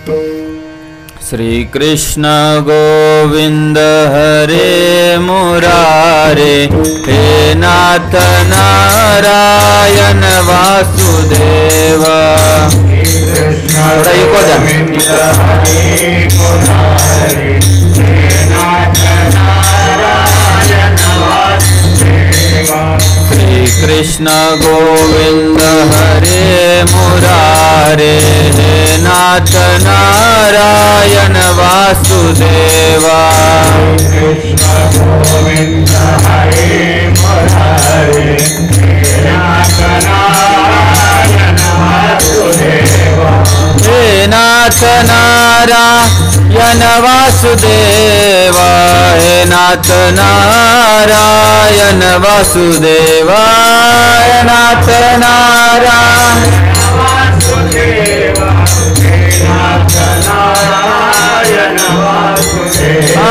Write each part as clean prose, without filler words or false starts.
श्री कृष्ण गोविंद हरे मुरारे, हे नाथ नारायण वासुदेव। श्री कृष्ण गोविंद हरे मुरारे, हे नाथ नारायण वासुदेवा। कृष्ण गोविंद हरे मुरारे, हे नाथ नारायण वासुदेवा। हे नाथ नारायण वासुदेवा, हे नाथ नारायण वासुदेवा, हे नाथ नारायण वासुदेवा, हे नाथ नारायण वासुदेवा,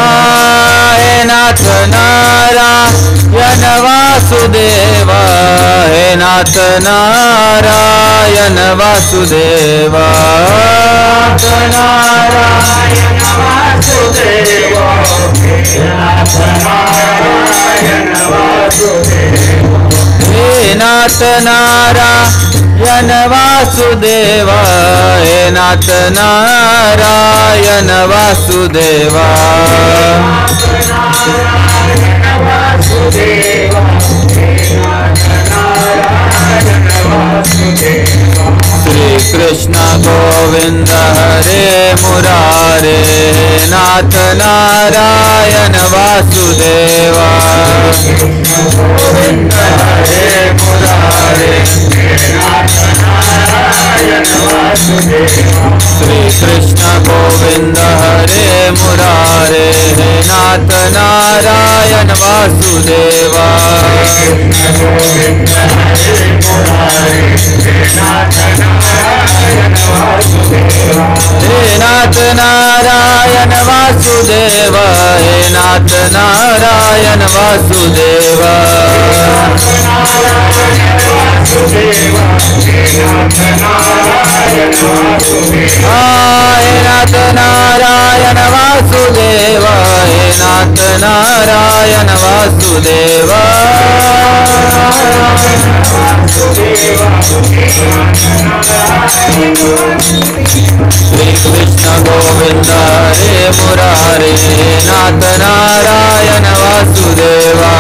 हे नाथ नारायण वासुदेवा, हे नाथ नारायण वासुदेवा, नारायण वासुदेवा, हे नाथ नारायण वासुदेवा, हे नाथ नारायण वासुदेवा, हे नाथ नारायण वासुदेवा, श्री कृष्ण गोविंद हरे मुरारे, नाथ नारायण वासुदेवा। गोविंद हरे मुरारे, नाथ नारायण वासुदेवा। श्री कृष्ण गोविंद हरे मुरारे, नाथ नारायण वासुदेवा। हे नाथ नारायण वासुदेवा, हे नाथ नारायण वासुदेवा, हे नाथ नारायण वासुदेवा, हे नाथ नारायण वासुदेवा। श्री कृष्ण गोविंद हरे मुरारे, नाथ नारायण वासुदेवा।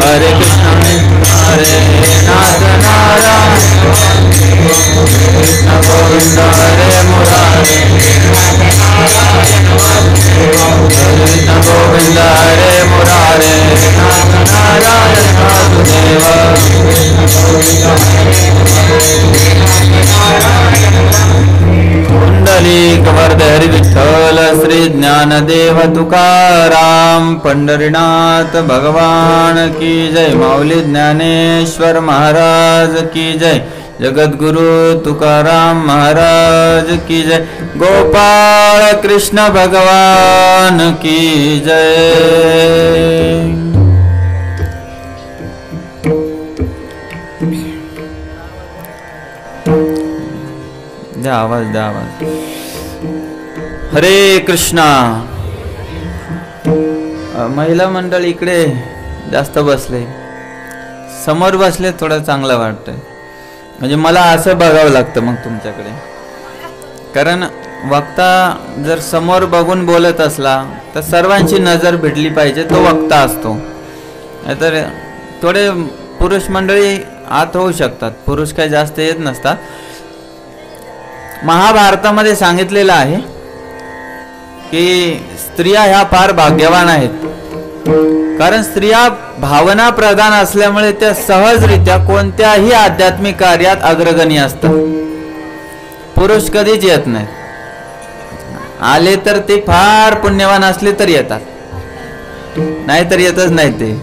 हरे कृष्ण हरे नाथ नारायण, कृष्ण गोविंद हरे मुरारे, कृष्ण गोविंद हरे मुरारे, नाथ नारायण वासुदेवा। कुंडलीक वरद हरि विठ्ठल, श्री ज्ञानदेव तुकाराम, पंढरीनाथ भगवान की जय। माऊली ज्ञानेश्वर महाराज की जय। जगद्गुरु तुकाराम महाराज की जय। गोपाल कृष्ण भगवान की जय। द्या आवाज, द्या आवाज। हरे कृष्णा। महिला मंडळ इकडे जास्त बसले, समोर बसले थोडं चांगलं वाटतंय. म्हणजे मला असं बघावं लागतं मग तुमच्याकडे, कारण वक्ता जर समोर बघून बोलत असला तर सर्वांची नजर भेटली पाहिजे, तो वक्ता असतो. नाहीतर थोडे पुरुष मंडळी आत होऊ शकतात, पुरुष काही जास्त येत नसतात. महाभारतामध्ये सांगितलेलं आहे की स्त्रिया ह्या फार भाग्यवान आहेत, कारण स्त्रिया भावना प्रधान असल्यामुळे त्या सहजरित्या कोणत्याही आध्यात्मिक कार्यात अग्रगणी असतात. पुरुष कधीच येत नाहीत, आले तर ते फार पुण्यवान असले तर येतात, नाहीतर येतच नाही ते.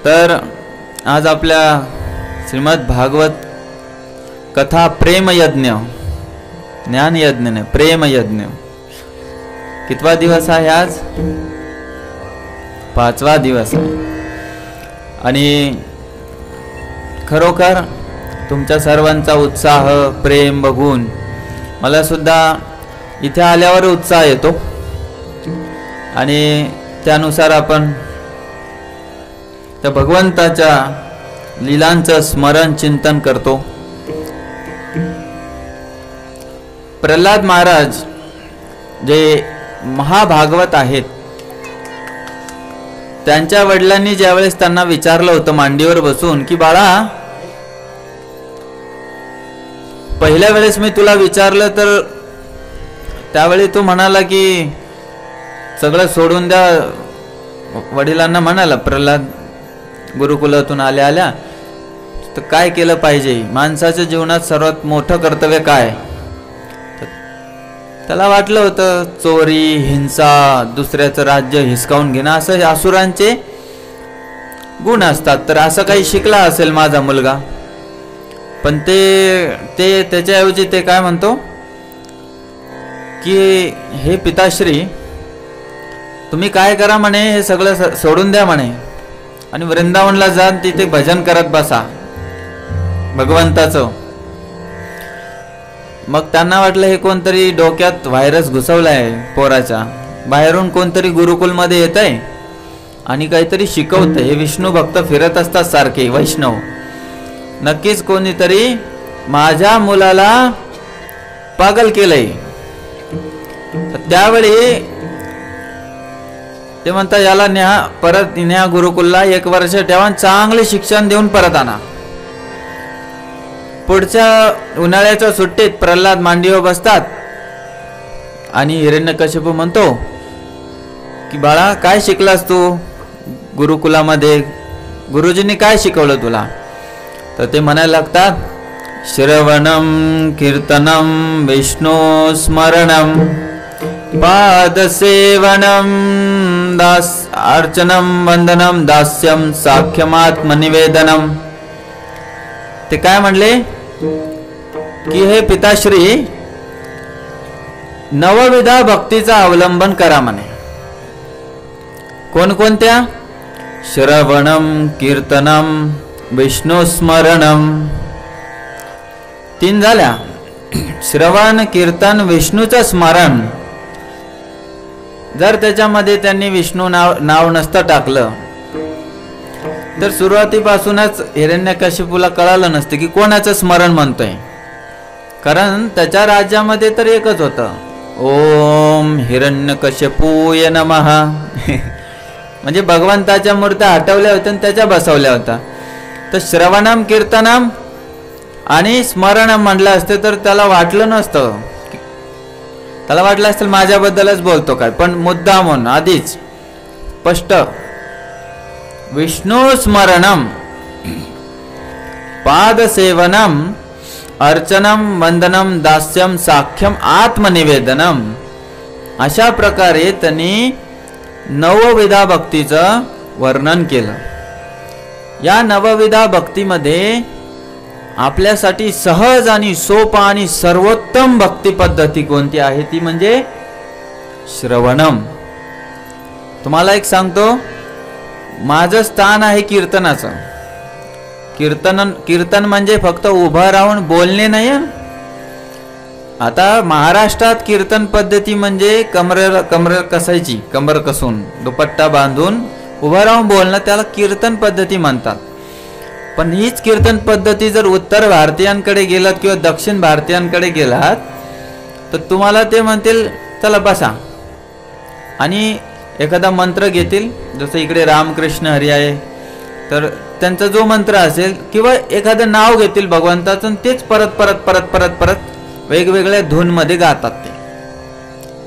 तर आज आपल्या श्रीमद भागवत कथा प्रेम यज्ञ, ज्ञान यज्ञ नाही, प्रेम यज्ञ. कितवा दिवस आहे आज? 5वा दिवस आहे. आणि खरोखर तुमच्या सर्वांचा उत्साह प्रेम बघून मला सुद्धा इथे आल्यावर उत्साह येतो आणि त्यानुसार आपण त्या भगवंताच्या लीलांचं स्मरण चिंतन करतो. प्रल्हाद महाराज जे महाभागवत आहेत, त्यांच्या वडिलांनी ज्यावेळेस त्यांना विचारलं होतं मांडीवर बसून की बाळा, पहिल्या वेळेस मी तुला विचारलं तर त्यावेळी तू म्हणाला की सगळं सोडून द्या. वडिलांना म्हणाला प्रल्हाद गुरुकुलातून आल्या आल्या, तर काय केलं पाहिजे, माणसाच्या जीवनात सर्वात मोठं कर्तव्य काय. त्याला वाटलं होतं चोरी, हिंसा, दुसऱ्याचं राज्य हिसकावून घेणं असं असुरांचे गुण असतात, तर असं काही शिकला असेल माझा मुलगा. पण ते त्याच्याऐवजी ते काय म्हणतो की हे पिताश्री, तुम्ही काय करा म्हणे, हे सगळं सोडून द्या म्हणे आणि वृंदावनला जा, तिथे भजन करत बसा भगवंताचं. मग त्यांना वाटलं हे कोणतरी डोक्यात व्हायरस घुसवलाय पोराच्या, बाहेरून कोणतरी गुरुकुलमध्ये येत आहे आणि काहीतरी शिकवतंय. हे विष्णू भक्त फिरत असतात सारखे वैष्णव, नक्कीच कोणीतरी माझ्या मुलाला पागल केलंय. त्यावेळी ते म्हणतात याला न्या, परत न्या गुरुकुलला, 1 वर्ष ठेवा, चांगले शिक्षण देऊन परत आणा. पुढच्या उन्हाळ्याच्या सुट्टीत प्रल्हाद मांडीवर बसतात आणि हिरण्यकशिपू म्हणतो की बाळा, काय शिकलास तू गुरुकुलामध्ये, गुरुजींनी काय शिकवलं तुला. तर ते म्हणायला लागतात, श्रवणम कीर्तनम विष्णू स्मरणम पादसेवनम दास अर्चनम वंदनम दास्यम साख्यमात्मनिवेदनम. ते काय म्हणले की हे पिताश्री, नवविधा भक्तीचा अवलंबन करा म्हणे. कोणकोणत्या? श्रवणम कीर्तनम विष्णू स्मरणम. 3 झाल्या. श्रवण, कीर्तन, विष्णूचं स्मरण. जर त्याच्यामध्ये त्यांनी विष्णू नाव नसतं टाकलं तर सुरुवातीपासूनच हिरण्यकशिपूला कळालं नसतं की कोणाचं स्मरण म्हणतोय. कारण त्याच्या राज्यामध्ये तर एकच होतं, ओम हिरण्यकशिपूय नमः. म्हणजे भगवंताच्या मूर्त्या हटवल्या होत्या आणि त्याच्या बसवल्या होत्या. तर श्रवणम कीर्तनम आणि स्मरणम म्हटलं असते तर त्याला वाटलं नसतं, त्याला वाटलं असेल माझ्याबद्दलच बोलतो काय. पण मुद्दा म्हणून आधीच स्पष्ट विष्णू स्मरणम पादसेवनम अर्चनम वंदनम दास्यम साख्यम आत्मनिवेदनम. अशा प्रकारे त्यांनी नवविधा भक्तीचं वर्णन केलं. या नवविधा भक्तीमध्ये आपल्यासाठी सहज आणि सोपा आणि सर्वोत्तम भक्ती पद्धती कोणती आहे ती म्हणजे श्रवणम. तुम्हाला एक सांगतो, माझं स्थान आहे कीर्तनाचं. कीर्तन म्हणजे फक्त उभं राहून बोलणे नाही. आता महाराष्ट्रात कीर्तन पद्धती म्हणजे कमर कसायची, कमर कसून दुपट्टा बांधून उभं राहून बोलणं, त्याला कीर्तन पद्धती म्हणतात. पण हीच कीर्तन पद्धती जर उत्तर भारतीयांकडे गेलात किंवा दक्षिण भारतीयांकडे गेलात तर तुम्हाला ते म्हणतील चला बसा आणि एखादा मंत्र घेतील. जसं इकडे रामकृष्ण हरी आहे तर त्यांचा जो मंत्र असेल किंवा एखादं नाव घेतील भगवंताचं, तेच परत परत परत परत परत वेगवेगळ्या धूनमध्ये गातात.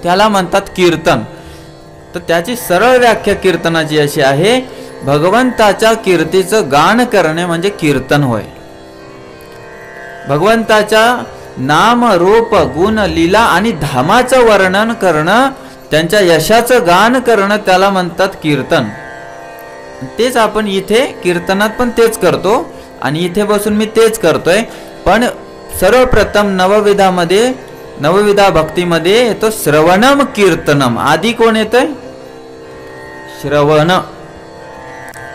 त्याला म्हणतात कीर्तन. तर त्याची सरळ व्याख्या कीर्तनाची अशी आहे, भगवंताच्या कीर्तीचं गान करणे म्हणजे कीर्तन होय. भगवंताच्या नाम रूप गुण लीला आणि धामाचं वर्णन करणं, त्यांच्या यशाचं गान करणं त्याला म्हणतात कीर्तन. तेच आपण इथे कीर्तनात पण तेच करतो आणि इथे बसून मी तेच करतोय. पण सर्वप्रथम नवविधा भक्तीमध्ये येतो श्रवणम कीर्तनम. आधी कोण येतंय? श्रवण.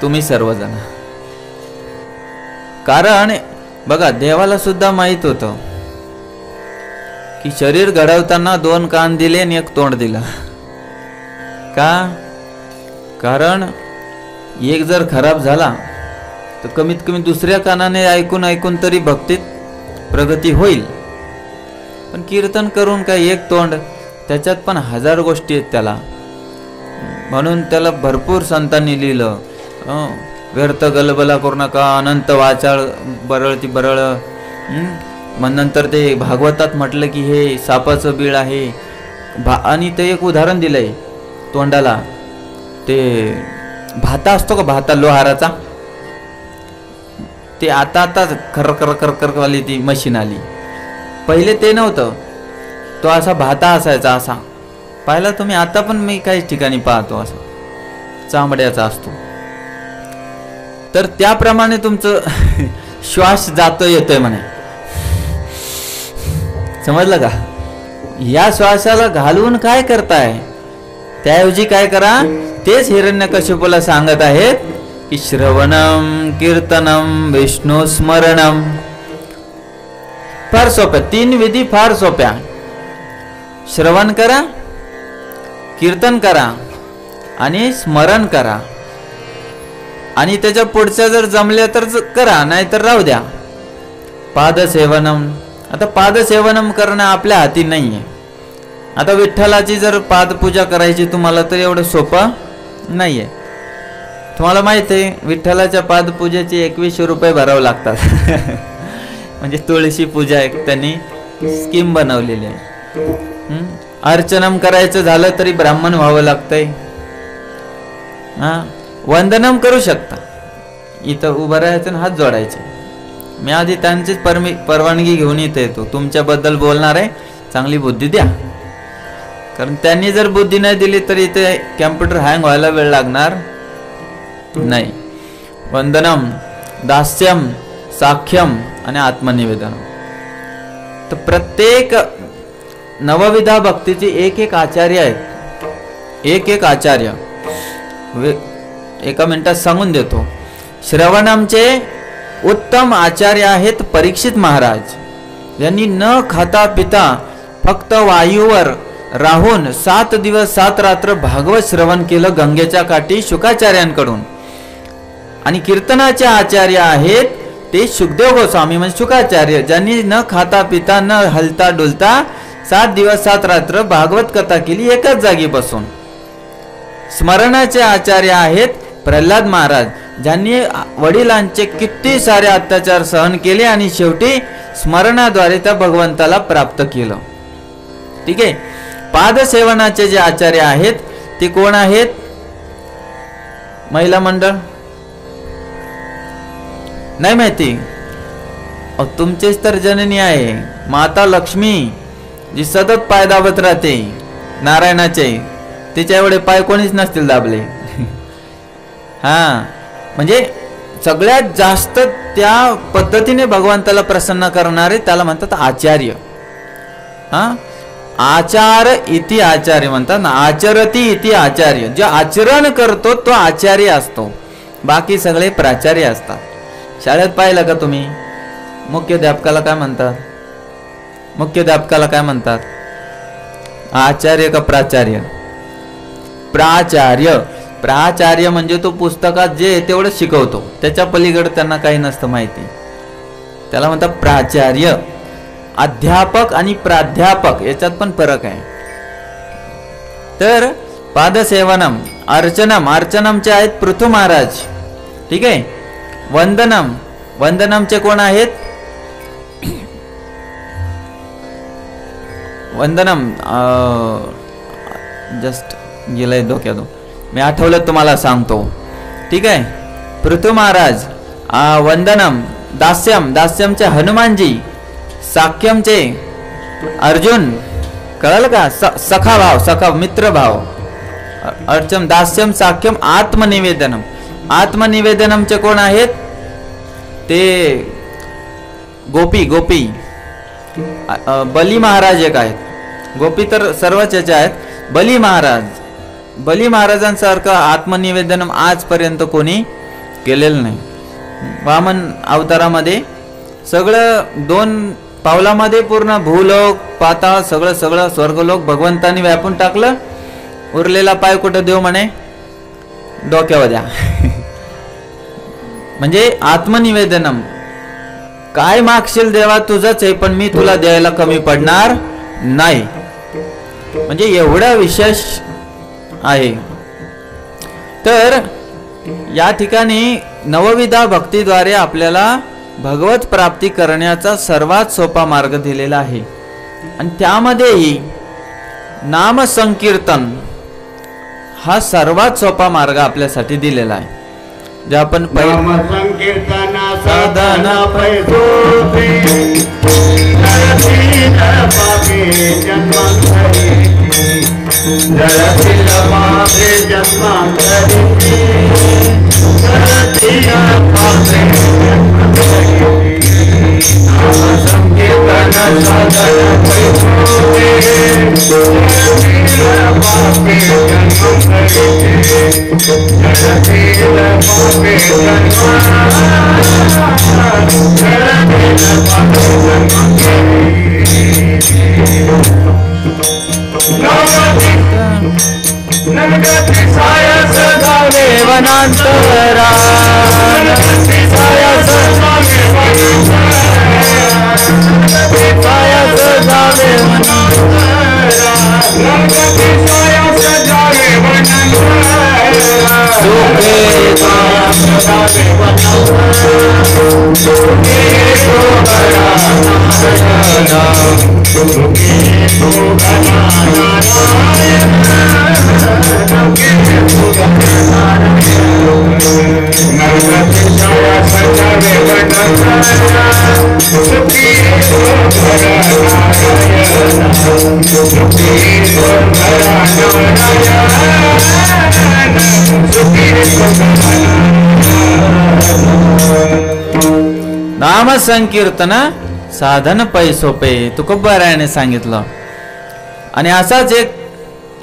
तुम्ही सर्वजण. कारण बघा देवाला सुद्धा माहित होतं की शरीर घडवताना 2 कान दिले आणि 1 तोंड दिलं. का? कारण एक जर खराब झाला तर कमीत कमी दुसऱ्या कानाने ऐकून ऐकून तरी भक्तीत प्रगती होईल. पण कीर्तन करून काय 1 तोंड, त्याच्यात पण 1000 गोष्टी आहेत त्याला. म्हणून त्याला भरपूर संतांनी लिहिलं, व्यर्थ गलबला करू नका, अनंत वाचाळ बरळती बरळ. मग नंतर ते भागवतात म्हटलं की हे सापाचं बीळ आहे. आणि ते एक उदाहरण दिलंय तोंडाला. ते भाता असतो का, भाता लोहाराचा, ते आता खर खर खर खर वाली ती मशीन आली. पहिले ते नव्हतं, तो असा भाता असायचा, असा पाहिला तुम्ही. आता पण मी काही ठिकाणी पाहतो असा चामड्याचा असतो. तर त्याप्रमाणे तुमचं श्वास जातो येतोय म्हणे, समजलं का? या श्वासाला घालून काय करताय? त्याऐवजी काय करा, तेच हिरण्यकशिपूला सांगत आहेत की श्रवणम कीर्तनम विष्णू स्मरणम. फार सोप्या 3 विधी, फार सोप्या. श्रवण करा, कीर्तन करा आणि स्मरण करा. आणि त्याच्या पुढच्या जर जमल्या तर करा, नाही तर राहू द्या. पादसेवनम. आता पादसेवनम करणं आपल्या हाती नाहीये. आता विठ्ठलाची जर पादपूजा करायची तुम्हाला तर एवढं सोपं नाहीये. तुम्हाला माहित आहे विठ्ठलाच्या पादपूजेचे 2100 रुपये भरावे लागतात. म्हणजे तुळशी पूजा एक त्यांनी स्कीम बनवलेली आहे. अर्चनम करायचं झालं तरी ब्राह्मण व्हावं लागतंय. वंदनम करू शकता, इथं उभं राहायचं आणि हात जोडायचे. मी आधी त्यांचीच परवानगी घेऊन इथं येतो. तुमच्याबद्दल बोलणार आहे, चांगली बुद्धी द्या. कारण त्यांनी जर बुद्धी नाही दिली तर इथे कॅम्प्युटर हँग व्हायला वेळ लागणार नाही. वंदनम, दास्यम, साख्यम आणि आत्मनिवेदन. तर प्रत्येक नवविधा भक्तीचे एक आचार्य आहेत. एक आचार्य एका मिनिटात सांगून देतो. श्रवणमचे उत्तम आचार्य आहेत परीक्षित महाराज. यांनी न खाता पिता फक्त वायूवर राहून 7 दिवस 7 रात्र भागवत श्रवण केलं गंगेच्या काठी शुकाचार्यांकडून. आणि कीर्तनाचे आचार्य आहेत ते शुकदेव गोस्वामी म्हणजे शुकाचार्य, ज्यांनी न खाता पिता न हलता डुलता 7 दिवस 7 रात्र भागवत कथा केली एकाच जागी बसून. स्मरणाचे आचार्य आहेत प्रल्हाद महाराज, ज्यांनी वडिलांचे किती सारे अत्याचार सहन केले आणि शेवटी स्मरणाद्वारे त्या भगवंताला प्राप्त केलं. ठीक आहे. पादसेवनाचे जे आचार्य आहेत ते कोण आहेत? महिला मंडळ नाही माहिती? तुमचेच तर जननी आहे माता लक्ष्मी, जी सतत पाय दाबत राहते नारायणाचे. तिच्या एवढे पाय कोणीच नसतील दाबले. म्हणजे सगळ्यात जास्त त्या पद्धतीने भगवंताला प्रसन्न करणारे त्याला म्हणतात आचार्य. आचार इति आचार्य म्हणतात ना, आचरती इति आचार्य. जे आचरण करतो तो आचार्य असतो, बाकी सगळे प्राचार्य असतात. शाळेत पाहिलं का तुम्ही मुख्याध्यापकाला काय म्हणतात? मुख्याध्यापकाला काय म्हणतात? आचार्य का प्राचार्य? प्राचार्य. प्राचार्य म्हणजे तो पुस्तकात जे तेवढं शिकवतो, त्याच्या पलीकडे त्यांना काही नसतं माहिती, त्याला म्हणतात प्राचार्य. अध्यापक आणि प्राध्यापक याच्यात पण फरक आहे. तर पादसेवनम, अर्चनम, अर्चनमचे आहेत पृथु महाराज. ठीक आहे. वंदनम, वंदनमचे कोण आहेत? वंदनम जस्ट गेलंय डोक्यातून, मी आठवलं तुम्हाला सांगतो. ठीक आहे. पृथु महाराज. वंदनम. दास्यम, दास्यमचे हनुमानजी. साख्यमचे अर्जुन, कळलं का? सखा भाव, सखा मित्र भाव. अर्चम, दास्यम, साख्यम. आत्मनिवेदनम, आत्मनिवेदनमचे कोण आहेत? ते गोपी, गोपी. बली महाराज एक आहेत. गोपी तर सर्वच याचे आहेत. बली महाराज, बली महाराजांसारखं आत्मनिवेदनम आजपर्यंत कोणी केलेलं नाही. वामन अवतारामध्ये सगळं 2 पावलामध्ये पूर्ण भूलोक पाताळ सगळं सगळं स्वर्गलोक भगवंतांनी व्यापून टाकलं. उरलेला पाय कुठं देव म्हणे, डोक्यावर द्या. म्हणजे आत्मनिवेदनम, काय मागशील देवा तुझंच आहे, पण मी तुला द्यायला कमी पडणार नाही. म्हणजे एवढा विशेष आहे. तर या ठिकाणी नवविधा भक्तीद्वारे आपल्याला भगवत प्राप्ती करण्याचा सर्वात सोपा मार्ग दिलेला आहे. आणि त्यामध्येही नाम संकीर्तन हा सर्वात सोपा मार्ग आपल्यासाठी दिलेला आहे. जे आपण वनांतरा नाम संकीर्तन साधन पै सोपे तुकोबारायाने सांगितलं. आणि असाच एक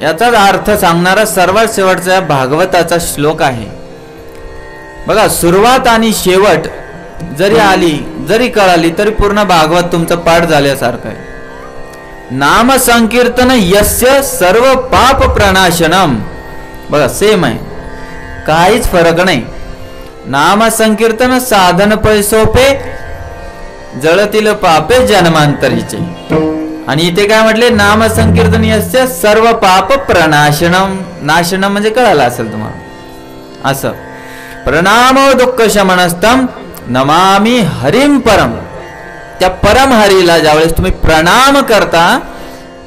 याचाच अर्थ सांगणारा सर्वात शेवटचा भागवताचा श्लोक आहे बघा. सुरुवात आणि शेवट जरी आली जरी कळाली तरी पूर्ण भागवत तुमचं पाठ झाल्यासारखं आहे. नाम संकीर्तन यस्य सर्व पाप प्रणाशनम, बघा सेम आहे, काहीच फरक नाही. नाम संकीर्तन साधन पै सोपे जळतील पापे जन्मांतरीचे. आणि इथे काय म्हटले, नाम संकीर्तन यस्य सर्व पाप प्रणाशनम. नाशनम म्हणजे कळालं असेल तुम्हाला. असं प्रणाम दुःख शमनस्तम नमामि हरिम परम. त्या परम हरीला ज्यावेळेस तुम्ही प्रणाम करता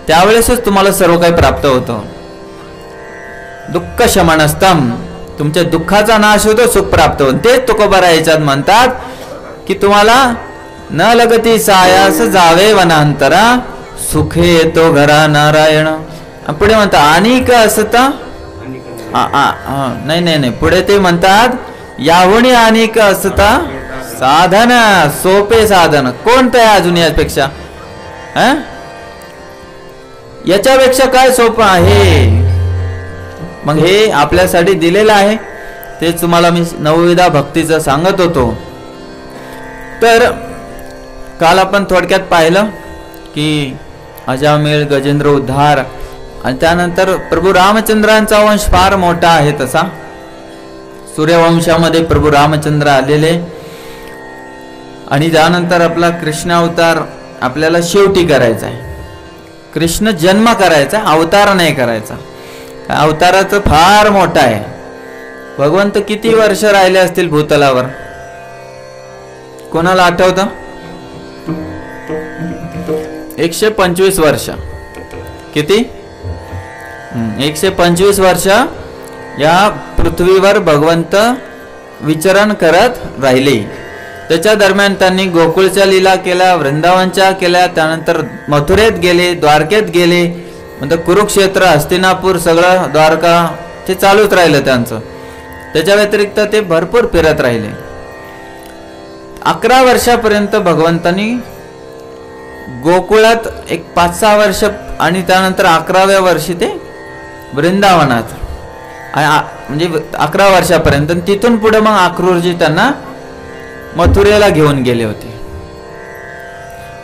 त्यावेळेसच तुम्हाला सर्व काही प्राप्त होतं. दुःख शमनस्तम, तुमच्या दुःखाचा नाश होतो, सुख प्राप्त होतं. तेच तुकोबाराय याच्यात म्हणतात की तुम्हाला न लगती सायास जावे वनांतरा सुखे येतो घरा नारायण. पुढे म्हणतात अनिक असता नाही नाही नाही, पुढे ते म्हणतात याहुनी अनिक असता साधन सोपे साधन. कोणतं आहे अजून यापेक्षा? याच्यापेक्षा काय सोपं आहे? मग हे आपल्यासाठी दिलेलं आहे. तेच तुम्हाला मी नवविधा भक्तीचं सांगत होतो. तर काल आपण थोडक्यात पाहिलं की अजामेळ गजेंद्र उद्धार आणि त्यानंतर प्रभू रामचंद्रांचा वंश फार मोठा आहे. तसा सूर्यवंशामध्ये प्रभू रामचंद्र आलेले आणि त्यानंतर आपला कृष्ण अवतार आपल्याला शेवटी करायचा आहे. कृष्ण जन्म करायचा, अवतार नाही करायचा. अवताराचं फार मोठा आहे. भगवंत किती वर्ष राहिले असतील भूतलावर? कोणाला आठवतं? 125 वर्ष. किती? 125 वर्ष या पृथ्वीवर भगवंत विचरण करत राहिले. त्याच्या दरम्यान त्यांनी गोकुळच्या लीला केल्या, वृंदावनच्या केल्या, त्यानंतर मथुरेत गेले, द्वारकेत गेले, म्हणजे कुरुक्षेत्र, हस्तिनापूर, सगळं द्वारका ते चालूच राहिलं त्यांचं. त्याच्या व्यतिरिक्त ते भरपूर फिरत राहिले. 11 वर्षापर्यंत भगवंतांनी गोकुळात एक 5-6 वर्ष आणि त्यानंतर 11व्या वर्षी ते वृंदावनात. म्हणजे 11 वर्षापर्यंत. तिथून पुढे मग अक्रूरजी त्यांना मथुरेला घेऊन गेले होते.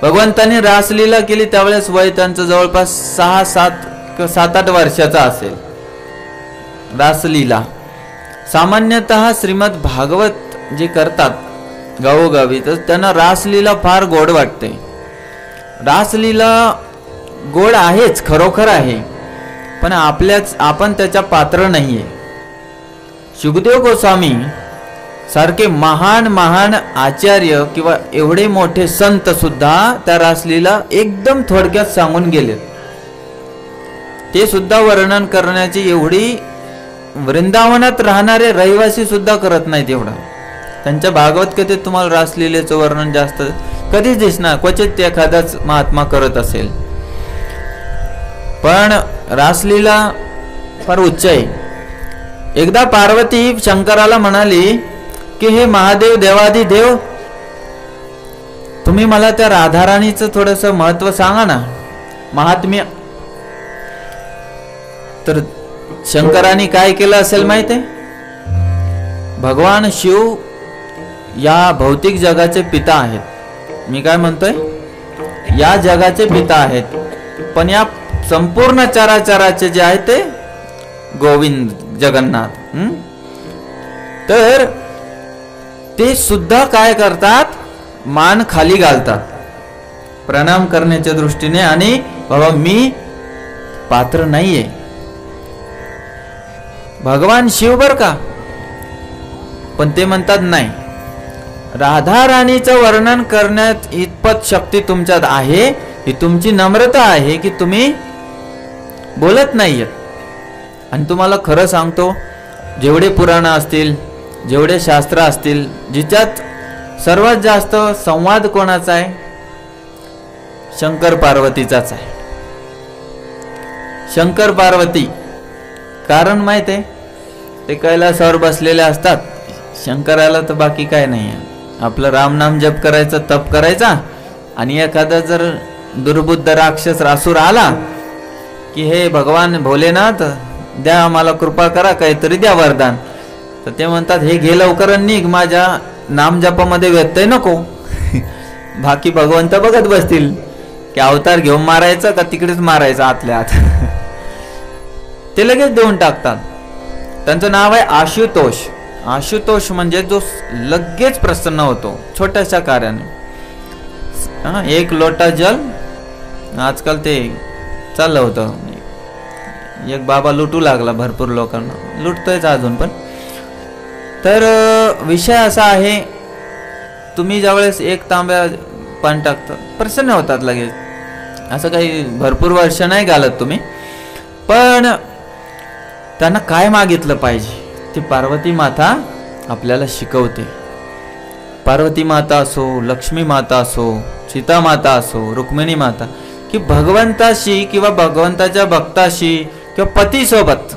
भगवंतांनी रासलीला केली त्यावेळेस वय त्यांचं जवळपास 7-8 वर्षाचा असेल. रासलीला सामान्यतः श्रीमद भागवत जे करतात गावोगावी तर त्यांना रासलीला फार गोड वाटते. रासलीला गोड आहेच, खरोखर आहे, पण आपण त्याच्या पात्र नाहीये. शुकदेव गोस्वामी सारखे महान आचार्य किंवा एवढे मोठे संत सुद्धा त्या रासलीला एकदम थोडक्यात सांगून गेले. ते सुद्धा वर्णन करण्याची एवढी वृंदावनात राहणारे रहिवासी सुद्धा करत नाहीत एवढा. त्यांच्या भागवत कथेत तुम्हाला रासलीलेचं वर्णन जास्त कधीच दिसणार, क्वचित एखादाच महात्मा करत असेल. पण रासलीला फार उच्च आहे. एकदा पार्वती शंकराला म्हणाली की हे महादेव, देवादी देव, तुम्ही मला त्या राधाराणीचं थोडस महत्व सांगा ना, महात्म्य. तर शंकराने काय केलं असेल माहित आहे? भगवान शिव या भौतिक जगाचे पिता आहेत. मी काय म्हणतोय, या जगाचे पिता आहेत, पण या संपूर्ण चराचराचे जे आहे ते गोविंद जगन्नाथ. तर ते सुद्धा काय करतात, मान खाली घालतात प्रणाम करण्याच्या दृष्टीने, आणि बाबा मी पात्र नाहीये. भगवान शिव बर का, पण ते म्हणतात नाही, राधा राणीचं वर्णन करण्यात इतपत शक्ती तुमच्यात आहे, ही तुमची नम्रता आहे की तुम्ही बोलत नाहीयेत. आणि तुम्हाला खरं सांगतो, जेवढे पुराण असतील, जेवढे शास्त्र असतील, जिच्यात सर्वात जास्त संवाद कोणाचा आहे, शंकर पार्वतीचाच आहे. शंकर पार्वती, कारण माहित आहे, ते कैलासावर बसलेले असतात. शंकराला तर बाकी काय नाही आहे, आपलं रामनाम जप करायचं, तप करायचा, आणि एखादा जर दुर्बुद्ध राक्षस रासुर आला की हे भगवान भोलेनाथ द्या, आम्हाला कृपा करा, काहीतरी द्या वरदान. तर ते म्हणतात हे घे लवकर निघ, माझ्या नामजपामध्ये व्यत्यय नको. बाकी भगवंत बघत बसतील की अवतार घेऊन मारायचं का तिकडेच मारायचं आतल्या आत. ते लगेच देऊन टाकतात. त्यांचं नाव आहे आशुतोष. आशुतोष म्हणजे जो लगेच प्रसन्न होतो छोट्याशा कार्याने. एक लोटा जल, आजकाल ते चाललं होतं, एक बाबा लुटू लागला भरपूर लोकांना, लुटतोयच अजून पण. तर विषय असा आहे, तुम्ही ज्यावेळेस एक तांब्या पाणी टाकता प्रसन्न होतात लगेच. असं काही भरपूर वर्ष नाही घालत तुम्ही. पण त्यांना काय मागितलं पाहिजे ती पार्वती माता आपल्याला शिकवते. पार्वती माता असो, लक्ष्मी माता असो, सीता माता असो, रुक्मिणी माता, की भगवंताशी किंवा भगवंताच्या भक्ताशी किंवा पतीसोबत,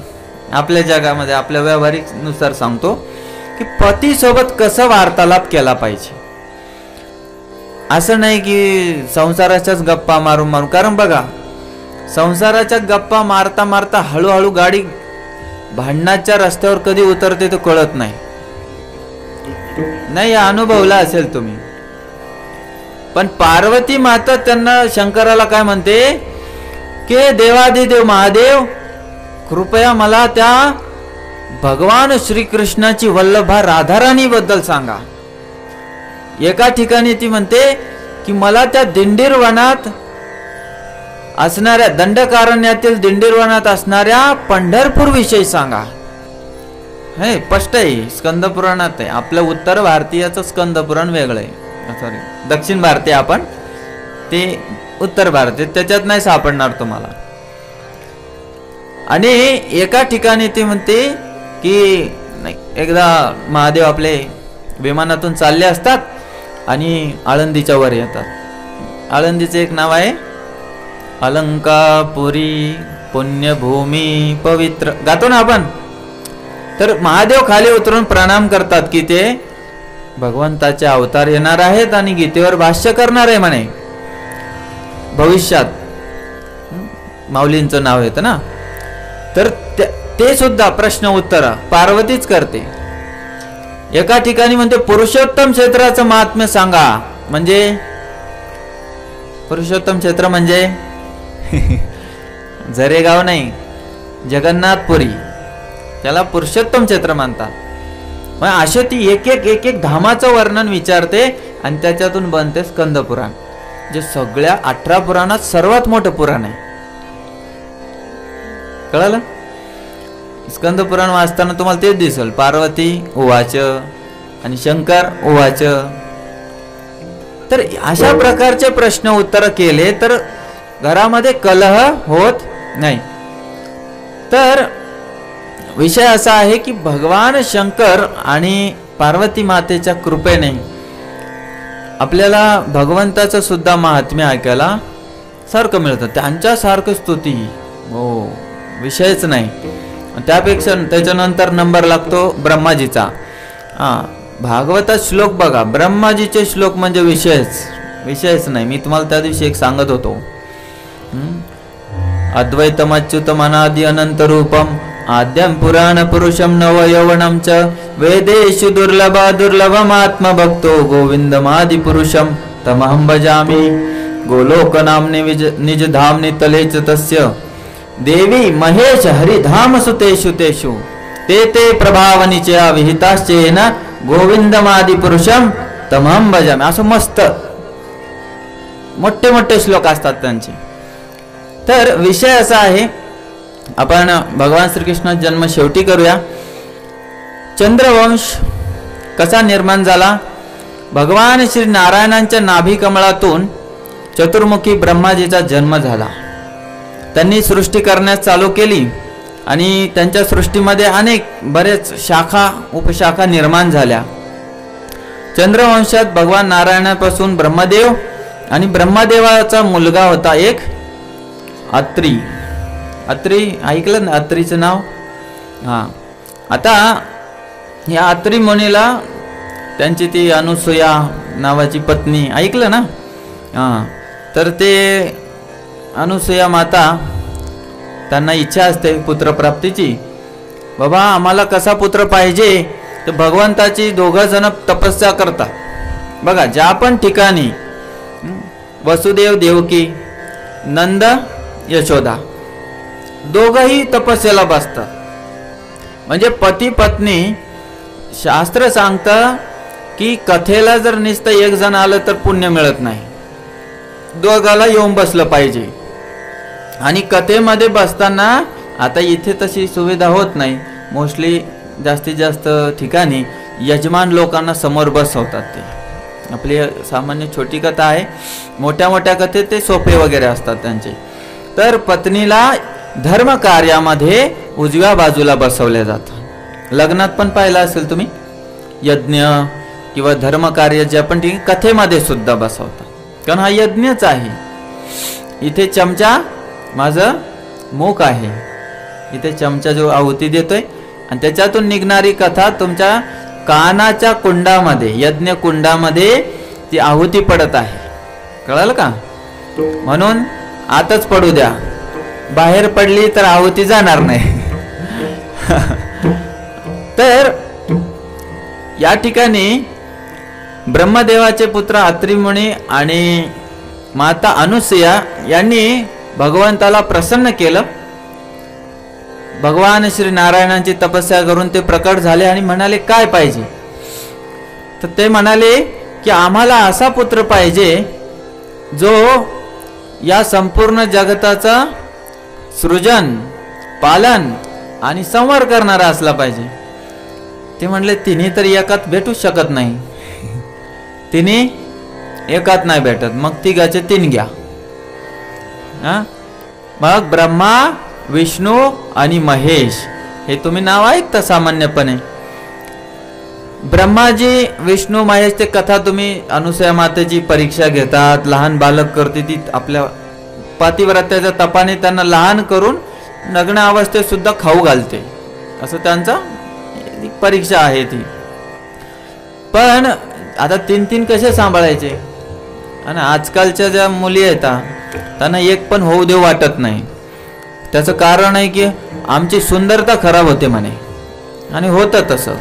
आपल्या जगामध्ये आपल्या व्यावहारिक नुसार सांगतो की पतीसोबत कसं वार्तालाप केला पाहिजे. असं नाही की संसाराच्याच गप्पा मारून मारून. कारण बघा, संसाराच्या गप्पा मारता मारता हळूहळू गाडी भांडणाच्या रस्त्यावर कधी उतरते तो कळत नाही. नाही अनुभवला असेल तुम्ही. पण पार्वती माता त्यांना शंकराला काय म्हणते की देवादिदेव महादेव, कृपया मला त्या भगवान श्रीकृष्णाची वल्लभा राधाराणी बद्दल सांगा. एका ठिकाणी ती म्हणते की मला त्या दिंडीरवनात असणाऱ्या, दंडकारण्यातील दिंडीरवनात असणाऱ्या पंढरपूर विषयी सांगा. हे स्पष्ट आहे, स्कंद पुराणात आहे. आपलं उत्तर भारतीयाचं स्कंद पुराण वेगळं आहे, सॉरी दक्षिण भारतीय, आपण ते उत्तर भारतीय, त्याच्यात नाही सापडणार तुम्हाला. आणि एका ठिकाणी ती म्हणते की नाही, एकदा महादेव आपले विमानातून चालले असतात आणि आळंदीच्या वर येतात. आळंदीचं एक नाव आहे अलंकापुरी पुण्यभूमी पवित्र, गातो ना आपण. तर महादेव खाली उतरून प्रणाम करतात की ते भगवंताचे अवतार येणार आहेत आणि गीतेवर भाष्य करणार आहे म्हणे भविष्यात. माऊलींचं नाव येतं ना. तर ते सुद्धा प्रश्न उत्तर पार्वतीच करते. एका ठिकाणी म्हणते पुरुषोत्तम क्षेत्राचं महात्म्य सांगा. म्हणजे पुरुषोत्तम क्षेत्र म्हणजे जरेगाव नाही, जगन्नाथपुरी, त्याला पुरुषोत्तम क्षेत्र म्हणतात. मग असे ती एक एक धामाचं वर्णन विचारते आणि त्याच्यातून बनते स्कंद पुराण, जे सगळ्या 18 पुराणात सर्वात मोठं पुराण आहे. कळलं? स्कंद पुराण वाचताना तुम्हाला तेच दिसेल, पार्वती उवाच आणि शंकर उवाच. तर अशा प्रकारचे प्रश्न उत्तर केले तर घरामध्ये कलह होत नाही. तर विषय असा आहे की भगवान शंकर आणि पार्वती मातेच्या कृपेने आपल्याला भगवंताचं सुद्धा महात्म्य ऐकायला सारखं मिळतं. त्यांच्यासारखं स्तुती हो विषयच नाही. त्यापेक्षा त्याच्यानंतर नंबर लागतो ब्रह्माजीचा. भागवतात श्लोक बघा, ब्रह्माजीचे श्लोक म्हणजे विषयच नाही. मी तुम्हाला त्या दिवशी एक सांगत होतो, अद्वैतम अच्युतम अनादि अनंत रूपम आद्यम पुराण पुरुषम नव यवनम च वेदेषु दुर्लभमात्म भक्तो गोविंदमादि पुरुषम तमहं भजामि गोलोक नामने निज धामने तलेच तस्य देवी महेश हरिधाम सुतेषु तेषु ते प्रभावनिचया विहिताश्चेन गोविंदमादि पुरुषम तमहं भजामि. असं मस्त मोठे श्लोक असतात त्यांचे. तर विषय असा आहे, आपण भगवान श्रीकृष्ण जन्म शेवटी करूया. चंद्रवंश कसा निर्माण झाला? भगवान श्री नारायणांच्या नाभी कमळातून चतुर्मुखी ब्रह्माजीचा जन्म झाला. त्यांनी सृष्टी करण्यास चालू केली आणि त्यांच्या सृष्टीमध्ये बरेच शाखा उपशाखा निर्माण झाल्या. चंद्रवंशात भगवान नारायणापासून ब्रह्मदेव आणि ब्रह्मदेवाचा मुलगा होता एक अत्री. ऐकलं ना अत्रीचं नाव? आता या अत्री मुनीला त्यांची ती अनुसूया नावाची पत्नी, ऐकलं ना? तर ते अनुसूया माता, त्यांना इच्छा असते पुत्रप्राप्तीची. बाबा आम्हाला कसा पुत्र पाहिजे? तर भगवंताची 2 जण तपस्या करतात. बघा ज्या पण ठिकाणी वसुदेव देवकी, नंद यशोदा दोघंही तपस्याला बसतात. म्हणजे पती पत्नी. शास्त्र सांगतं की कथेला जर नुसतं 1 जण आलं तर पुण्य मिळत नाही, दोघाला येऊन बसलं पाहिजे. आणि कथेमध्ये बसताना आता इथे तशी सुविधा होत नाही. मोस्टली जास्तीत जास्त ठिकाणी यजमान लोकांना समोर बसवतात. ते आपली सामान्य छोटी कथा आहे. मोठ्या कथेत ते सोपे वगैरे असतात त्यांचे. तर पत्नीला धर्म कार्यामध्ये उजव्या बाजूला बसवले जातात. लग्नात पण पाहिलं असेल तुम्ही, यज्ञ किंवा धर्म कार्य जे आपण कथेमध्ये सुद्धा बसवतात, कारण हा यज्ञच आहे. इथे चमचा माझं मुख आहे, इथे चमचा जो आहुती देतोय आणि त्याच्यातून निघणारी कथा तुमच्या कानाच्या कुंडामध्ये, यज्ञ कुंडामध्ये ती आहुती पडत आहे. कळलं का? म्हणून आतच पडू द्या, बाहेर पडली तर आहुती जाणार नाही. तर या ठिकाणी ब्रह्मदेवाचे पुत्र अत्री मुनी आणि माता अनुसूया यांनी भगवंताला प्रसन्न केलं. भगवान श्री नारायणांची तपस्या करून ते प्रकट झाले आणि म्हणाले काय पाहिजे? तर ते म्हणाले की आम्हाला असा पुत्र पाहिजे जो या संपूर्ण जगताचा सृजन, पालन आणि संवार करणारा असला पाहिजे. ते म्हणले तिन्ही तर एकात भेटू शकत नाही, तिन्ही एकात नाही भेटत, मग तिघाचे 3 घ्या. मग ब्रह्मा, विष्णू आणि महेश हे तुम्ही नाव ऐकता सामान्यपणे. ब्रह्माजी, विष्णू, महेश ते कथा तुम्ही अनुसूया मातेची परीक्षा घेतात. लहान बालक करते ती आपल्या पातिव्रत्याच्या तपाने त्यांना लहान करून नग्न अवस्थेत सुद्धा खाऊ घालते, असं त्यांचा परीक्षा आहे ती. पण आता 3 कसे सांभाळायचे? आणि आजकालच्या ज्या मुली आहेत त्यांना एक पण होऊ देऊ वाटत नाही. त्याचं कारण आहे की आमची सुंदरता खराब होते म्हणे. आणि होतं तसं.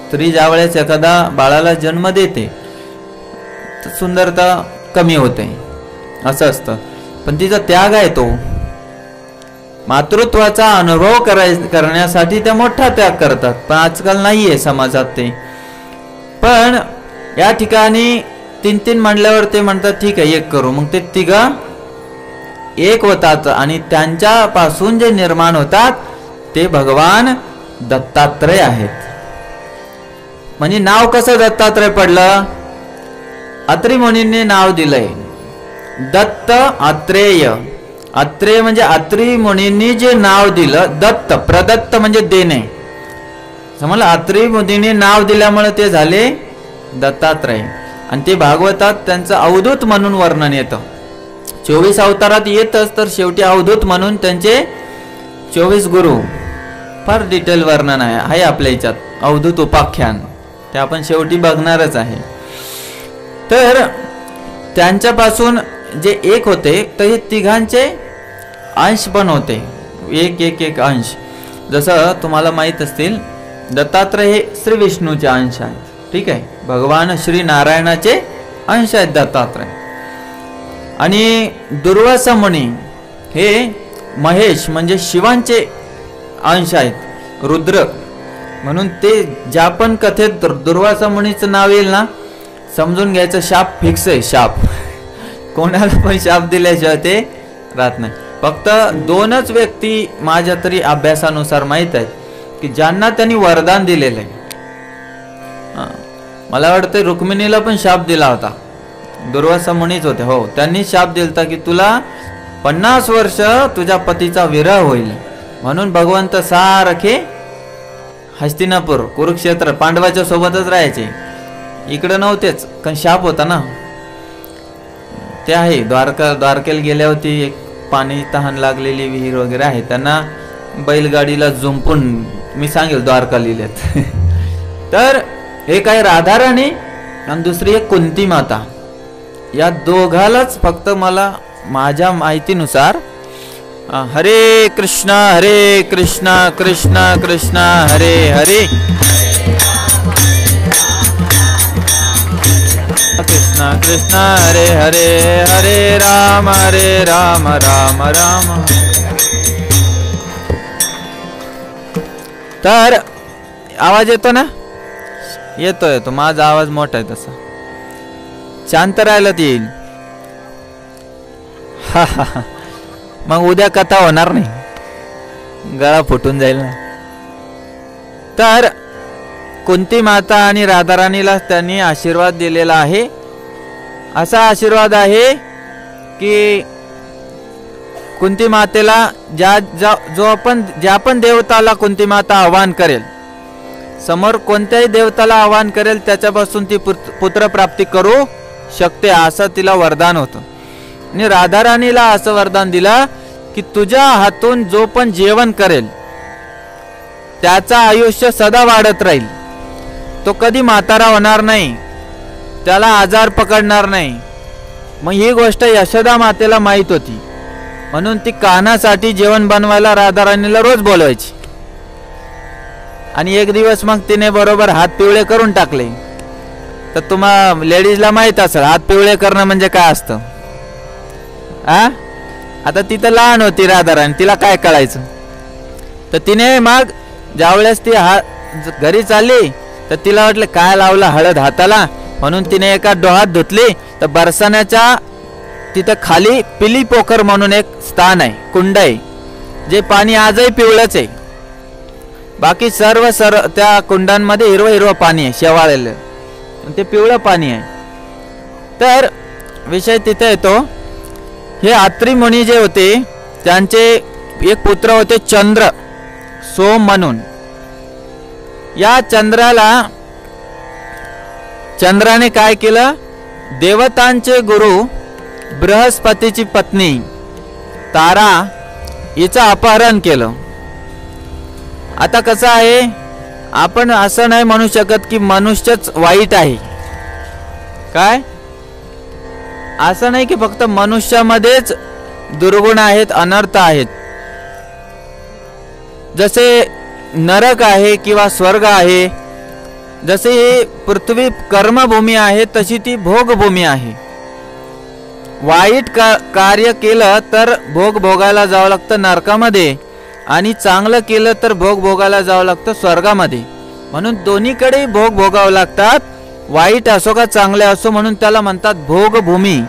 स्त्री ज्यावेळेस एखादा बाळाला जन्म देते तर सुंदरता कमी होते असं असतं. पण तिचा त्याग आहे तो. मातृत्वाचा अनुभव करण्यासाठी त्या मोठा त्याग करतात. पण आजकाल नाहीये समाजात ते. पण या ठिकाणी 3-3 म्हणल्यावर ते म्हणतात ठीक आहे 1 करू. मग ते 3 एक होतात आणि त्यांच्यापासून जे निर्माण होतात ते भगवान दत्तात्रय आहेत. म्हणजे नाव कसं दत्तात्रय पडलं? अत्री मुनींनी नाव दिलंय दत्त अत्रेय. अत्रेय म्हणजे अत्री मुनींनी जे नाव दिलं दत्त, प्रदत्त म्हणजे देणे. समजलं? अत्री मुनींनी नाव दिल्यामुळे ते झाले दत्तात्रय. आणि ते भागवतात त्यांचं अवधूत म्हणून वर्णन येतं. 24 अवतारात येतच, तर शेवटी अवधूत म्हणून त्यांचे 24 गुरु. फार डिटेल वर्णन आहे आपल्या याच्यात अवधूत उपाख्यान. ते आपण शेवटी बघणारच आहे. तर त्यांच्यापासून जे एक होते तर हे तिघांचे अंश पण होते. एक अंश. जसं तुम्हाला माहीत असतील दत्तात्रय हे श्री विष्णूचे अंश आहेत. ठीक आहे. भगवान श्री नारायणाचे अंश आहेत दत्तात्रय. आणि दुर्वासा मुनी हे महेश म्हणजे शिवांचे अंश आहेत, रुद्र. म्हणून ते ज्या पण कथेत दुर्वासा मुनीचं नाव येईल ना समजून घ्यायचं शाप फिक्स आहे. शाप कोणाला पण शाप दिल्याशिवाय ते राहत नाही. फक्त 2च व्यक्ती माझ्या तरी अभ्यासानुसार माहीत आहेत की ज्यांना त्यांनी वरदान दिलेलं आहे. मला वाटतं रुक्मिणीला पण शाप दिला होता. दुर्वासा मुनीच होते. हो, त्यांनी शाप दिलता की तुला 50 वर्ष तुझ्या पतीचा विरह होईल. म्हणून भगवंत सारखे हस्तिनापूर कुरुक्षेत्र पांडवाच्या सोबतच राहायचे. इकडे नव्हतेच कारण शाप होता ना. ते आहे द्वारकेला गेल्या होती. एक पाणी तहान लागलेली विहीर वगैरे आहे. त्यांना बैलगाडीला जुंपून मी सांगेल द्वारका लिहिलेत. तर हे काय राधाराणी आणि दुसरी एक कुंती माता. या दोघालाच फक्त मला माझ्या माहितीनुसार हरे कृष्णा कृष्ण कृष्ण हरे हरे कृष्ण कृष्ण हरे हरे हरे राम राम राम. तर आवाज येतो ना? येतो. माझा आवाज मोठा आहे तसा. शांत राहिलं येईल. मग उद्या कथा होणार नाही, गळा फुटून जाईल ना. तर कुंती माता आणि राधाराणीला त्यांनी आशीर्वाद दिलेला आहे. असा आशीर्वाद आहे की कुंती मातेला ज्या पण देवताला कुंती माता आवाहन करेल, समोर कोणत्याही देवताला आवाहन करेल त्याच्यापासून ती पुत्र प्राप्ती करू शकते असं तिला वरदान होतं. आणि राधाराणीला असं वरदान दिलं की तुझ्या हातून जो पण जेवण करेल त्याचा आयुष्य सदा वाढत राहील. तो कधी म्हातारा होणार नाही, त्याला आजार पकडणार नाही. मग ही गोष्ट यशोदा मातेला माहित होती. म्हणून ती कान्हासाठी जेवण बनवायला राधाराणीला रोज बोलवायची. आणि एक दिवस मग तिने बरोबर हात पिवळे करून टाकले. तर तुम्हा लेडीजला माहित असेल हात पिवळे करणं म्हणजे काय असतं. आता ती तर लहान होती राधाराणी, तिला काय कळायचं. तर तिने मग ज्यावेळेस ती घरी चालली तर तिला वाटलं काय लावलं हळद हाताला. म्हणून तिने एका डोहात धुतली. तर बरसाण्याच्या तिथं खाली पिली पोखर म्हणून एक स्थान आहे, कुंड आहे, जे पाणी आजही पिवळंच आहे. बाकी सर्व त्या कुंडांमध्ये हिरवं पाणी आहे, शेवाळलेलं. ते पिवळं पाणी आहे. तर विषय तिथे येतो. हे अत्री मुनी जे होते त्यांचे एक पुत्र होते चंद्र, सोम म्हणून. या चंद्राने काय केलं, देवतांचे गुरु बृहस्पतीची पत्नी तारा हिचं अपहरण केलं. आता कसं आहे, आपण असं नाही म्हणू शकत की मनुष्यच वाईट आहे. काय असं नाही की फक्त मनुष्यामध्येच दुर्गुण आहेत, अनर्थ आहेत. जसे नरक आहे किंवा स्वर्ग आहे, जसे ही पृथ्वी कर्मभूमी आहे तशी ती भोगभूमी आहे. वाईट कार्य केलं तर भोग भोगायला जावं लागतं नरकामध्ये, आणि चांगलं केलं तर भोग भोगायला जावं लागतं स्वर्गामध्ये. म्हणून दोन्हीकडे भोग भोगावं लागतात, वाईट असो का चांगले असो, म्हणून त्याला म्हणतात भोगभूमी.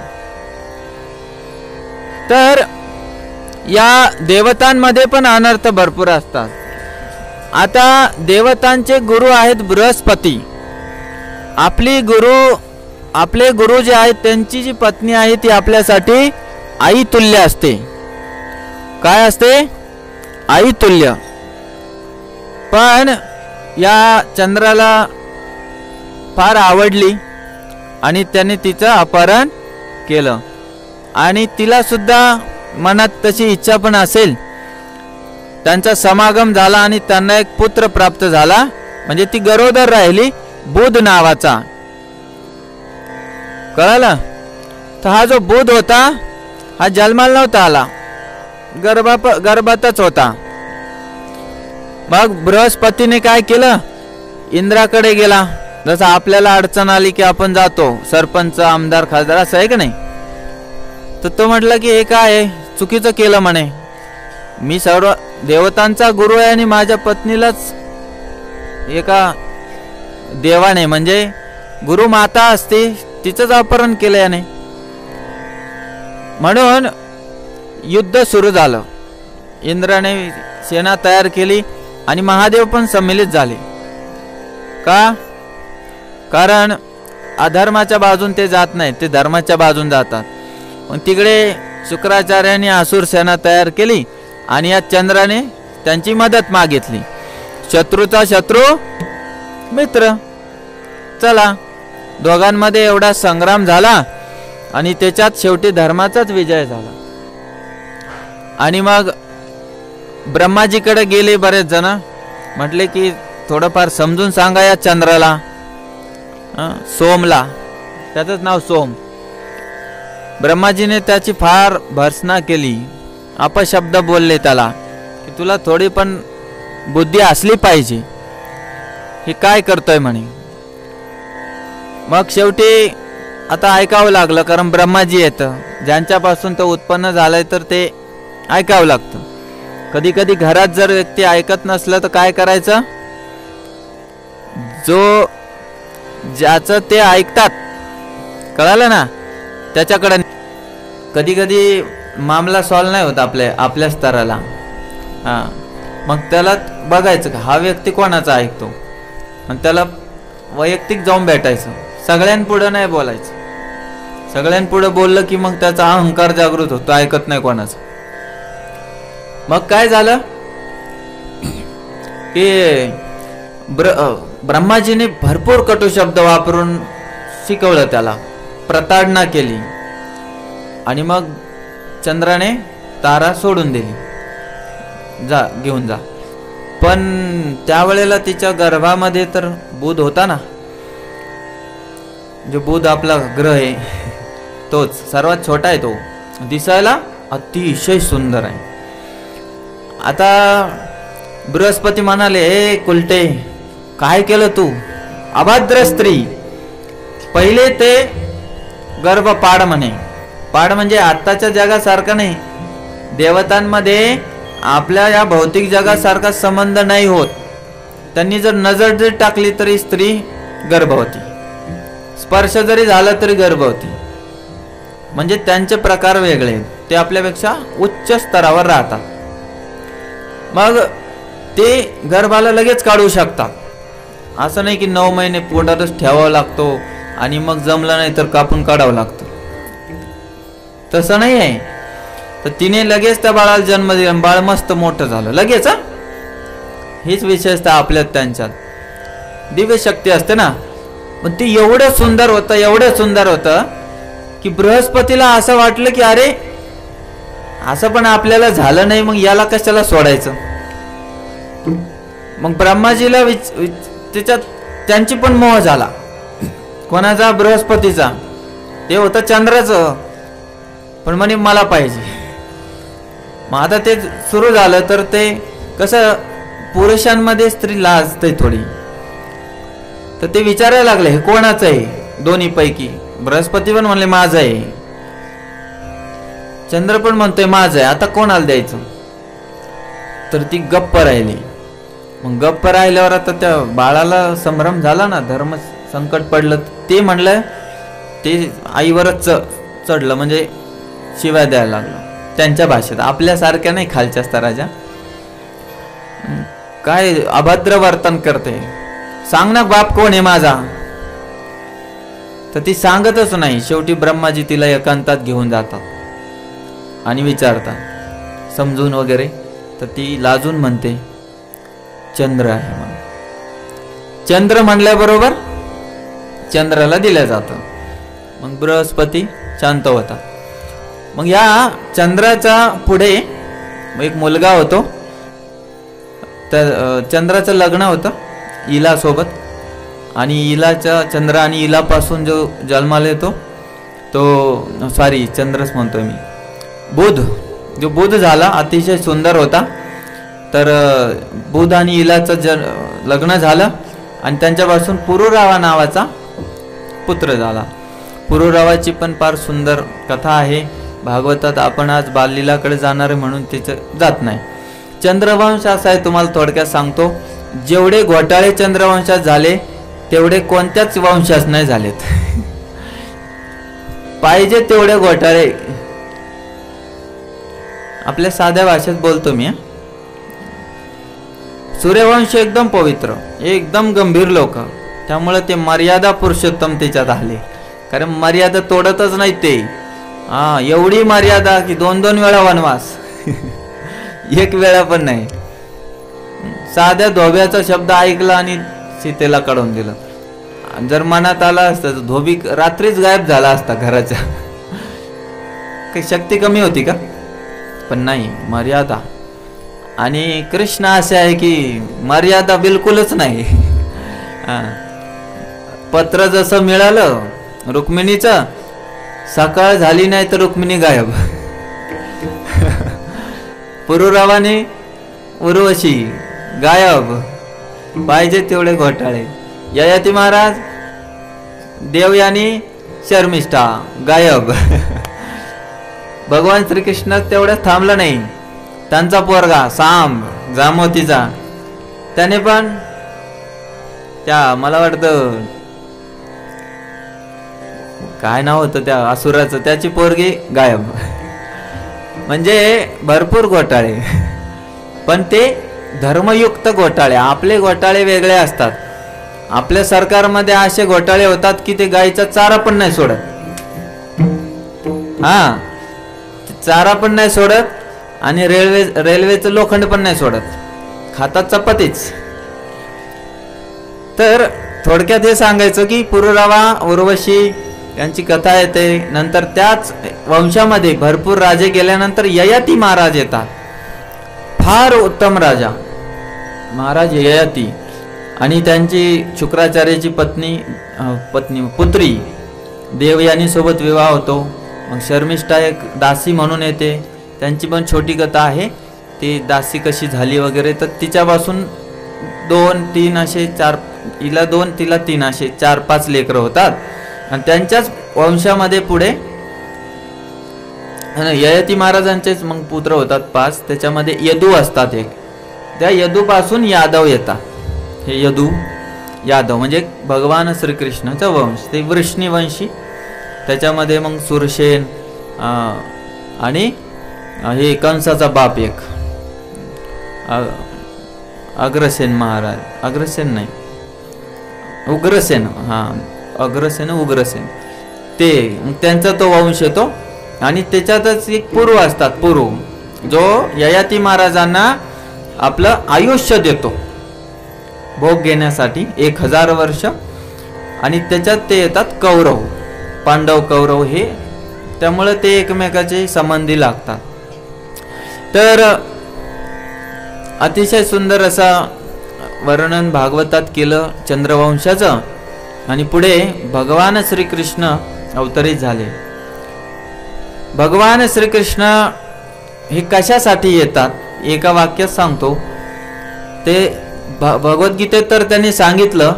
तर या देवतांमध्ये पण अनर्थ भरपूर असतात. आता देवतांचे गुरु आहेत बृहस्पती. आपले गुरु जे आहेत त्यांची जी पत्नी आहे ती आपल्यासाठी आई तुल्य असते. काय असते? आई तुल्य. पण या चंद्राला फार आवडली आणि त्याने तिचं अपहरण केलं, आणि तिला सुद्धा मनात तशी इच्छा पण असेल. त्यांचा समागम झाला आणि त्यांना एक पुत्र प्राप्त झाला, म्हणजे ती गरोदर राहिली, बुध नावाचा. कळलं? तर हा जो बुध होता हा जन्माला नव्हता आला, गर्भातच होता. मग बृहस्पतीने काय केलं? इंद्राकडे गेला. जसं आपल्याला अडचण आली की आपण जातो, सरपंच, आमदार, खासदार, असं आहे की नाही. तर तो म्हटलं की हे काय चुकीचं केलं म्हणे, मी सर्व देवतांचा गुरु आहे आणि माझ्या पत्नीलाच एका देवाने, म्हणजे गुरु माता असते, तिचंच अपहरण केलं याने. म्हणून युद्ध सुरू झालं. इंद्राने सेना तयार केली आणि महादेव पण सम्मिलित झाले. का? कारण अधर्माच्या बाजून ते जात नाहीत, ते धर्माच्या बाजून जातात. मग तिकडे शुक्राचार्याने असुर सेना तयार केली आणि या चंद्राने त्यांची मदत मागितली. शत्रूचा शत्रू मित्र. चला, दोघांमध्ये एवढा संग्राम झाला आणि त्याच्यात शेवटी धर्माचाच विजय झाला. आणि मग ब्रह्माजीकडे गेले बरेच जण, म्हटले की थोडंफार समजून सांगा या चंद्राला, सोमला, त्याचंच नाव सोम. ब्रह्माजीने त्याची फार भर्त्सना केली, अपशब्द बोलले त्याला की तुला थोडी पण बुद्धी असली पाहिजे, हे काय करतोय म्हणे. मग शेवटी आता ऐकावं लागलं, कारण ब्रह्माजी येतं, ज्यांच्यापासून तो उत्पन्न झालंय तर ते ऐकावं लागतं. कधी कधी घरात जर व्यक्ती ऐकत नसलं तर काय करायचं? जो ज्याचं ते ऐकतात, कळालं ना, त्याच्याकडे. कधी कधी मामला सॉल्व नाही होत आपल्या स्तराला. हां, मग त्याला बघायचं का हा व्यक्ती कोणाचा ऐकतो, आणि त्याला वैयक्तिक जाऊन भेटायचं. सगळ्यांपुढं नाही बोलायचं. सगळ्यांपुढं बोललं की मग त्याचा अहंकार जागृत होतो, ऐकत नाही कोणाचं. मग काय झालं की ब्रह्माजीने भरपूर कटू शब्द वापरून शिकवलं त्याला, प्रताडना केली, आणि मग चंद्राने तारा सोडून दिली, जा घेऊन जा. पण त्यावेळेला तिच्या गर्भामध्ये तर बुध होता ना, जो बुध आपला ग्रह आहे तोच सर्वात छोटा आहे, तो दिसायला अतिशय सुंदर आहे. आता बृहस्पती म्हणाले, हे कुलटे, काय केलं तू, अभद्र स्त्री. पहिले ते गर्भ पाड म्हणे. पाड म्हणजे आत्ताच्या जगासारखं नाही. देवतांमध्ये आपल्या या भौतिक जगासारखा संबंध नाही होत. त्यांनी जर नजर जरी टाकली तरी स्त्री गर्भवती, स्पर्श जरी झाला तरी गर्भवती. म्हणजे त्यांचे प्रकार वेगळे, ते आपल्यापेक्षा उच्च स्तरावर राहतात. मग ते गर्भाला लगेच काढू शकतात. असं नाही की 9 महिने पोटातच ठेवावा लागतो आणि मग जमलं नाही तर कापून काढावं लागतं, तसं नाही आहे. तर तिने लगेच त्या बाळाला जन्म दिला, बाळ मस्त मोठं झालं लगेच. हीच विशेषतः आपल्यात त्यांच्यात दिव्य शक्ती असते ना. पण ती एवढं सुंदर होतं की बृहस्पतीला असं वाटलं की अरे असं पण आपल्याला झालं नाही, मग याला कशाला सोडायचं. मग ब्रह्माजीला त्याच्यात त्यांची पण मोह झाला. कोणाचा? बृहस्पतीचा. ते होतं चंद्राचं, पण म्हणे मला पाहिजे. मग आता ते सुरू झालं तर ते कसं पुरुषांमध्ये स्त्री लाजते थोडी. तर ते विचारायला लागले हे कोणाचं आहे दोन्ही पैकी. बृहस्पती पण म्हणले माझं आहे, चंद्र पण म्हणतोय माझं आहे, आता कोणाला द्यायचं. तर ती गप्प राहिली. मग गप्प राहिल्यावर आता त्या बाळाला संभ्रम झाला ना, धर्म संकट पडलं. ते म्हणलं ते आईवरच चढलं, म्हणजे शिव्या द्यायला लागलं त्यांच्या भाषेत, आपल्यासारख्या नाही खालच्या स्तराच्या. काय अभद्र वर्तन करते, सांग ना बाप कोण आहे माझा. तर ती सांगतच नाही. शेवटी ब्रह्माजी तिला एकांतात घेऊन जातात आणि विचारतात समजून वगैरे. तर ती लाजून म्हणते चंद्र आहे म्हणून. चंद्र म्हणल्याबरोबर चंद्राला दिलं जातं. मग बृहस्पती शांत होता. मग या चंद्राच्या पुढे एक मुलगा होतो. तर चंद्राचं लग्न होतं इला सोबत, आणि इलाच्या चंद्र आणि इलापासून जो जन्माला येतो तो चंद्रच म्हणतोय मी, बुध. जो बुध झाला अतिशय सुंदर होता. तर बुध आणि इलाचं लग्न झालं आणि त्यांच्यापासून पुरुरावा नावाचा पुत्र झाला. पुरुरावाची पण फार सुंदर कथा आहे भागवतात. आपण आज बाललीलाकडे जाणार आहे म्हणून तिचं जात नाही. चंद्रवंश असा आहे, तुम्हाला थोडक्यात सांगतो. जेवढे घोटाळे चंद्रवंशात झाले तेवढे कोणत्याच वंशात नाही झालेत. पाहिजे तेवढे घोटाळे. आपल्या साध्या भाषेत बोलतो मी. सूर्यवंश एकदम पवित्र, एकदम गंभीर लोक, त्यामुळे ते मर्यादा पुरुषोत्तम त्याच्यात आले. कारण मर्यादा तोडतच नाही ते. एवढी मर्यादा की 2-2 वेळा वनवास. एक वेळा पण नाही. साध्या धोब्याचा शब्द ऐकला आणि सीतेला कळवून दिलं. जर मनात आला असतं तर धोबी रात्रीच गायब झाला असता घराच्या. काही शक्ती कमी होती का? पण नाही, मर्यादा. आणि कृष्ण असे आहे की मर्यादा बिलकुलच नाही. पत्र जसं मिळालं रुक्मिणीचं, सकाळ झाली नाही तर रुक्मिणी गायब. पुरुरावाने उर्वशी गायब. पाहिजे तेवढे घोटाळे. ययाती महाराज देवयानी शर्मिष्ठा गायब. भगवान श्रीकृष्ण तेवढ्याच थांबलं नाही. त्यांचा पोरगा सांब जामोतीचा, त्याने पण त्या मला वाटतं काय नाव होतं त्या असुराचं, त्याची पोरगी गायब. म्हणजे भरपूर घोटाळे. पण ते धर्मयुक्त घोटाळे. आपले घोटाळे वेगळे असतात. आपल्या सरकारमध्ये असे घोटाळे होतात की ते गायीचा चारा पण नाही सोडत. चारा पण नाही सोडत आणि रेल्वेचं लोखंड पण नाही सोडत. खातात चपातीच. तर थोडक्यात हे सांगायचं की पुरुरावा उर्वशी यांची कथा येते. नंतर त्याच वंशामध्ये भरपूर राजे गेल्यानंतर ययाती महाराज येतात. फार उत्तम राजा महाराज ययाती. आणि त्यांची शुक्राचार्याची पुत्री देवयानी सोबत विवाह होतो. मग शर्मिष्ठा एक दासी म्हणून येते. त्यांची पण छोटी कथा आहे. ती दासी कशी झाली वगैरे. तर तिच्यापासून 2-3 असे 4, हिला 2 तिला 3 असे 4-5 लेकरं होतात. आणि त्यांच्याच वंशामध्ये पुढे ययाती महाराजांचेच मग पुत्र होतात 5. त्याच्यामध्ये यदू असतात एक. त्या यदूपासून यादव येतात. हे यदू यादव म्हणजे भगवान श्रीकृष्णाचा वंश. ते वृष्णीवंशी. त्याच्यामध्ये मग सुरसेन आणि हे कंसाचा बाप एक अग्रसेन महाराज. अग्रसेन नाही, उग्रसेन. अग्रसेन उग्रसेन ते. त्यांचा तो वंश येतो. आणि त्याच्यातच एक पुरू असतात. पुरू जो ययाती महाराजांना आपलं आयुष्य देतो भोग घेण्यासाठी 1000 वर्ष. आणि त्याच्यात ते येतात कौरव, पांडव कौरव हे. त्यामुळे ते एकमेकाचे संबंधी लागतात. तर अतिशय सुंदर असा वर्णन भागवतात केलं चंद्रवंशाचं. आणि पुढे भगवान श्रीकृष्ण अवतरित झाले. भगवान श्रीकृष्ण हे कशासाठी येतात एका वाक्यात सांगतो. ते भगवद्गीतेत तर त्यांनी सांगितलं,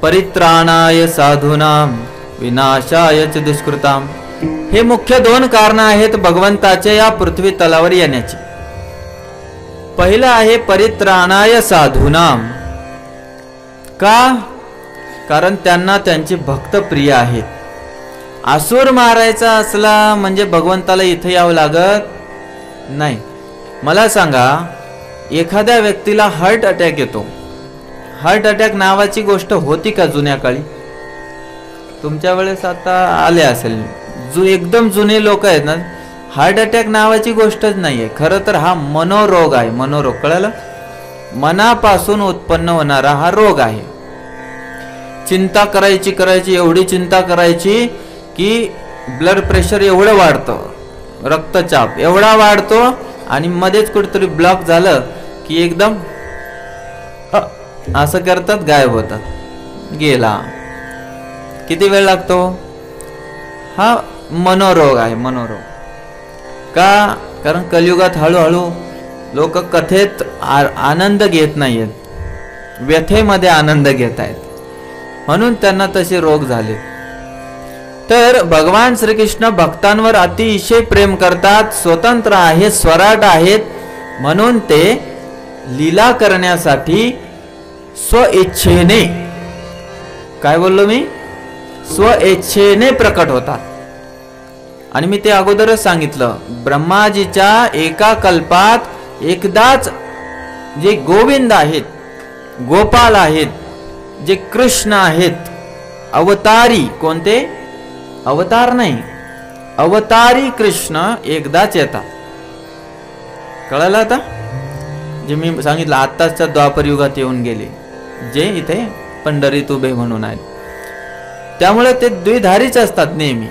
परित्राणाय साधूनाम विनाशाय च दुष्कृताम. हे मुख्य 2 कारण आहेत भगवंताच्या या पृथ्वी तलावर येण्याची. पहिलं आहे परित्राणाय साधूनाम. का? कारण त्यांना त्यांचे भक्त प्रिय आहेत. असुर मारायचा असला म्हणजे भगवंताला इथे यावं लागत नाही. मला सांगा, एखाद्या व्यक्तीला हार्ट अटॅक येतो. हार्ट अटॅक नावाची गोष्ट होती का जुन्या काळी? तुमच्या वेळेस आता आले असेल. एकदम जुने लोक आहेत ना, हार्ट अटॅक नावाची गोष्टच नाहीये. खरं तर हा मनोरोग आहे. मनोरोग कळलं? मनापासून उत्पन्न होणारा हा रोग आहे. चिंता करायची एवढी चिंता करायची की ब्लड प्रेशर एवढं वाढतं, रक्तचाप एवढा वाढतो आणि मध्येच कुठेतरी ब्लॉक झालं की एकदम असं करतात, गायब होतात, गेला. किती वेळ लागतो? हा मनोरोग आहे. मनोरोग का? कारण कलियुगात हळूहळू लोक कथेत आनंद घेत नाहीयेत, व्यथेमध्ये आनंद घेत आहेत, म्हणून त्यांना तसे रोग झाले. तर भगवान श्रीकृष्ण भक्तांवर अतिशय प्रेम करतात, स्वतंत्र आहेत, स्वराट आहेत, म्हणून ते लीला करण्यासाठी स्वइच्छेने, काय बोललो मी, स्वइच्छेने प्रकट होतात. आणि मी ते अगोदरच सांगितलं, ब्रह्माजीच्या एका कल्पात एकदाच जे गोविंद आहेत, गोपाल आहेत, जे कृष्ण आहेत, अवतारी, कोणते अवतार नाही, अवतारी कृष्ण एकदाच येतात. कळलं आता? जे मी सांगितलं आत्ताच्या द्वापर युगात येऊन गेले, जे इथे पंढरीत उभे म्हणून आहेत. त्यामुळे ते द्विधारीच असतात नेहमी.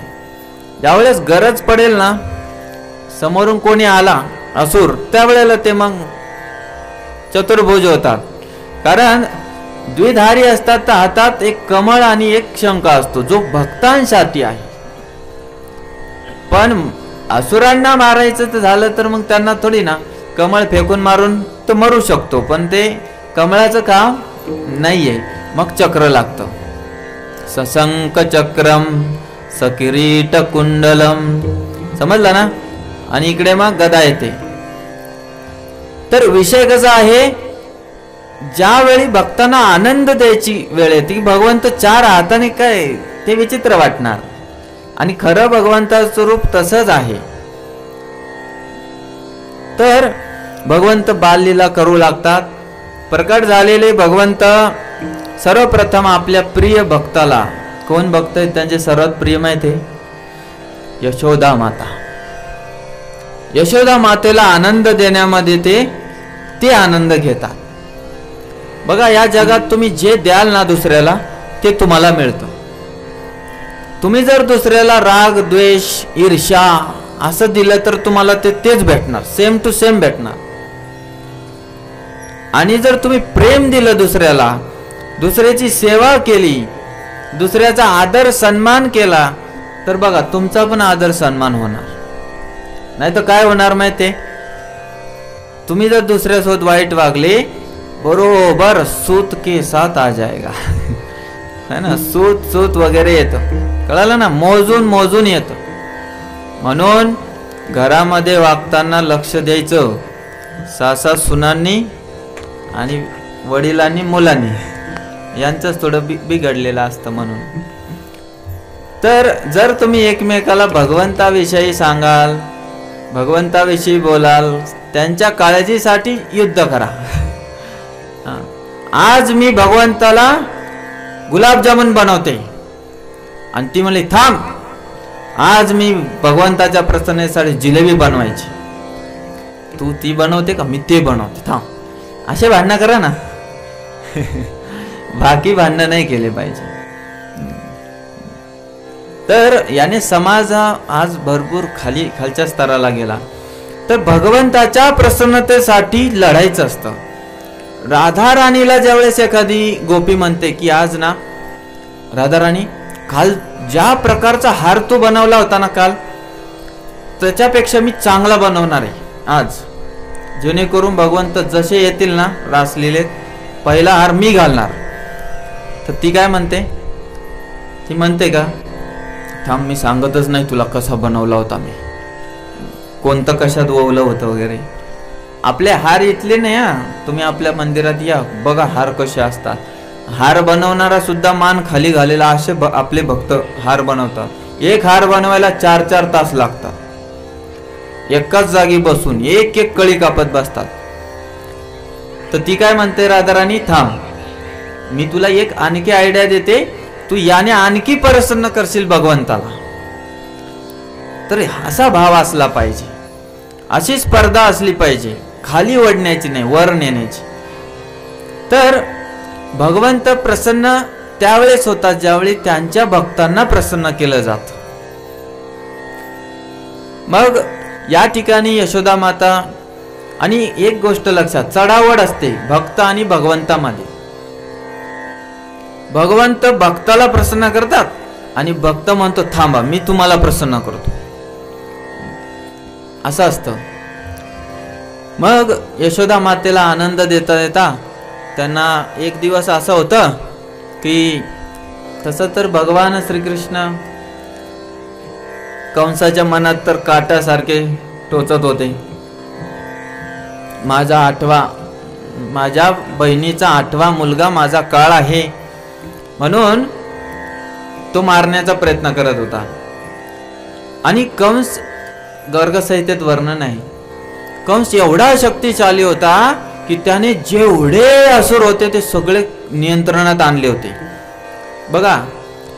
ज्यावेळेस गरज पडेल ना, समोरून कोणी आला असुर, त्यावेळेला ते मग चतुर्भुज होतात. कारण द्विधारी असतात. तर हातात एक कमळ आणि एक शंख असतो, जो भक्तांसाठी आहे. पण असुरांना मारायचं तर झालं तर मग त्यांना थोडी ना कमळ फेकून मारून तर मरू शकतो, पण ते कमळाचं काम नाहीये. मग चक्र लागतं, सशंक चक्रम सकिरीट कुंडलम, समजलं ना? आणि इकडे मग गदा येते. तर विषय कसा आहे, ज्यावेळी भक्तांना आनंद द्यायची वेळ येते, भगवंत 4 हाताने काय, ते विचित्र वाटणार. आणि खरं भगवंताचं रूप तसंच आहे. तर भगवंत बाललीला करू लागतात. प्रकट झालेले भगवंत सर्वप्रथम आपल्या प्रिय भक्ताला, कोण भक्त आहेत त्यांचे सर्वात प्रिय माहिती आहे? यशोदा माता. यशोदा मातेला आनंद देण्यामध्ये ते आनंद घेतात. बघा, या जगात तुम्ही जे द्याल ना दुसऱ्याला, ते तुम्हाला मिळतं. तुम्ही जर दुसऱ्याला राग, द्वेष, ईर्ष्या असं दिलं तर तुम्हाला तेच भेटणार, सेम टू सेम भेटणार. आणि जर तुम्ही प्रेम दिलं दुसऱ्याला, दुसऱ्याची सेवा केली, दुसऱ्याचा आदर सन्मान केला, तर बघा तुमचा पण आदर सन्मान होणार. नाही तर काय होणार माहिती? तुम्ही जर दुसऱ्यासोबत वाईट वागले, बरोबर सूत के साथ आ जाएगा, है ना? सूत वगैरे येतं, कळालं ना? मोजून येतं. म्हणून घरामध्ये वागताना लक्ष द्यायचं, सासा सुनांनी आणि वडिलांनी मुलांनी यांचंच थोडं बिघडलेलं असतं. म्हणून तर जर तुम्ही एकमेकाला भगवंताविषयी सांगाल, भगवंताविषयी बोलाल, त्यांच्या काळजीसाठी युद्ध करा. आज मी भगवंताला गुलाबजामुन बनवते आणि ती म्हणली थांब, आज मी भगवंताच्या प्रसन्नतेसाठी जिलेबी बनवायची, तू ती बनवते का? मी ते बनवते, थांब. असे भांडणं करा ना. बाकी भांडणं नाही केले पाहिजे. तर याने समाज आज भरपूर खालच्या स्तराला गेला. तर भगवंताच्या प्रसन्नतेसाठी लढायचं असतं. राधा राणीला ज्यावेळेस एखादी गोपी म्हणते की आज ना राधा राणी, काल ज्या प्रकारचा हार तू बनवला होता ना काल, त्याच्यापेक्षा मी चांगला बनवणार आहे आज, जेणेकरून भगवंत जसे येतील ना रासलीलेत, पहिला हार मी घालणार. तर ती काय म्हणते, ती म्हणते का, थांब मी सांगतच नाही तुला कसा बनवला होता मी, कोणतं कशात ओवलं होतं वगैरे. आपले हार इथले नाही हा, तुम्ही आपल्या मंदिरात या बघा हार कसे असतात. हार बनवणारा सुद्धा मान खाली घालेला असे आपले भक्त हार बनवतात. एक हार बनवायला 4-4 तास लागतात. एकाच जागी बसून एक एक कळी कापत बसतात. तर ती काय म्हणते, राधाराणी थांब, मी तुला एक आणखी आयडिया देते, तू याने आणखी प्रसन्न करशील भगवंताला. तर असा भाव असला पाहिजे, अशी स्पर्धा असली पाहिजे, खाली ओढण्याची नाही, वर नेण्याची. तर भगवंत प्रसन्न त्यावेळेस होतात ज्यावेळी त्यांच्या भक्तांना प्रसन्न केलं जात. मग या ठिकाणी यशोदा माता, आणि एक गोष्ट लक्षात, चढावड असते भक्त आणि भगवंतामध्ये. भगवंत भक्ताला प्रसन्न करतात आणि भक्त म्हणतो थांबा मी तुम्हाला प्रसन्न करतो, असं असतं. मग यशोदा मातेला आनंद देता देता त्यांना एक दिवस असं होतं की, तसं तर भगवान श्रीकृष्ण कंसाच्या मनात तर काटासारखे टोचत होते. माझ्या बहिणीचा 8वा मुलगा माझा काळ आहे म्हणून तो मारण्याचा प्रयत्न करत होता. आणि कंस, गर्गसंहितेत वर्णन आहे, कंस एवढा शक्तिशाली होता की त्याने जेवढे असुर होते ते सगळे नियंत्रणात आणले होते. बघा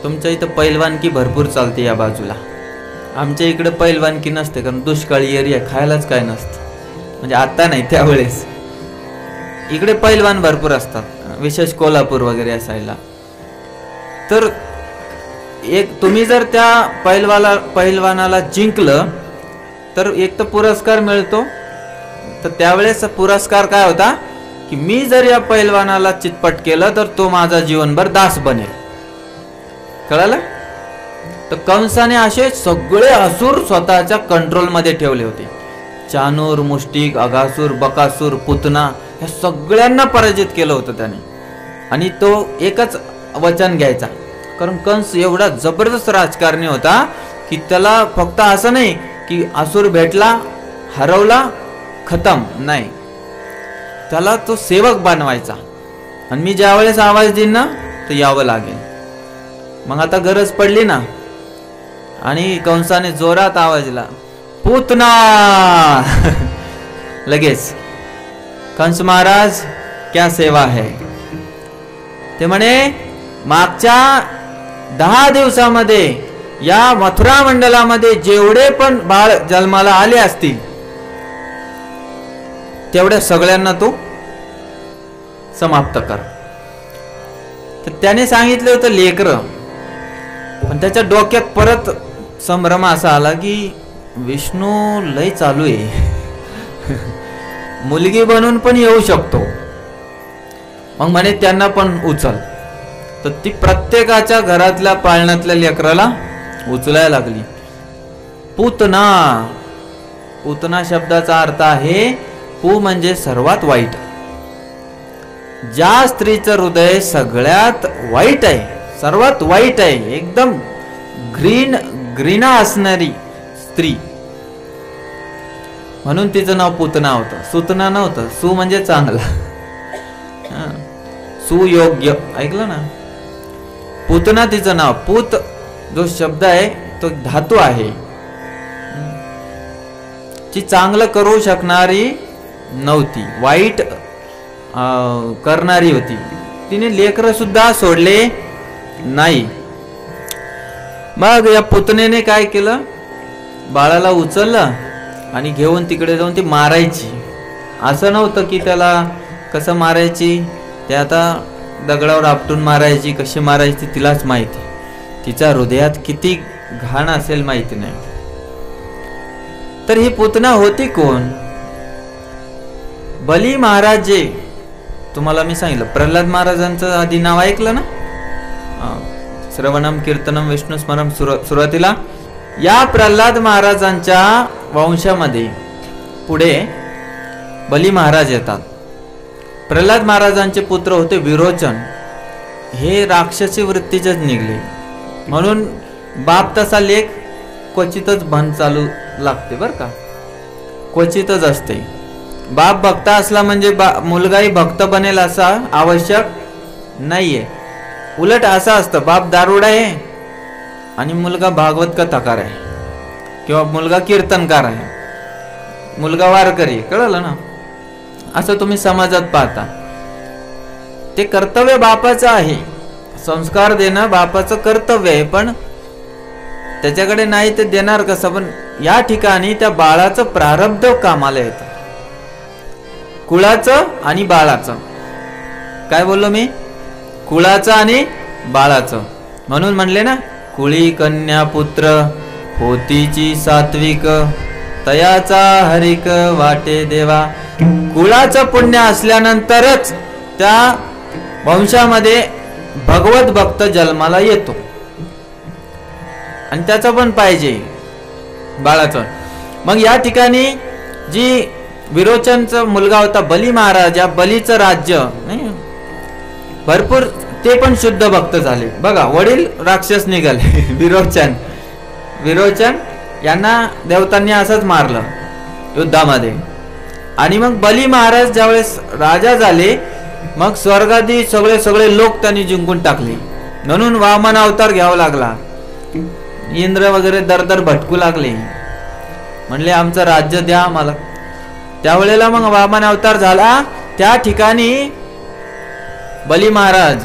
तुमच्या इथं पैलवानकी भरपूर चालते या बाजूला, आमच्या इकडे पैलवानकी नसते, कारण दुष्काळी एरिया, खायलाच काय नसतं. म्हणजे आता नाही, त्यावेळेस इकडे पैलवान भरपूर असतात, विशेष कोल्हापूर वगैरे असायला. तर एक तुम्ही जर त्या पैलवानाला जिंकलं तर एक तर पुरस्कार मिळतो. तर त्यावेळेस पुरस्कार काय होता की मी जर या पैलवानाला चितपट केलं तर तो माझा जीवनभर दास बनेल. कळालं? तर कंसाने असे सगळे असुर स्वतःच्या कंट्रोल मध्ये ठेवले होते. चाणूर, मुष्टिक, अघासूर, बकासूर, पुतना, या सगळ्यांना पराजित केलं होतं त्याने. आणि तो एकच वचन घ्यायचा, कारण कंस एवढा जबरदस्त राजकारणी होता की त्याला फक्त असं नाही की असुर भेटला, हरवला, खतम, नाही, त्याला तो सेवक बनवायचा. आणि मी ज्या वेळेस आवाज देईन ना तर यावं लागेल. मग आता गरज पडली ना, आणि कंसाने जोरात आवाज दिला, पुतना. लगेच कंस महाराज क्या सेवा है. ते म्हणे मागच्या 10 दिवसामध्ये या मथुरा मंडलामध्ये जेवढे पण बाळ जन्माला आले असतील तेवढ्या सगळ्यांना तो समाप्त कर. तर त्याने सांगितलं होतं लेकरं, पण त्याच्या डोक्यात परत संभ्रम असा आला की विष्णू लय चालू आहे, मुलगी बनून पण येऊ शकतो. मग म्हणे त्यांना पण उचल. तर ती प्रत्येकाच्या घरातल्या पाळण्यातल्या लेकराला उचलायला लागली. पुतना, पुतना शब्दाचा अर्थ आहे, पू म्हणजे सर्वात वाईट. ज्या स्त्रीचं हृदय सगळ्यात वाईट आहे, सर्वात वाईट आहे, एकदम घृणा असणारी स्त्री, म्हणून तिचं नाव पुतना होतं, सुतना नव्हतं. सु म्हणजे चांगला, सुयोग्य, ऐकलं ना. पुतना तिचं नाव. पुत जो शब्द आहे तो धातू आहे. ती चांगलं करू शकणारी नव्हती, वाईट करणारी होती. तिने लेकरं सुद्धा सोडले नाही. मग या पुतनेने काय केलं, बाळाला उचललं आणि घेऊन तिकडे जाऊन ती मारायची. असं नव्हतं की त्याला कसं मारायची, ते आता दगडावर आपटून मारायची, कशी मारायची तिलाच माहिती. तिच्या हृदयात किती घाण असेल माहिती नाही. तर ही पुतना होती कोण? बली महाराज. जे तुम्हाला मी सांगितलं, प्रल्हाद महाराजांचं आधी नाव ऐकलं ना, श्रवणम कीर्तनम विष्णू स्मरम. सुरुवातीला या प्रल्हाद महाराजांच्या वंशामध्ये पुढे बली महाराज येतात. प्रल्हाद महाराजांचे पुत्र होते विरोचन. हे राक्षसी वृत्तीचेच निघले, म्हणून बाप तसा लेख क्वचितच बंद चालू लागते बर का, क्वचितच असते. बाप भक्त असला म्हणजे मुलगाही भक्त बनेल असा आवश्यक नाहीये. उलट असं असतं, बाप दारुडा आहे आणि मुलगा भागवत कथाकार आहे, किंवा मुलगा कीर्तनकार आहे, मुलगा वारकरी, कळलं ना. असं तुम्ही समाजात पाहता. ते कर्तव्य बापाचं आहे, संस्कार देणं बापाचं कर्तव्य आहे, पण त्याच्याकडे नाही ते देणार कसं. पण या ठिकाणी त्या बाळाचं प्रारब्ध कामाला येतं, कुळाचं आणि बाळाचं. काय बोललो मी? कुळाचं आणि बाळाचं. म्हणून म्हणले ना, कुळी कन्या पुत्र होतीची सात्विक, तयाचा हरिक वाटे देवा. कुळाचं पुण्य असल्यानंतरच त्या वंशामध्ये भगवत भक्त जन्माला येतो, आणि त्याचं पण पाहिजे बाळाचं. मग या ठिकाणी जी विरोचनचा मुलगा होता बली महाराज, या बलीचं राज्य नाही भरपूर, ते पण शुद्ध भक्त झाले. बघा, वडील राक्षस निघाले विरोचन यांना देवतांनी असंच मारलं युद्धामध्ये. आणि मग बली महाराज ज्यावेळेस राजा झाले, मग स्वर्गादी सगळे सगळे लोक त्यांनी जिंकून टाकले. म्हणून वामन अवतार घ्यावा लागला. इंद्र वगैरे दरदर भटकू लागले, म्हणले आमचं राज्य द्या मला. त्यावेळेला मग वामन अवतार झाला. त्या ठिकाणी बली महाराज,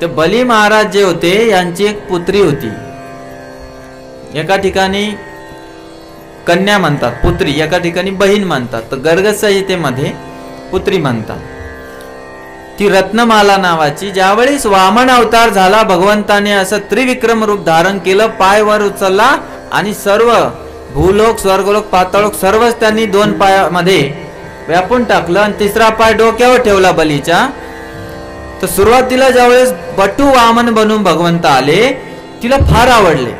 ते बली महाराज जे होते यांची एक पुत्री होती. एका ठिकाणी कन्या म्हणतात पुत्री, एका ठिकाणी बहीण म्हणतात. तर गर्ग संहितेमध्ये पुत्री म्हणतात. ती रत्नमाला नावाची. ज्यावेळेस वामन अवतार झाला भगवंताने, असं त्रिविक्रम रूप धारण केलं, पाय वर उचलला आणि सर्व भूलोक स्वर्गलोक पाताळलोक सर्वच त्यांनी 2 पायामध्ये व्यापून टाकलं, आणि 3रा पाय डोक्यावर ठेवला बलीच्या. तर सुरुवातीला ज्यावेळेस बटू वामन बनून भगवंत आले, तिला फार आवडले.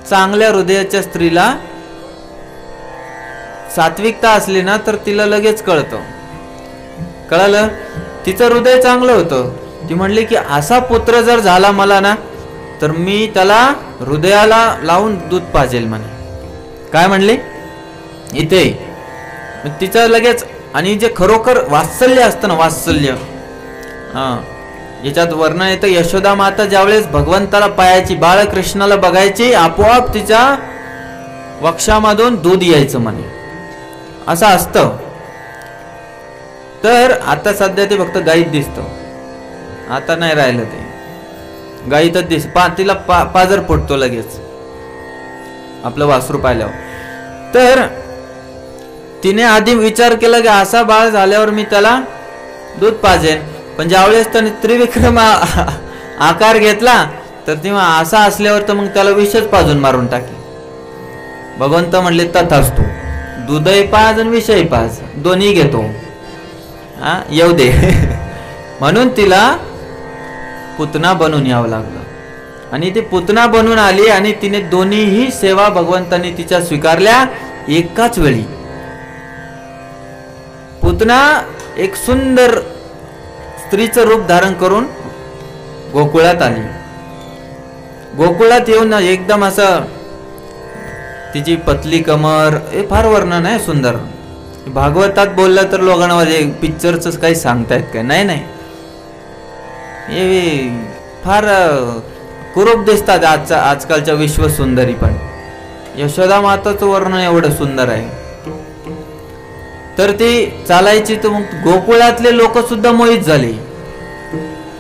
चांगल्या हृदयाच्या स्त्रीला सात्विकता असली ना तर तिला लगेच कळतं. कळलं, तिचं हृदय चांगलं होतं. ती म्हणली की असा पुत्र जर झाला मला ना, तर मी त्याला हृदयाला लावून दूध पाजेल म्हणे. काय म्हणले इथे? तिचं लगेच. आणि जे खरोखर वात्सल्य असतं ना, वात्सल्य, याच्यात वर्णन येतं. यशोदा माता ज्यावेळेस भगवंताला पायाची, बाळकृष्णाला बघायची, आपोआप तिच्या वक्षामधून दूध यायचं म्हणे. असं असतं. तर आता सध्या ते फक्त गाईत दिसतं, आता नाही राहिलं ते. गाईतच दिस तिला पाजर फुटतो लगेच आपलं वासरू पाहिल्यावर. तर तिने आधी विचार केला की असा बाळ झाल्यावर मी त्याला दूध पाजेन. पण ज्यावेळेस त्याने त्रिविक्रम आकार घेतला, तर तेव्हा असा असल्यावर तर मग त्याला विषच पाजून मारून टाके. भगवंत म्हणले तथास्तु, दूधही पाज आणि विषयही पाज, दोन्ही घेतो, येऊ दे. म्हणून तिला पुतना बनून यावं लागलं. आणि ती पुतना बनून आली, आणि तिने दोन्हीही सेवा भगवंतांनी तिच्या स्वीकारल्या एकाच वेळी. पुतना एक सुंदर स्त्रीचं रूप धारण करून गोकुळात आली. गोकुळात येऊन एकदम असं तिची पतली कमर, हे फार वर्णन आहे सुंदर. भागवतात बोललं तर लोकांना पिक्चरच काही सांगतायत काय? नाही नाही, हे फार कुरूप दिसतात आजकालच्या विश्व सुंदरी. पण यशोदा माताचं वर्णन एवढं सुंदर आहे. तर ती चालायची, तर मग गोकुळातले लोक सुद्धा मोहित झाले,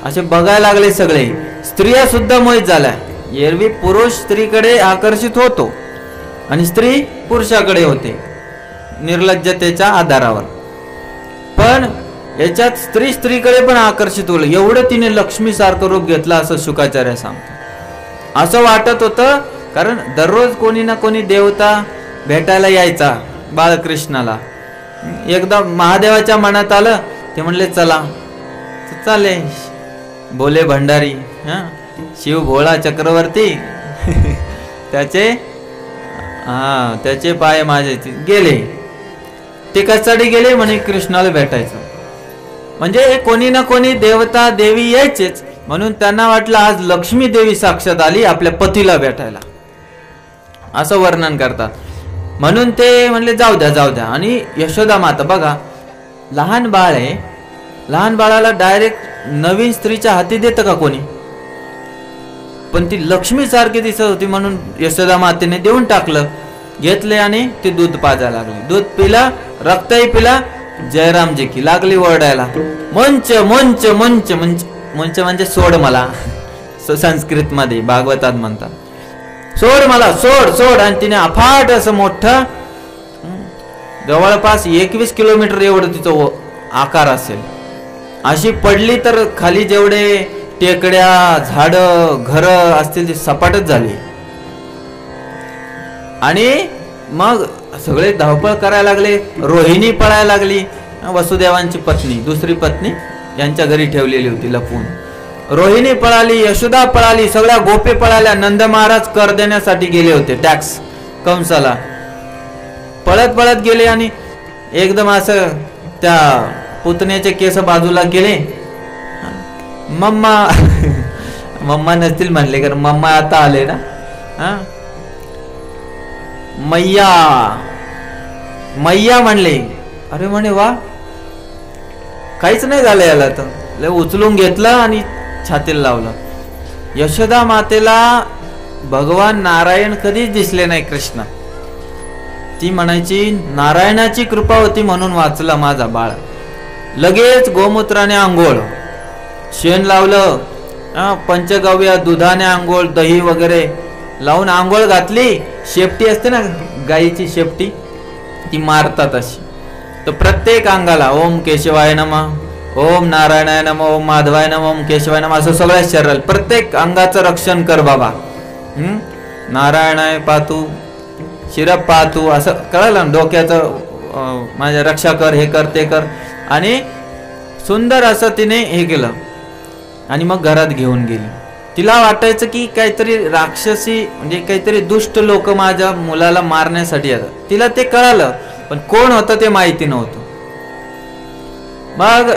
असे बघायला लागले. सगळे स्त्रिया सुद्धा मोहित झाल्या. एरवी पुरुष स्त्रीकडे आकर्षित होतो आणि स्त्री पुरुषाकडे होते निर्लज्जतेच्या आधारावर. पण याच्यात स्त्री स्त्रीकडे पण आकर्षित होईल, एवढं तिने लक्ष्मी सारखं रूप घेतलं असं शुकाचार्य सांगतो. असं वाटत होतं, कारण दररोज कोणी ना कोणी देवता भेटायला यायचा बाळकृष्णाला. एकदा महादेवाच्या मनात आलं, ते म्हणले चला चाले बोले भंडारी, शिव भोळा चक्रवर्ती, त्याचे पाय माझे गेले. ते कशासाठी गेले म्हणे कृष्णाला भेटायचं. म्हणजे कोणी ना कोणी देवता देवी यायचेच, म्हणून त्यांना वाटलं आज लक्ष्मी देवी साक्षात आली आपल्या पतीला भेटायला, असं वर्णन करतात. म्हणून ते म्हणले जाऊ द्या जाऊ द्या. आणि यशोदा माता बघा, लहान बाळ आहे, लहान बाळाला डायरेक्ट नवीन स्त्रीच्या हाती देतं का कोणी? पण ती लक्ष्मी सारखी दिसत होती म्हणून यशोदा मातेने देऊन टाकलं. घेतले आणि ते दूध पाजायला लागले. दूध पिला, रक्तही पिला. जयरामजी की लागली ओरडायला, मंच मंच मंच मंच मंच म्हणजे सोड मला, संस्कृत मध्ये भागवतात म्हणतात, सोड मला, सोड सोड. आणि तिने अफाट असं मोठं, जवळपास 21 किलोमीटर एवढं तिचं आकार असेल, अशी पडली तर खाली जेवढे टेकड्या झाड घर असतील ती सपाटच झाली. आणि मग सगळे धावपळ करायला लागले. रोहिणी पळायला लागली, वसुदेवांची पत्नी, दुसरी पत्नी यांच्या घरी ठेवलेली होती लपवून. रोहिणी पळाली, यशोदा पळाली, सगळ्या गोपी पळाल्या. नंद महाराज कर देण्यासाठी गेले होते, टॅक्स कंसाला. पळत पळत गेले आणि एकदम असं त्या पुतण्याचे केस बाजूला केले. मम्मा मम्मा नसतील म्हणले, कारण मम्मा आता आले ना. मैया मैया म्हणले. अरे म्हणे वा, काहीच नाही झालं याला. तर उचलून घेतलं आणि छातीला लावलं. यशोदा मातेला भगवान नारायण कधीच दिसले नाही कृष्ण. ती म्हणायची नारायणाची कृपा होती म्हणून वाचला माझा बाळ. लगेच गोमूत्राने आंघोळ, शेण लावलं, पंचगव्य दुधाने आंघोळ, दही वगैरे लावून आंघोळ घातली. शेपटी असते ना गाईची शेपटी, ती मारतात अशी. तर प्रत्येक अंगाला ओम केशवाय नमः, ओम नारायणाय नमः, ओम माधवाय नमः, ओम केशवाय नमः, असं सगळ्या शरीराला प्रत्येक अंगाचं रक्षण कर बाबा. नारायणाय पातू, शिरप पातू, असं कळलं. डोक्याचं माझ्या रक्षा कर, हे कर ते कर. आणि सुंदर असं तिने हे केलं आणि मग घरात घेऊन गेली. तिला वाटायचं की काहीतरी राक्षसी म्हणजे काहीतरी दुष्ट लोक माझ्या मुलाला मारण्यासाठी येतात. तिला ते कळालं, पण कोण होतं ते माहिती नव्हतं. मग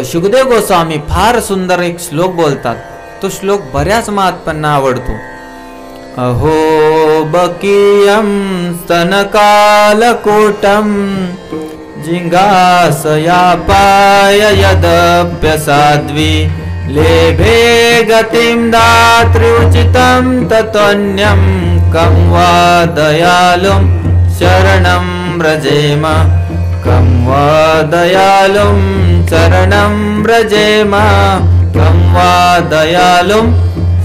शुकदेव गोस्वामी फार सुंदर एक श्लोक बोलतात. तो श्लोक बऱ्याच महात्म्यांना आवडतो. अहो बकीयम स्तनकालकूटम जिंगासया पाय यदप्य साध्वी लेभे गतिं दात्री उचितं ततोन्यं कं वा दयालुं शरणं व्रजेम, कं वा दयालुं शरणं व्रजेम, कं वा दयालुं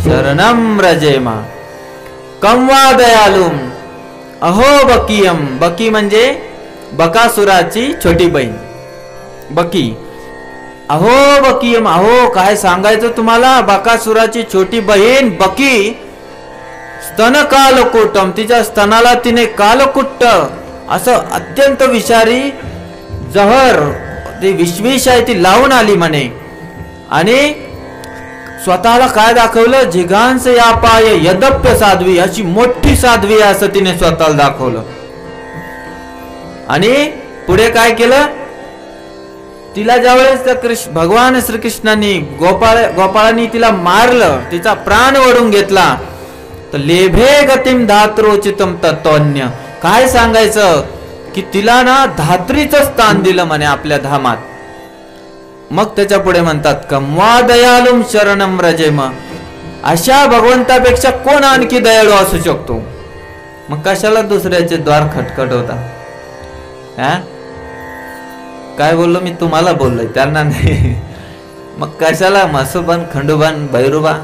शरणं व्रजेम. कं वा दयालुं. अहो बकीयम. बकी म्हणजे बकासुराची छोटी बहीण बकी. अहो बकीयम. अहो काय सांगायचं तुम्हाला, बकासुराची छोटी बहीण बकी. स्तन कालकुट्टम, तिच्या स्तनाला तिने कालकुट्ट असं अत्यंत विषारी जहर, ती विषविष आहे ती लावून आली म्हणे. आणि स्वतःला काय दाखवलं, जिघांस या पाय यदप्य साध्वी, अशी मोठी साध्वी आहे असं तिने स्वतःला दाखवलं. आणि पुढे काय केलं, तिला ज्यावेळेस भगवान श्रीकृष्णांनी गोपाळांनी तिला मारलं, तिचा प्राण ओढून घेतला, तर लेभे गतिम धात्रोचितम तत्वन्य. काय सांगायचं की तिला ना धात्रीचं स्थान दिलं म्हणे आपल्या धामात. मग त्याच्या पुढे म्हणतात कम्वा दयालुम शरणम व्रजेम. अशा भगवंतापेक्षा कोण आणखी दयाळू असू शकतो. मग कशाला दुसऱ्याचे द्वार खटखटवता. काय बोललो मी, तुम्हाला बोललोय त्यांना नाही. मग कशाला मसोबन खंडोबान भैरोबा,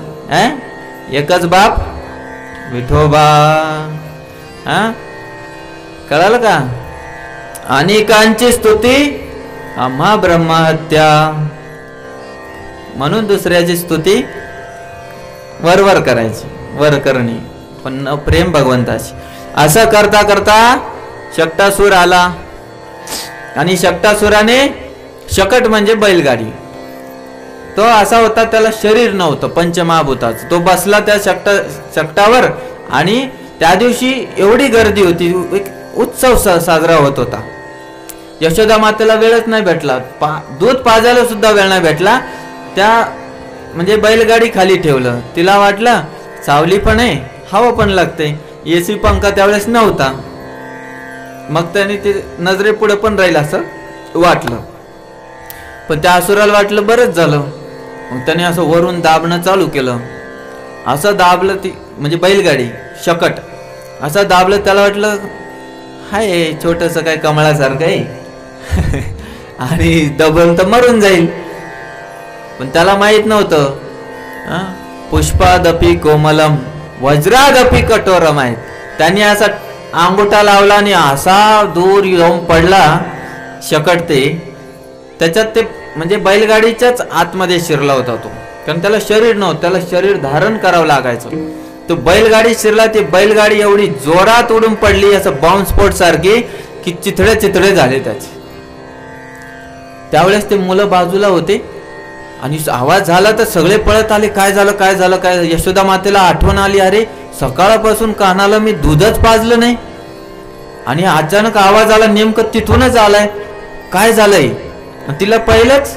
एकच बाप विठोबा. कळालं का. अनेकांची स्तुती आम्हा ब्रह्महत्या. म्हणून दुसऱ्याची स्तुती वरवर करायची, वर करणी, पण प्रेम भगवंताची. असं करता करता शक्टासूर आला. आणि शक्टासुराने, शकट म्हणजे बैलगाडी, तो असा होता त्याला शरीर नव्हतं पंचमहाभूताचं. तो बसला त्या शकटावर. आणि त्या दिवशी एवढी गर्दी होती, उत्सव साजरा होत होता. यशोदा मातेला वेळच नाही भेटला, दूध पाजायला सुद्धा वेळ नाही भेटला. त्या म्हणजे बैलगाडी खाली ठेवलं. तिला वाटलं सावली पण आहे, हवा पण लागते, एसी पंखा त्यावेळेस नव्हता. मग त्याने ते नजरेपुढे पण राहील असं वाटलं. पण त्या असुराला वाटलं बरंच झालं. मग त्याने असं वरून दाबणं चालू केलं. असं दाबलं ती म्हणजे बैलगाडी शकट असं दाबलं. त्याला वाटलं हाय छोटंसं काय कमळासारखं आहे आणि दबून तर मरून जाईल. पण त्याला माहित नव्हतं पुष्पादपी कोमलम वज्रादपी कठोरम आहेत. त्यांनी असा अंगुठा लावला आणि असा दूर येऊन पडला शकट. ते त्याच्यात ते म्हणजे बैलगाडीच्याच आतमध्ये शिरला होता तो. कारण त्याला शरीर नव्हतं, त्याला शरीर धारण करावं लागायचं. तो बैलगाडी शिरला. ती बैलगाडी एवढी जोरात उडून पडली असं बॉम्ब स्फोट सारखी की चिथडे झाले त्याचे. त्यावेळेस ते मुलं बाजूला होते आणि आवाज झाला तर सगळे पळत आले. काय झालं काय झालं काय. यशोदा मातेला आठवण आली, अरे सकाळपासून कानाला मी दूधच पाजलं नाही आणि अचानक आवाज आला, नेमकं तिथूनच आलाय, काय झालंय. तिला पहिलंच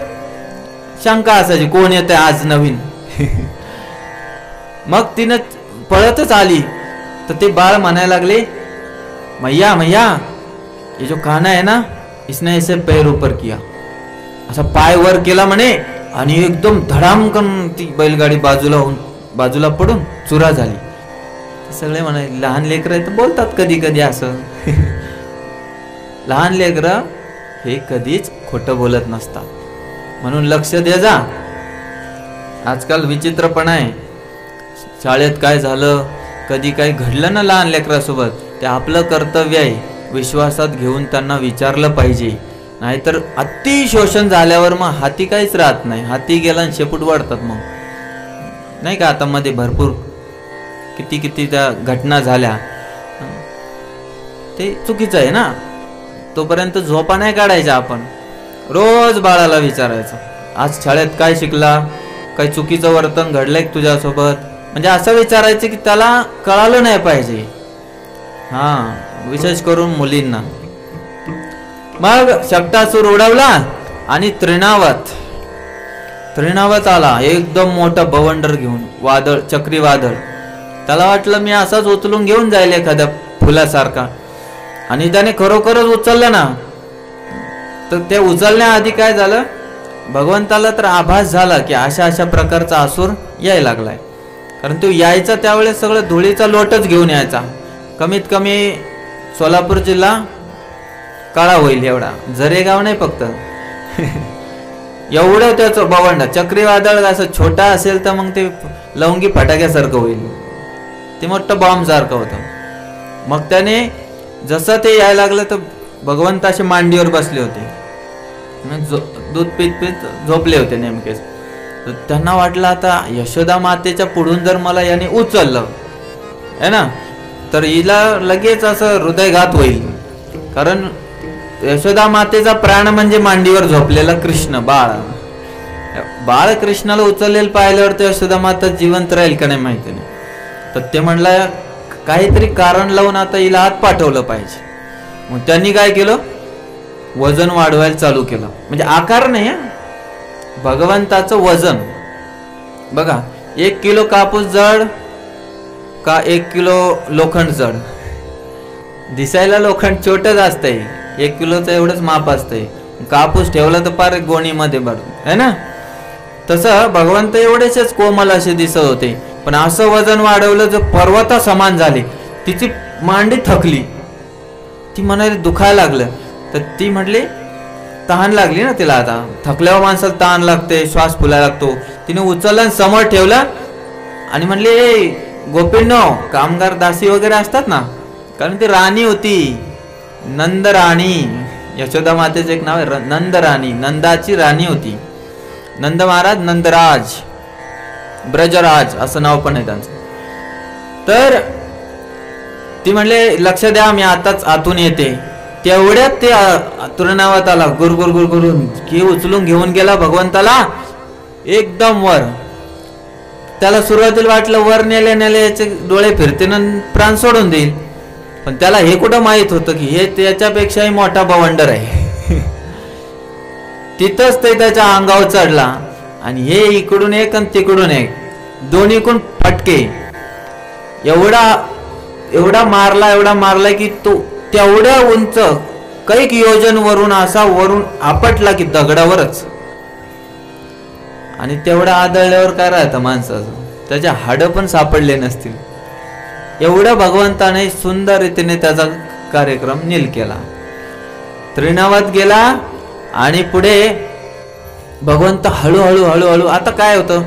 शंका असायची कोण येतंय आज नवीन. मग तिनं पळतच आली तर ते बाळ म्हणायला लागले, मैया मैया ये जो खाना है ना इसने ऐसे पैर ऊपर किया. असा पाय वर केला म्हणे आणि एकदम धडामकन ती बैलगाडी बाजूला पडून चुरा झाली. सगळे म्हणे लहान लेकरं तर बोलतात कधी कधी असं. लहान लेकरं हे कधीच खोटं बोलत नसतात, म्हणून लक्ष दे जा. आजकाल विचित्रपणा आहे. शाळेत काय झालं, कधी काही घडलं ना लहान लेकरासोबत, ते आपलं कर्तव्य आहे विश्वासात घेऊन त्यांना विचारलं पाहिजे. नाहीतर अति शोषण झाल्यावर मग हाती काहीच राहत नाही. हाती गेला आणि शेपूट वाढतात. मग नाही का आता मध्ये भरपूर किती त्या घटना झाल्या. ते चुकीचं आहे ना. तोपर्यंत झोपा नाही काढायच्या. आपण रोज बाळाला विचारायचं आज शाळेत काय शिकला, काही चुकीचं वर्तन घडलंय तुझ्यासोबत, म्हणजे असं विचारायचं की त्याला कळालं नाही पाहिजे. विशेष करून मुलींना. मग शक्तासूर उडवला आणि त्रिणावत आला एकदम मोठा बवंडर घेऊन, वादळ, चक्रीवादळ. त्याला वाटलं मी असाच उचलून घेऊन जाईल एखाद्या फुलासारखा, आणि त्याने खरोखरच उचललं ना. तर ते उचलण्याआधी काय झालं, भगवंताला तर आभास झाला की अशा प्रकारचा असुर यायला लागलाय. कारण तो यायचा त्यावेळेस सगळं धुळीचा लोटच घेऊन यायचा. कमीत कमी सोलापूर जिल्हा काळा होईल एवढा, जरेगाव नाही फक्त. एवढं त्याचं बवंड चक्रीवादळ असं छोटा असेल तर मग ते लवंगी फटाक्यासारखं होईल. ते मोठं बॉम्ब सारखं होतं. मग त्याने जसं ते यायला लागलं तर भगवंत असे मांडीवर बसले होते, दूध पीत झोपले होते नेमकेच. तर त्यांना वाटलं आता यशोदा मातेच्या पुढून जर मला याने उचललं है ना तर हिला लगेच असं हृदयघात होईल. कारण यशोदा मातेचा प्राण म्हणजे मांडीवर झोपलेला कृष्ण बाळ कृष्णाला उचललेलं पाहिल्यावर तर यशोदा माता जिवंत राहील का नाही माहिती नाही. तर ते म्हणलं काहीतरी कारण लावून आता हिला आत पाठवलं पाहिजे. मग त्यांनी काय केलं, वजन वाढवायला चालू केलं. म्हणजे आकार नाही, भगवंताचं वजन बघा. 1 किलो कापूस जड का 1 किलो लोखंड जड. दिसायला लोखंड छोटच असतंय, 1 किलोचं एवढंच माप असतंय. कापूस ठेवला तर पार गोणीमध्ये भरून है ना. तसं भगवंत एवढेच कोमल असे दिसत होते. पण असं वजन वाढवलं जो पर्वता समान झाले. तिची मांडी थकली, ती म्हणाली दुखायला लागलं. तर ती म्हटली तहान लागली ना तिला. आता थकल्यावर माणसाला तहान लागते, श्वास फुलायला लागतो. तिने उचललं समोर ठेवलं आणि म्हणली गोपींनो, कामगार दासी वगैरे असतात ना, कारण ती राणी होती, नंद राणी. यशोदा मातेचं एक नाव आहे नंद राणी, नंदाची राणी होती. नंद महाराज, नंदराज, ब्रजराज असं नाव पण आहे त्यांचं. तर ती म्हणले लक्ष द्या, मी आताच आतून येते. तेवढ्यात ते तृणावत आला, गुरगुर गुरगुरून की उचलून घेऊन गेला भगवंताला एकदम वर. त्याला सुरुवातीला वाटलं वर नेले याचे डोळे फिरते ना प्राण सोडून देईल. पण त्याला हे कुठं माहित होतं की हे त्याच्यापेक्षाही मोठा बवंडर आहे. तिथंच ते त्याच्या अंगावर चढला आणि हे इकडून एक आणि तिकडून एक, दोन्हीकडून फटके. एवढा मारला की तो तेवढ्या उंच कैक योजन वरून असा वरून आपटला की दगडावरच. आणि तेवढा आदळल्यावर काय राहतं माणसाचं, त्याचे हाडं पण सापडले नसतील. एवढ्या भगवंताने सुंदर रीतीने त्याचा कार्यक्रम नील केला. त्रिनावात गेला आणि पुढे भगवंत हळूहळू हळूहळू. आता काय होतं,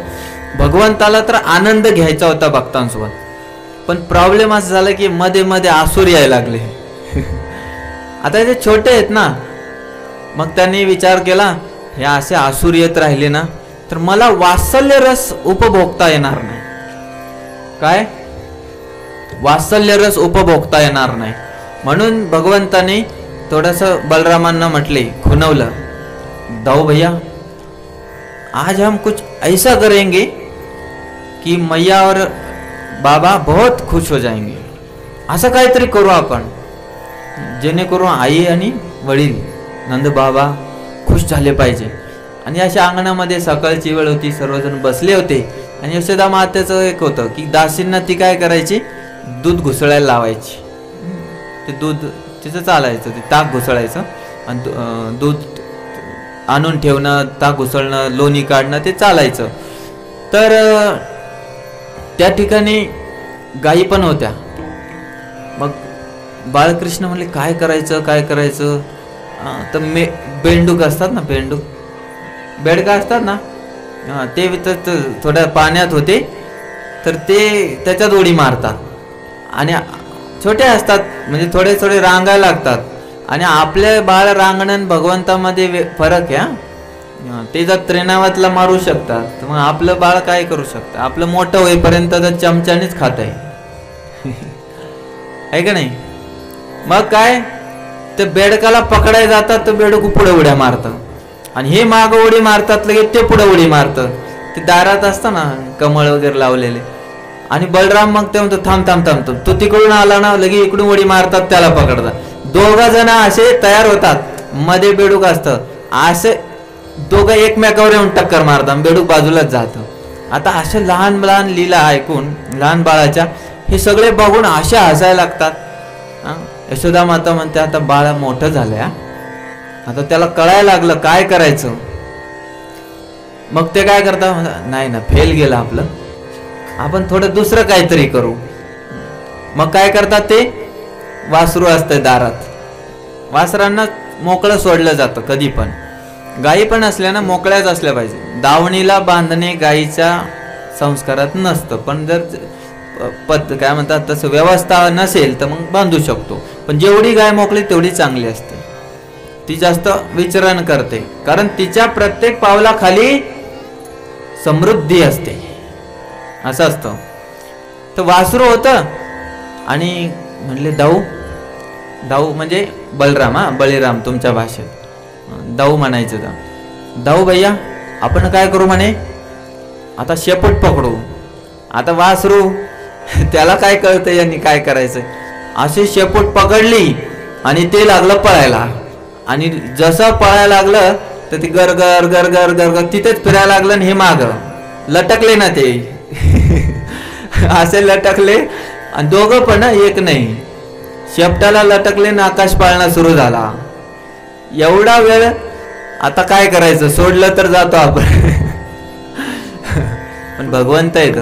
भगवंताला तर आनंद घ्यायचा होता भक्तांसोबत, पण प्रॉब्लेम असं झाला की मध्ये मध्ये आसूर यायला लागले. आता ते छोटे आहेत ना, मग त्यांनी विचार केला हे असे आसूर येत राहिले ना तर मला वात्सल्य रस उपभोगता येणार नाही. काय वात्सल्य रस उपभोगता येणार नाही. म्हणून भगवंताने थोडस बलरामांना म्हटले, खुनवलं, दाऊ भैया आज हम कुछ ऐसा करेंगे कि मैया और बाबा बहुत खुश हो जाएंगे. असं काहीतरी करू आपण जेणेकरून आई आणि वडील नंद बाबा खुश झाले पाहिजे. आणि अशा अंगणामध्ये सकाळची वेळ होती, सर्वजण बसले होते. आणि यशोदा मातेचं एक होतं की दासींना ती काय करायची, दूध घुसळायला लावायची. ते दूध तिचं चालायचं, ते ताक घुसळायचं आणि दूध आणून ठेवणं, ताक घुसळणं, लोणी काढणं ते चालायचं. तर त्या ठिकाणी गायी पण होत्या. मग बाळकृष्ण म्हणले काय करायचं काय करायचं. तर बेंडूक असतात ना, बेडका असतात ना, ते थोड्या पाण्यात होते तर ते त्याच्यात उडी मारतात. आणि छोटे असतात म्हणजे थोडे थोडे रांगायला लागतात. आणि आपले बाळ रांगण भगवंतामध्ये फरक आहे. ते जर त्रिनावातला मारू शकतात तर मग आपलं बाळ काय करू शकतं. आपलं मोठं होईपर्यंत तर चमच्यानेच खात आहे का नाही. मग काय ते बेडकाला पकडायला जातात तर बेडूक पुढे उड्या मारतं आणि हे माग उडी मारतात, लगेच ते पुढे उडी मारतं. ते दारात असतं ना कमळ वगैरे लावलेले. आणि बलराम मग ते म्हणतो थांब थांब थांब तू तिकडून आला ना, लगे इकडून उडी मारतात, त्याला पकडतात. दोघं जण असे तयार होतात, मध्ये बेडूक असतं, असे दोघं एकमेकावर येऊन टक्कर मारतात, बेडूक बाजूलाच जातं. आता असे लहान लहान लीला ऐकून लहान बाळाच्या हे सगळे बघून अशा हसायला लागतात. यशोदा माता म्हणते आता बाळ मोठं झालंय, आता त्याला कळायला लागलं काय करायचं. मग ते काय करतात, नाही ना फेल गेलं आपलं, आपण थोडं दुसरं काहीतरी करू. मग काय करतात, ते वासरू असतं दारात, वासरांना मोकळं सोडलं जातं कधी पण. गायी पण असल्या ना मोकळ्याच असल्या पाहिजे. दावणीला बांधणे गायीच्या संस्कारात नसतं, पण जर काय म्हणतात तसं व्यवस्था नसेल तर मग बांधू शकतो. पण जेवढी गाय मोकळी तेवढी चांगली असते, ती जास्त विचरण करते, कारण तिच्या प्रत्येक पावलाखाली समृद्धी असते. असं असतं. तर वासरू होतं आणि म्हणले दाऊ म्हणजे बलराम, बळीराम तुमच्या भाषेत, दाऊ म्हणायचं. दाऊ भैया आपण काय करू म्हणे, आता शेपूट पकडू. आता वासरू त्याला काय कळतं यांनी काय करायचं. अशी शेपूट पकडली आणि ते लागलं पळायला. आणि जसं पळायला लागलं तर ते गरगर गरगर गरगर तिथेच फिरायला लागलं. आणि हे माग लटकले ना ते असे लटकले आणि दोघं पण एक नाही, शेपटाला लटकले ना आकाश पाळणा सुरू झाला. एवढा वेळ आता काय करायचं, सोडलं तर जातो आपण. पण भगवंत आहे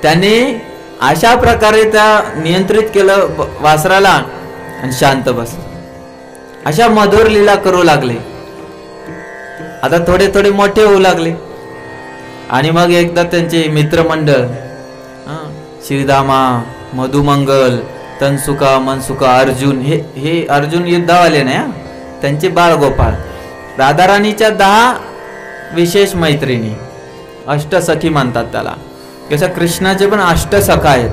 त्यांनी अशा प्रकारे त्या नियंत्रित केलं वासराला आणि शांत बस. अशा मधुर लीला करू लागले. आता थोडे थोडे मोठे होऊ लागले. आणि मग एकदा त्यांचे मित्रमंडळ श्रीदामा, मधुमंगल, तनसुका, मनसुका, अर्जुन, हे अर्जुन युद्धावाले ना, त्यांचे बाळ गोपाळ, राधाराणीच्या 10 विशेष मैत्रिणी, अष्टसखी म्हणतात त्याला. कसं कृष्णाचे पण अष्टसखा आहेत,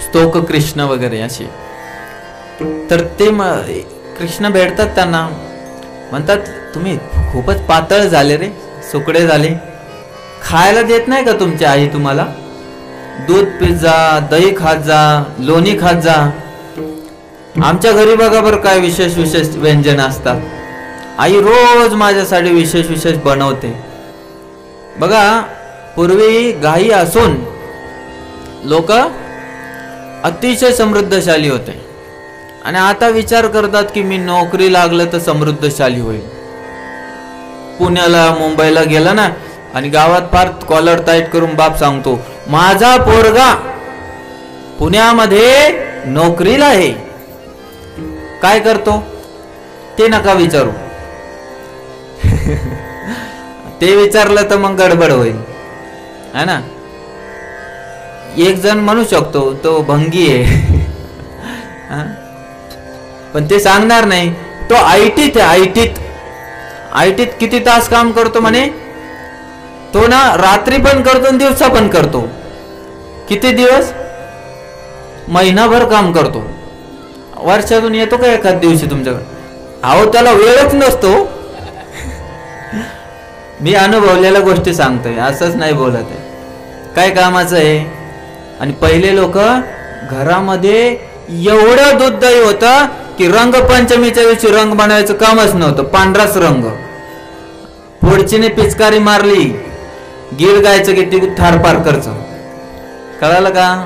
स्तोक कृष्ण वगैरे असे. तर ते कृष्ण भेटतात त्यांना, म्हणतात तुम्ही खूपच पातळ झाले रे, सुकडे झाले, खायला देत नाही का तुमची आई तुम्हाला. दूध पीत जा, दही खात जा, लोणी खात जा. आमच्या घरी बघा बरं काय विशेष विशेष व्यंजन असतात. आई रोज माझ्यासाठी विशेष विशेष बनवते. बघा पूर्वी गायी असून लोक अतिशय समृद्धशाली होते आणि आता विचार करतात की मी नोकरी लागलं तर समृद्धशाली होईल. पुण्याला मुंबईला गेला ना आणि गावात फार कॉलर टाईट करून बाप सांगतो माझा पोरगा पुण्यामध्ये नोकरीला आहे. काय करतो ते नका विचारू. ते विचारलं तर मग गडबड होईल है ना. एक जण म्हणू शकतो तो भंगी आहे पण ते सांगणार नाही. तो आयटीत आहे. आयटीत किती तास काम करतो म्हणे. तो ना रात्री पण करतो दिवसा पण करतो. किती दिवस? महिनाभर काम करतो. वर्षातून येतो का एखाद दिवशी तुमच्याकडे? अहो त्याला वेळच नसतो. मी अनुभवलेल्या गोष्टी सांगतोय, असंच नाही बोलत आहे. काय कामाचं आहे. आणि पहिले लोक घरामध्ये एवढं दूध दही होतं की रंगपंचमीच्या दिवशी रंग बनवायचं कामच नव्हतं. पांढराच रंग. पुढचीने पिचकारी मारली गिर गायचं किती थारपार करच. कळालं का?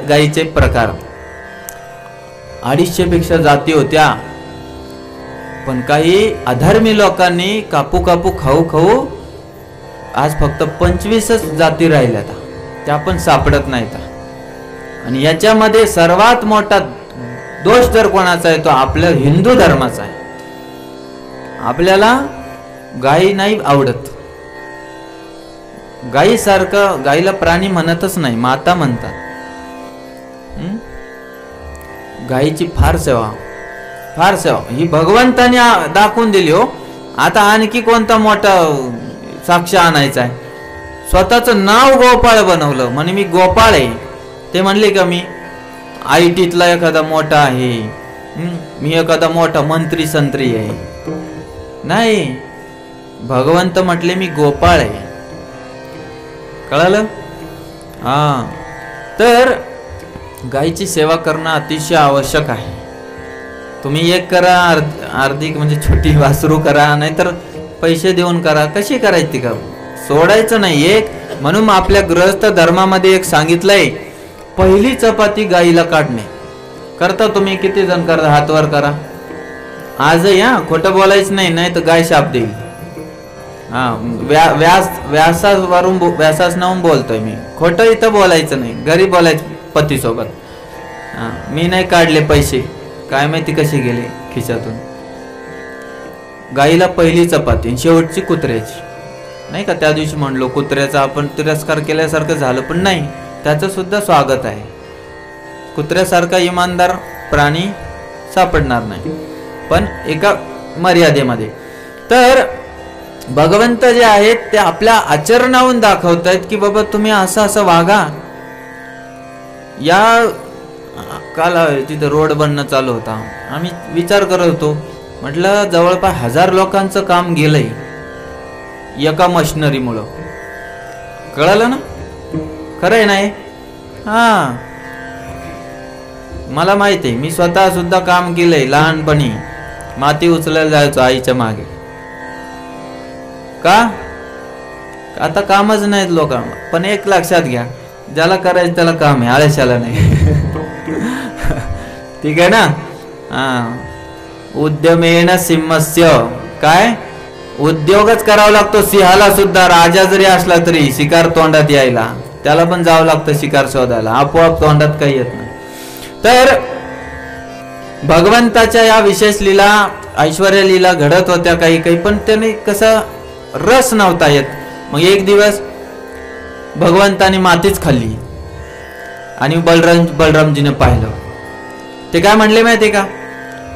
गायीचे प्रकार 250 पेक्षा जाती होत्या. पण काही अधर्मी लोकांनी कापू कापू खाऊ खाऊ आज फक्त 25च जाती राहिल्या. त्या पण सापडत नाहीत. आणि याच्यामध्ये सर्वात मोठा दोष जर कोणाचा आहे तो आपल्या हिंदू धर्माचा आहे. आपल्याला गायी नाही आवडत. गायीसारखं गायीला प्राणी म्हणतच नाही, माता म्हणतात. गायीची फार सेवा ही भगवंताने दाखवून दिली हो. आता आणखी कोणता मोठा साक्ष आणायचा आहे. स्वतःचं नाव गोपाळ बनवलं म्हणे मी गोपाळ आहे. ते म्हणले का मी आयटीतला एखादा मोठा आहे, मी एखादा मोठा मंत्री संत्री आहे. नाही, भगवंत म्हटले मी गोपाळ आहे. कळालं? हा. तर गायीची सेवा करणं अतिशय आवश्यक आहे. तुम्ही एक करा, अर्धी म्हणजे छोटी वासरू करा, नाहीतर पैसे देऊन करा. कशी करायची का? सोडायचं नाही एक. म्हणून आपल्या गृहस्थ धर्मामध्ये एक सांगितलंय, पहिली चपाती गायीला काढणे. करता तुम्ही? किती जण करता? हातवर करा. आजही हा खोटं बोलायचं नाही, नाही तर गाय शाप देईल. हा व्यासासनावून बोलतोय मी. खोटं इथं बोलायचं नाही. घरी बोलायचं पतीसोबत. मी नाही काढले पैसे, काय माहिती कसे गेले खिशातून. गाईला पहिली चपाती, शेवटची कुत्र्याची. नाही का त्या दिवशी म्हणलो कुत्र्याचा आपण तिरस्कार केल्यासारखं झालं, पण नाही, त्याचं सुद्धा स्वागत आहे. कुत्र्यासारखा इमानदार प्राणी सापडणार नाही, पण एका मर्यादेमध्ये. तर भगवंत जे आहेत ते आपल्या आचरणावरून दाखवतायत की बाबा तुम्ही असं असं वागा. या काल तिथं रोड बनणं चालू होता. आम्ही विचार करत होतो, म्हटलं जवळपास 1000 लोकांचं काम गेलंय एका मशिनरीमुळं. कळालं ना? खरं आहे नाही? हा, मला माहित आहे. मी स्वतः सुद्धा काम केलंय. लहानपणी माती उचलायला जायचो आईच्या मागे. का? आता कामच नाहीत लोकांना. पण एक लक्षात घ्या, ज्याला करायचं त्याला काम आहे, आळशाला नाही. ठीक आहे ना? हा. उद्यमेन सिंहस्य. काय? उद्योगच करावा लागतो सिंहाला सुद्धा. राजा जरी असला तरी शिकार तोंडात यायला त्याला पण जावं लागतं शिकार शोधायला. आपोआप तोंडात काही येत नाही. तर भगवंताच्या या विशेष लीला, ऐश्वर्य लीला घडत होत्या काही काही, पण त्याने कसा रस नव्हता येत. मग एक दिवस भगवंताने मातीच खाल्ली आणि बलरामजीने पाहिलं. ते काय म्हणले माहितीये का?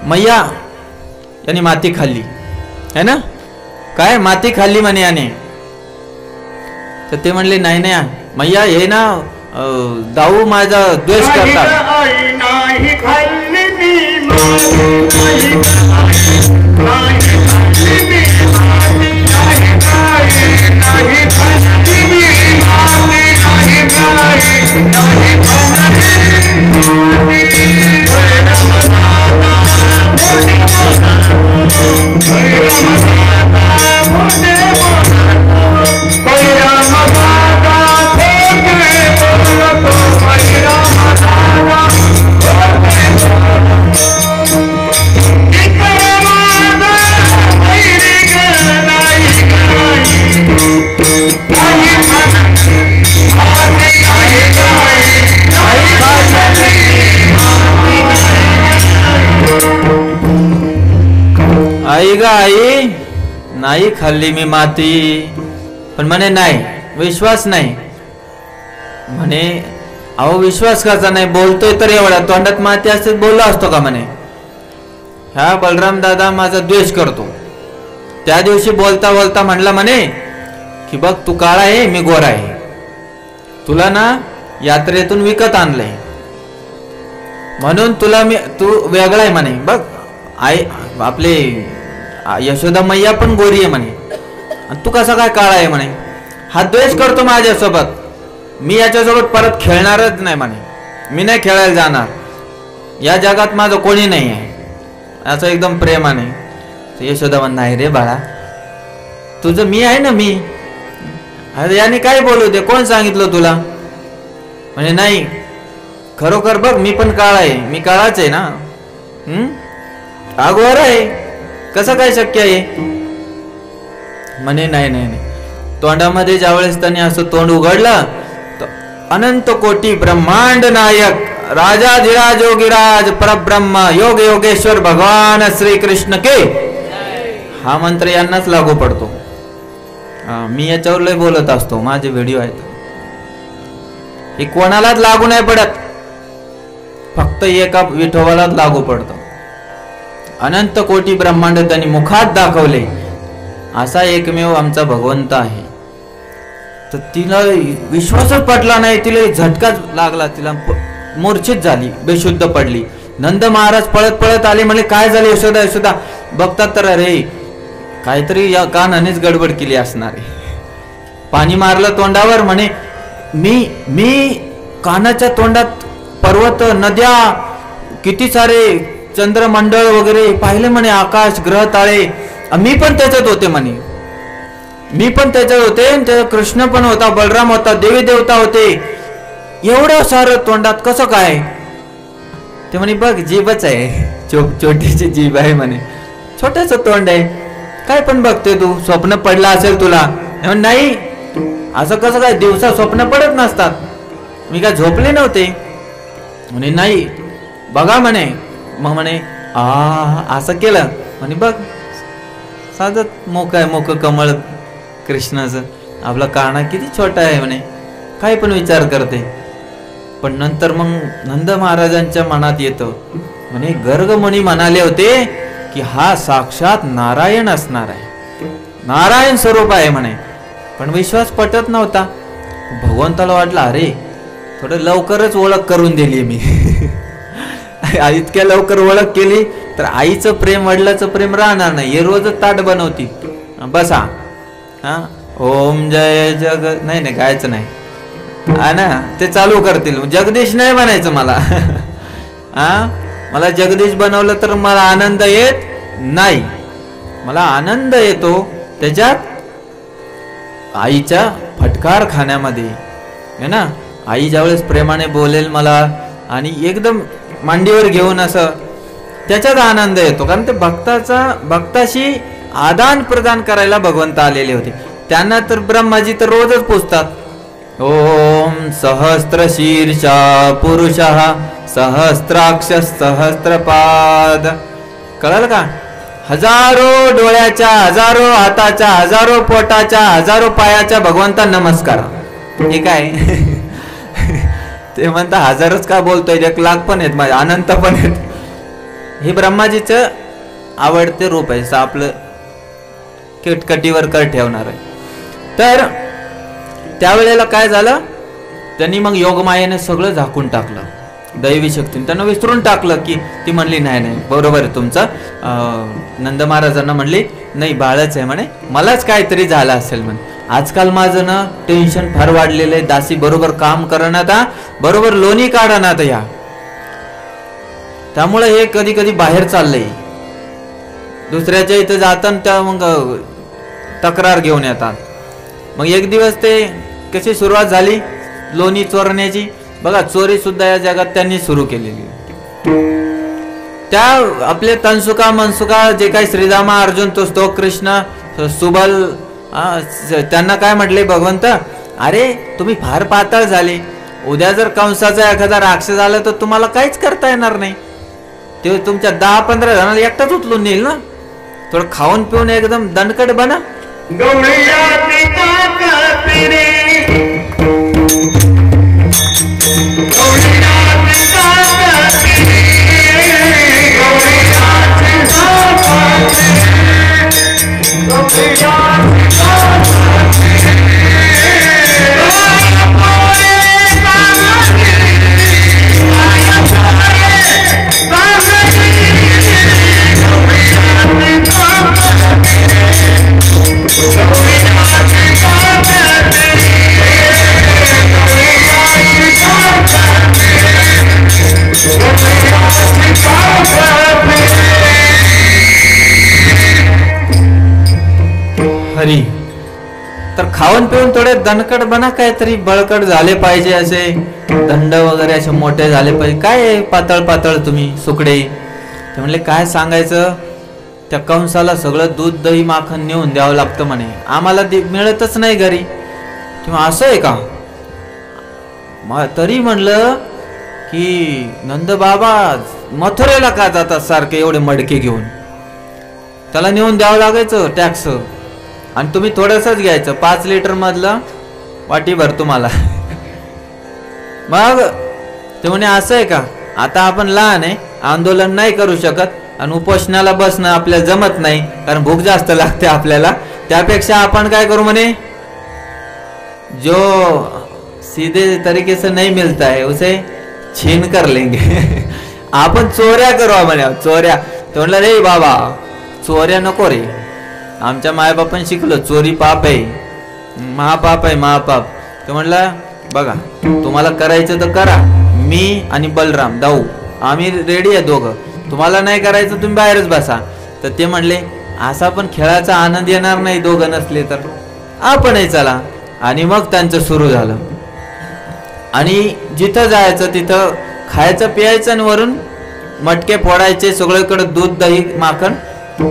मैया याने माती खाल्ली है ना. काय माती खाल्ली म्हणे याने. तर ते म्हणले नाही नाही मैया, हे ना दाऊ माझा द्वेष करतात. आई ग आई, नाही खाल्ली मी माती. पण म्हणे नाही, विश्वास नाही. म्हणे अहो विश्वास कसा नाही, बोलतोय तर एवढा, तोंडात माती असते बोललो असतो का म्हणे. ह्या बलराम दादा माझा द्वेष करतो. त्या दिवशी बोलता बोलता म्हणला म्हणे की बघ तू काळा आहे, मी गोरा आहे, तुला ना यात्रेतून विकत आणलंय म्हणून तुला मी, तू वेगळा आहे म्हणे. बघ आई आपले यशोदा मैया पण गोरी आहे म्हणे, तू कसा काय काळा आहे म्हणे. हा द्वेष करतो माझ्यासोबत, मी याच्यासोबत परत खेळणारच नाही म्हणे, मी नाही खेळायला जाणार, या जगात माझं कोणी नाही आहे, असं एकदम प्रेमाने. यशोदा म्हण नाही रे बाळा, तुझं मी आहे ना मी. अरे याने काय बोलू दे, कोण सांगितलं तुला. म्हणजे नाही खरोखर बघ मी पण काळा आहे, मी काळाच आहे ना. आगोर आहे, कसं काय शक्य आहे. म्हणे नाही नाही नाही. तोंडामध्ये ज्यावेळेस त्याने असं तोंड उघडलं तर अनंत कोटी ब्रह्मांड नायक राजाधिराज योगीराज परब्रह्म योग योगेश्वर भगवान श्री कृष्ण के, हा मंत्र यांनाच लागू पडतो. मी याच्यावर लय बोलत असतो, माझे व्हिडिओ आहेत. हे कोणालाच लागू नाही पडत, फक्त एका विठोबालाच लागू पडतो. अनंत कोटी ब्रह्मांड त्यांनी मुखात दाखवले, असा एकमेव आमचा भगवंत आहे. तर तिला विश्वासच पटला नाही, तिला झटकाच लागला, तिला मूर्छित झाली, बेशुद्ध पडली. नंद महाराज पळत पळत आले, म्हणे काय झाले यशोदा यशोदा. बघतात तर अरे काहीतरी या कानानेच गडबड केली असणार आहे. पाणी मारलं तोंडावर, म्हणे मी कानाच्या तोंडात पर्वत नद्या किती सारे चंद्रमंडळ वगैरे पाहिले म्हणे, आकाश ग्रह तारे, मी पण त्याच्यात होते म्हणे, मी पण त्याच्यात होते. त्याचा कृष्ण पण होता, बलराम होता, देवी देवता होते, एवढं सारं तोंडात कसं काय. ते म्हणे बघ जीभच आहे, छोटीची जीभ आहे म्हणे, छोटस तोंड आहे, काय पण बघते तू, स्वप्न पडला असेल तुला. नाही असं कसं काय, दिवसा स्वप्न पडत नसतात, मी काय झोपले नव्हते. म्हणे नाही बघा म्हणे. मग म्हणे असं केलं. म्हणे बघ साधत मोक आहे, मोक कमळ कृष्णाचं, आपला काना किती छोटा आहे म्हणे, काय पण विचार करते. पण नंतर मग नंद महाराजांच्या मनात येतं, म्हणे गर्गमुनी म्हणाले होते की हा साक्षात नारायण असणार आहे, नारायण स्वरूप आहे म्हणे. पण विश्वास पटत नव्हता. भगवंताला वाटलं अरे थोडं लवकरच ओळख करून दिली मी. इतक्या लवकर ओळख केली तर आईचं प्रेम वडिलाचं प्रेम राहणार नाही. हे रोजच ताट बनवती, बसा हा ओम जय जग, नाही नाही गायचं नाही हा ना, ते चालू करतील. जगदीश नाही बनायचं मला. हा मला जगदीश बनवलं तर मला आनंद येत नाही, मला आनंद येतो त्याच्यात आईच्या फटकार खाण्यामध्ये है ना. आई ज्यावेळेस प्रेमाने बोलेल मला आणि एकदम मांडीवर घेऊन असं, त्याच्यात आनंद येतो. कारण ते भक्ताशी आदान प्रदान करायला भगवंत आलेले होते. त्यांना तर ब्रह्माजी तर रोजच पुजतात, ओम सहस्त्र शीर्षा पुरुषः सहस्त्राक्ष सहस्त्रपाद. कळलं का. हजारो डोळ्याच्या, हजारो हाताच्या, हजारो पोटाच्या, हजारो पायाच्या भगवंता नमस्कार. हे काय. ते म्हणता हजारच का बोलतोय, 1,00,000 पण आहेत माझे, अनंत पण आहेत. हे ब्रह्माजीचं आवडते रूप आहे, आपलं किटकटीवर कर ठेवणार आहे. तर त्यावेळेला काय झालं, त्यांनी मग योगमायेने सगळं झाकून टाकलं, दैवी शक्तीने त्यांना विसरून टाकलं. की ती म्हणली नाही नाही बरोबर आहे तुमचं. नंद महाराजांना म्हणली नाही बाळच आहे म्हणे, मलाच काहीतरी झालं असेल म्हणे. आजकाल माझं ना टेन्शन फार वाढलेलं आहे, दासी बरोबर काम करणार बरोबर लोणी काढणार या, त्यामुळे हे कधी कधी बाहेर चाललंय, दुसऱ्याच्या इथं जाताना त्या मग तक्रार घेऊन येतात. मग एक दिवस ते कशी सुरुवात झाली लोणी चोरण्याची, बघा चोरी सुद्धा या जगात त्यांनी सुरू केलेली. त्या आपले तनसुका मनसुका जे काही श्रीरामा अर्जुन तो कृष्ण सुबल त्यांना काय म्हटले भगवंत, अरे तुम्ही फार पातळ झाले, उद्या जर कंसाचा एखादा राक्षस आला तर तुम्हाला काहीच करता येणार नाही, ते तुमच्या 10-15 जणांना एकटाच उचलून नेईल ना, थोडं खाऊन पिऊन एकदम दणकट बना. हरी तर खाऊन पिऊन थोडे दणकट बना, काहीतरी बळकट झाले पाहिजे, असे दंड वगैरे असे मोठे झाले पाहिजे, काय पातळ पातळ तुम्ही सुकडे. ते म्हणले काय सांगायचं, त्या कंसाला सगळं दूध दही माखन नेऊन द्यावं लागतं म्हणे, आम्हाला मिळतच नाही घरी. किंवा असं आहे का, तरी म्हणलं की नंद बाबा मथुरेला का जातात सारखे एवढे मडके घेऊन, त्याला नेऊन द्यावं लागायचं टॅक्स, आणि तुम्ही थोडंसंच घ्यायचं, 5 लिटर मधलं वाटीभर तुम्हाला. मग ते म्हणे असं आहे का, आता आपण लहान आहे, आंदोलन नाही करू शकत, आणि उपोषणाला बसणं आपल्याला जमत नाही, कारण भूक जास्त लागते आपल्याला, त्यापेक्षा आपण काय करू म्हणे, जो सीधे तरीके से नहीं मिलता है उसे छीन कर लेंगे. आपण चोऱ्या करू म्हणे, चोऱ्या. तो म्हणलं रे बाबा चोऱ्या नको रे, आमच्या मायबापान शिकलो चोरी पाप आहे, महापाप आहे महापाप. ते म्हणलं बघा तुम्हाला करायचं तर करा, मी आणि बलराम दाऊ आम्ही रेडी आहे दोघं, तुम्हाला नाही करायचं तुम्ही बाहेरच बसा. तर ते म्हणले असा पण खेळाचा आनंद येणार नाही दोघं नसले तर, आपणही चला. आणि मग त्यांचं सुरू झालं, आणि जिथं जायचं तिथं खायचं प्यायचं, आणि वरून मटके फोडायचे, सगळीकडे दूध दही माखन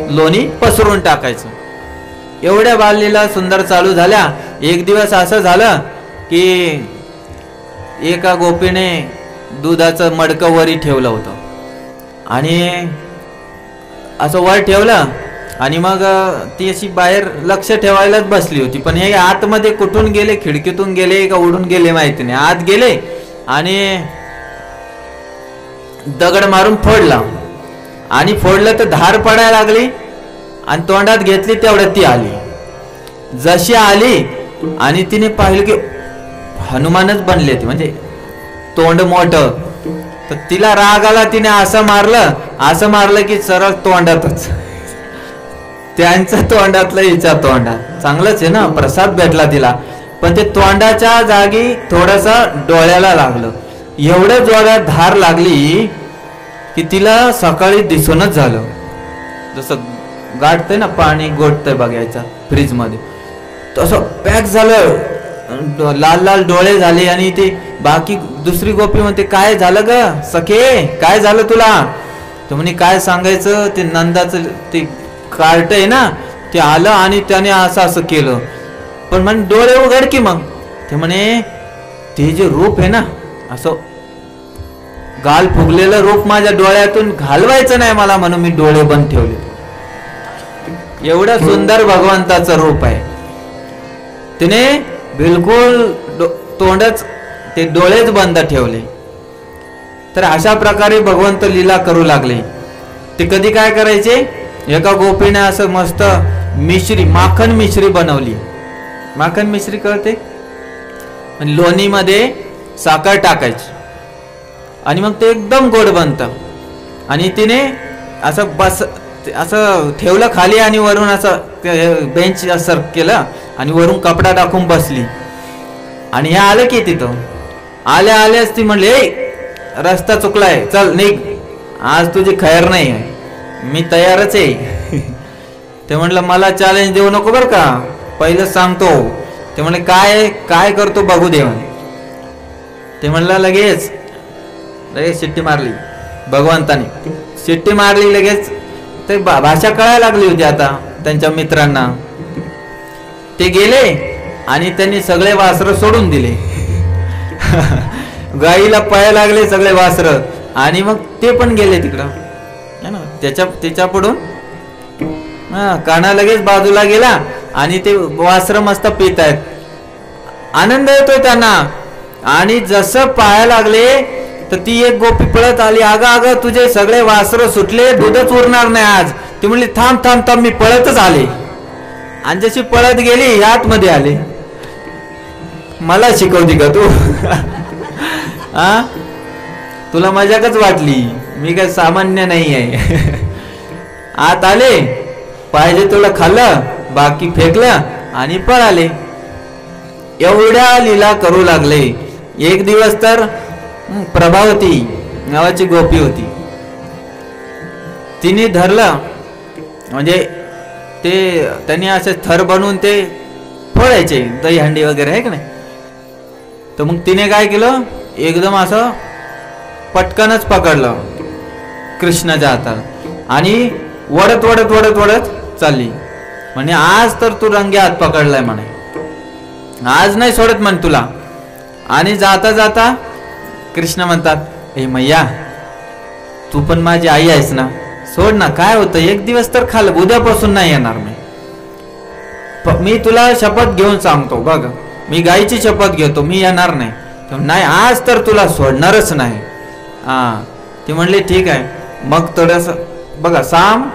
लोणी पसरून टाकायचं. एवढ्या बाललीला सुंदर चालू झाल्या. एक दिवस असं झालं की एका गोपीने दुधाचं मडकं वरी ठेवलं होतं, आणि असं वर ठेवलं, आणि मग ती अशी बाहेर लक्ष ठेवायलाच बसली होती, पण हे आतमध्ये कुठून गेले, खिडकीतून गेले का उडून गेले माहिती नाही, आत गेले आणि दगड मारून फोडला, आणि फोडलं तर धार पडायला लागली, आणि तोंडात घेतली तेवढ्यात ती आली. जशी आली आणि तिने पाहिलं की हनुमानच बनले ते, म्हणजे तोंड मोठं, तर तिला राग आला, तिने असं मारलं की सरळ तोंडातच, त्यांच्या तोंडातलं हिच्या तोंडात. चांगलंच आहे ना, प्रसाद भेटला तिला, पण ते तोंडाच्या जागी थोडासा डोळ्याला लागलं, एवढं जोरात धार लागली की तिला सकाळी दिसूनच झालं, जसं गाठतंय ना पाणी गोठतंय बघायचा फ्रीज मध्ये, तसं पॅक झालं, लाल लाल डोळे झाले. आणि ते बाकी दुसरी गोपी म्हणते काय झालं ग सखे, काय झालं तुला. तर म्हणे काय सांगायचं, ते नंदाचं ते कार्ट आहे ना ते आलं, आणि त्याने असं असं केलं, पण म्हणे डोळे उघड की. मग ते म्हणे ते जे रूप आहे ना, असं गाल फुगलेलं रूप माझ्या डोळ्यातून घालवायचं नाही मला, म्हणून मी डोळे बंद ठेवले. एवढं सुंदर भगवंताचं रूप आहे. तिने बिलकुल तोंडच ते डोळेच बंद ठेवले. तर अशा प्रकारे भगवंत लीला करू लागले. ते कधी काय करायचे, एका गोपीने असं मस्त मिश्री, माखन मिश्री बनवली. माखन मिश्री कळते, लोणीमध्ये साखर टाकायची, आणि मग ते एकदम गोड बनतं. आणि तिने असं बस असं ठेवलं खाली, आणि वरून असं बेंच असं केलं, आणि वरून कपडा टाकून बसली. आणि हे आलं की तिथं आल्या आल्याच ती म्हणली, रस्ता चुकलाय, चल निघ, आज तुझी खैर नाही आहे, मी तयारच आहे. ते म्हणलं मला चॅलेंज देऊ नको बरं का, पहिलं सांगतो. ते म्हणले काय काय करतो बघू दे. ते म्हणलं लगेच शिट्टी मारली, भगवंताने शिट्टी मारली लगेच. ते भाषा कळायला लागली होती आता त्यांच्या मित्रांना. ते गेले आणि त्यांनी सगळे वासरं सोडून दिले. गाईला पाया लागले सगळे वासरं आणि मग ते पण गेले तिकडं है ना. त्याच्या पुढून काना लगेच बाजूला गेला आणि ते वासरं मस्त पित आहेत. आनंद येतोय त्यांना. आणि जसं पाया लागले तर ती एक गोपी पळत आली, अगं अगं तुझे सगळे वासरं सुटले, दूधच उरणार नाही आज. ती म्हणली थांब थांब थांब, मी पळतच आले. आणि जशी पळत गेली आतमध्ये आले. मला शिकवती का तू? हा, तुला मजाकच वाटली, मी काय सामान्य नाही आहे. आत आले, पाहिजे तुला खाल्लं, बाकी फेकलं आणि पळाले. एवढ्या लीला करू लागले. एक दिवस तर प्रभावती नावाची गोपी होती, तिने धरलं, म्हणजे ते त्यांनी असे थर बनवून ते फोडायचे, दहीहंडी वगैरे आहे का नाही. तर मग तिने काय केलं, एकदम असं पटकनच पकडलं कृष्णाच्या हाताला आणि वडत वडत वडत वडत चालली. म्हणे आज तर तू रंगे हात पकडलाय म्हणे, आज नाही सोडत म्हण तुला. आणि जाता जाता कृष्ण म्हणतात, हे मैया तू पण माझी आई आहेस ना, सोड ना, काय होतं, एक दिवस तर खाल, उद्यापासून नाही येणार मी तुला शपथ घेऊन सांगतो बघ, मी गायीची शपथ घेतो, मी येणार नाही. नाही आज तर तुला सोडणारच नाही. हा, ती म्हणली ठीक आहे. मग थोडस बघा, साम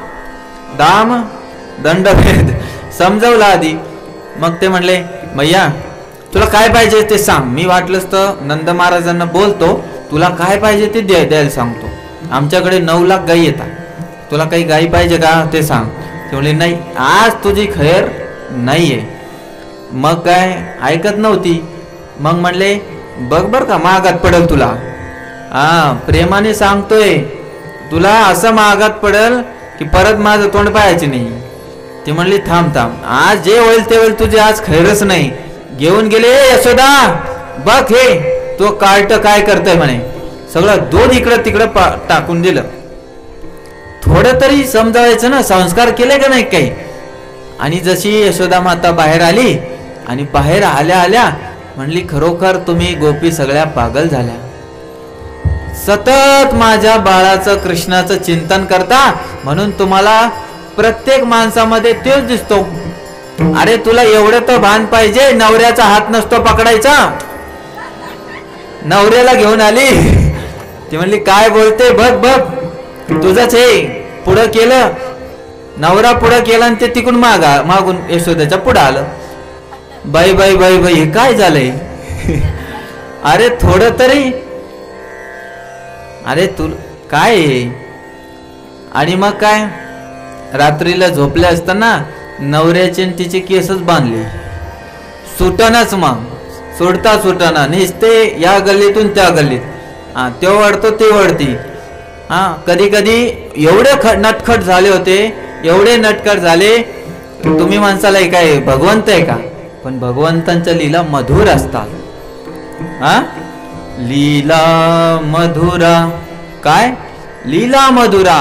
दाम दंडभेद समजवला आधी. मग ते म्हणले, मैया तुला काय पाहिजे ते सांग, मी वाटलंच तर नंद महाराजांना बोलतो, तुला काय पाहिजे ते द्यायला सांगतो, आमच्याकडे 9 लाख गायी येतात, तुला काही गायी पाहिजे का ते सांग. ते म्हणले नाही, आज तुझी खैर नाहीये. मग काय ऐकत नव्हती. मग म्हणले बघ बर का, महागात पडेल तुला, हा प्रेमाने सांगतोय, तुला असं महागात पडेल की परत माझं तोंड पाहायचे नाही. ती म्हणली थांब थांब, आज जे होईल ते होईल, तुझे आज खैरच नाही. घेऊन गेले, यशोदा बघ हे तो कार्ट काय करतोय म्हणे, सगळं दूध इकडं तिकडं टाकून दिलं. थोडं तरी समजावायचं ना, संस्कार केले का नाही काही. आणि जशी यशोदा माता बाहेर आली आणि बाहेर आल्या आल्या म्हणली, खरोखर तुम्ही गोपी सगळ्या पागल झाल्या, सतत माझ्या बाळाचं कृष्णाचं चिंतन करता, म्हणून तुम्हाला प्रत्येक माणसामध्ये तेच दिसतो. अरे तुला एवढं तर भान पाहिजे, नवऱ्याचा हात नसतो पकडायचा. नवऱ्याला घेऊन आली. ती म्हणली काय बोलते, बघ बघ तुझंच हे, पुढं केलं, नवरा पुढं केला आणि ते तिकडून मागून यशोदाच्या पुढं आलं. बाई बाई बाई बाई हे काय झालंय. अरे थोडं तरी, अरे तू काय. आणि मग काय, रात्रीला झोपले असताना नवऱ्याची तिची केसच बांधली, सुटनाच. मग सोडता सुटना, निसते या गल्लीतून त्या गल्लीत, हा ते वळतो ते वळती. हा कधी कधी एवढे नटखट झाले होते, एवढे नटखट झाले, तुम्ही माणसाला काय भगवंत आहे का, पण भगवंतांच्या लीला मधुर असतात. हा लीला मधुरा, काय लीला मधुरा,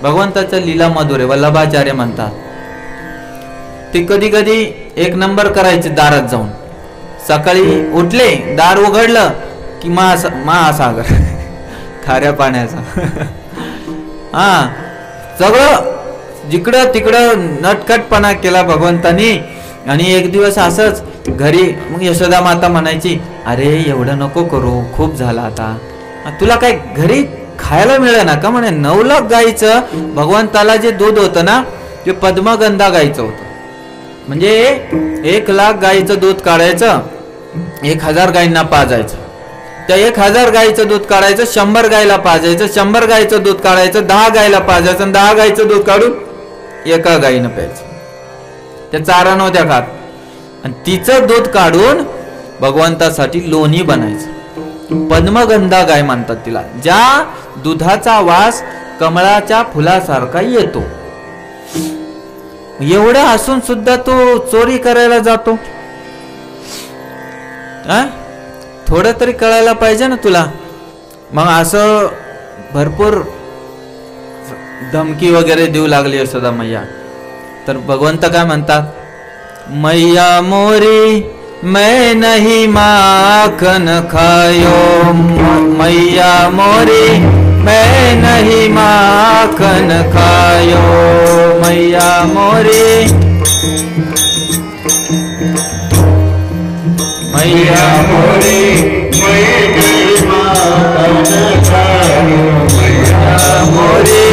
भगवंताच्या लीला मधुर आहे, वल्लभाचार्य म्हणतात. ते कधी कधी एक नंबर करायचे दारात जाऊन. सकाळी उठले, दार उघडलं की महासागर खाऱ्या पाण्याचा. हा सगळं जिकडं तिकडं नटखटपणा केला भगवंतानी. आणि एक दिवस असंच घरी, मग यशोदा माता म्हणायची, अरे एवढं नको करू, खूप झालं आता, तुला काय घरी खायला मिळेल ना का म्हणे. 9 लाख गाईचं भगवंताला जे दूध होतं ना, ते पद्मगंधा गाईचं होतं. म्हणजे 1 लाख गाईचं दूध काढायचं, 1000 गायींना पाजायचं, त्या 1000 गायीचं दूध काढायचं, 100 गायीला पाजायचं, 100 गायीचं दूध काढायचं, 10 गायीला पाजायचं, 10 गायीचं दूध काढून एका गायीनं प्यायचं. त्या चारा नव्हत्या खात, आणि तिचं दूध काढून भगवंतासाठी लोणी बनायचं. पद्मगंधा गाय म्हणतात तिला, ज्या दुधाचा वास कमळाच्या फुलासारखा येतो. एवढं असून सुद्धा तो चोरी करायला जातो. थोडं तरी कळायला पाहिजे ना तुला. मग असं भरपूर धमकी वगैरे देऊ लागली यशोदा मैया. तर भगवंत काय म्हणतात, मैया मोरी मैं नहीं माखन खायो, मैया मोरी मैं नहीं माखन खायो, मैया मोरी मैया मोरी मैं नहीं माखन खायो, मैया मोरी